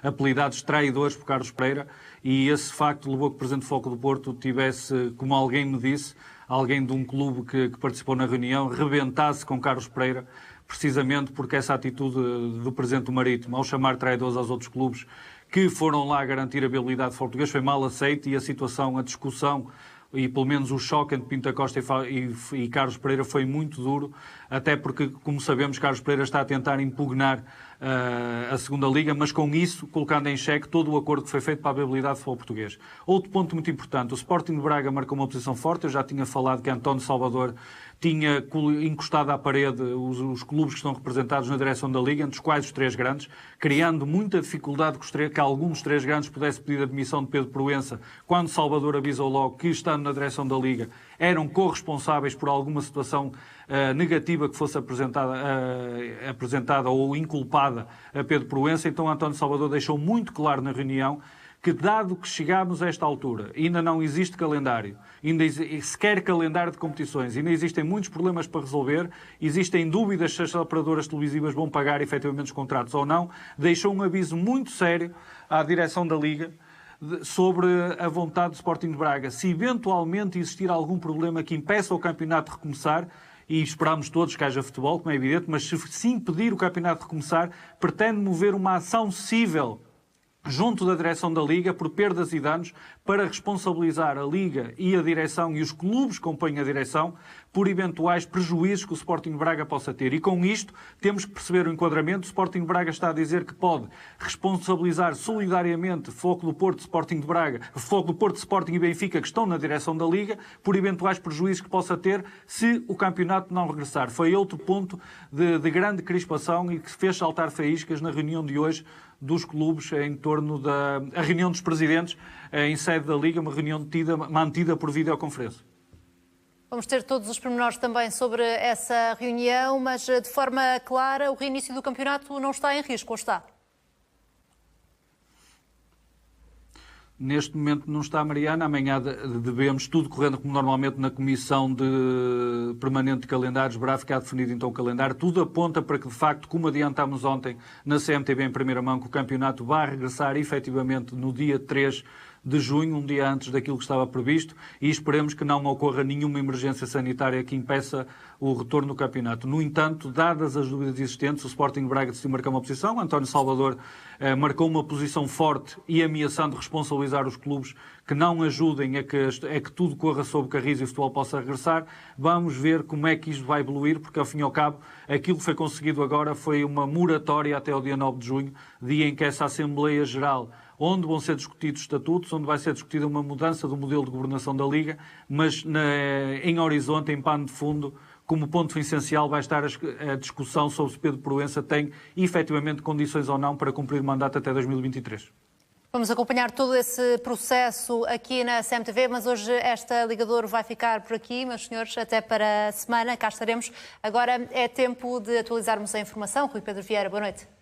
apelidados traidores por Carlos Pereira, e esse facto levou que o Presidente do Futebol do Porto tivesse, como alguém me disse, alguém de um clube que participou na reunião rebentasse com Carlos Pereira, precisamente porque essa atitude do Presidente do Marítimo, ao chamar traidores aos outros clubes que foram lá garantir a viabilidade do futebol português, foi mal aceita, e a situação, a discussão e pelo menos o choque entre Pinto da Costa e Carlos Pereira foi muito duro, até porque, como sabemos, Carlos Pereira está a tentar impugnar a segunda Liga, mas com isso colocando em xeque todo o acordo que foi feito para a viabilidade do futebol português. Outro ponto muito importante, o Sporting de Braga marcou uma posição forte. Eu já tinha falado que António Salvador tinha encostado à parede os clubes que estão representados na direção da Liga, entre os quais os três grandes, criando muita dificuldade que algum dos três grandes pudesse pedir a demissão de Pedro Proença, quando Salvador avisou logo que, estando na direção da Liga, eram corresponsáveis por alguma situação negativa que fosse apresentada ou inculpada a Pedro Proença. Então António Salvador deixou muito claro na reunião que, dado que chegámos a esta altura, ainda não existe calendário, sequer calendário de competições, ainda existem muitos problemas para resolver, existem dúvidas se as operadoras televisivas vão pagar efetivamente os contratos ou não, deixou um aviso muito sério à direção da Liga sobre a vontade do Sporting de Braga. Se eventualmente existir algum problema que impeça o campeonato de recomeçar, e esperamos todos que haja futebol, como é evidente, mas se impedir o campeonato de recomeçar, pretende mover uma ação cível junto da direção da Liga por perdas e danos, para responsabilizar a Liga e a direção e os clubes que compõem a direção por eventuais prejuízos que o Sporting de Braga possa ter. E com isto temos que perceber o enquadramento. O Sporting de Braga está a dizer que pode responsabilizar solidariamente Foco do Porto, Sporting de Braga, Foco do Porto, Sporting e Benfica, que estão na direção da Liga, por eventuais prejuízos que possa ter se o campeonato não regressar. Foi outro ponto de grande crispação e que fez saltar faíscas na reunião de hoje dos clubes em torno da reunião dos presidentes em sede da Liga, uma reunião mantida por videoconferência. Vamos ter todos os pormenores também sobre essa reunião, mas de forma clara, o reinício do campeonato não está em risco, ou está? Neste momento não está, Mariana. Amanhã devemos, tudo correndo como normalmente na Comissão Permanente de Calendários, deverá ficar definido então o calendário. Tudo aponta para que, de facto, como adiantámos ontem na CMTV em primeira mão, que o campeonato vai regressar efetivamente no dia 3 de junho, um dia antes daquilo que estava previsto, e esperemos que não ocorra nenhuma emergência sanitária que impeça o retorno do campeonato. No entanto, dadas as dúvidas existentes, o Sporting Braga decidiu marcar uma posição. António Salvador marcou uma posição forte e ameaçando responsabilizar os clubes que não ajudem a que tudo corra sob carris e o futebol possa regressar. Vamos ver como é que isto vai evoluir, porque ao fim e ao cabo aquilo que foi conseguido agora foi uma moratória até o dia 9 de junho, dia em que essa Assembleia Geral, onde vão ser discutidos estatutos, onde vai ser discutida uma mudança do modelo de governação da Liga, mas em horizonte, em pano de fundo, como ponto essencial, vai estar a discussão sobre se Pedro Proença tem efetivamente condições ou não para cumprir o mandato até 2023. Vamos acompanhar todo esse processo aqui na CMTV, mas hoje esta Ligador vai ficar por aqui, meus senhores, até para a semana, cá estaremos. Agora é tempo de atualizarmos a informação. Rui Pedro Vieira, boa noite.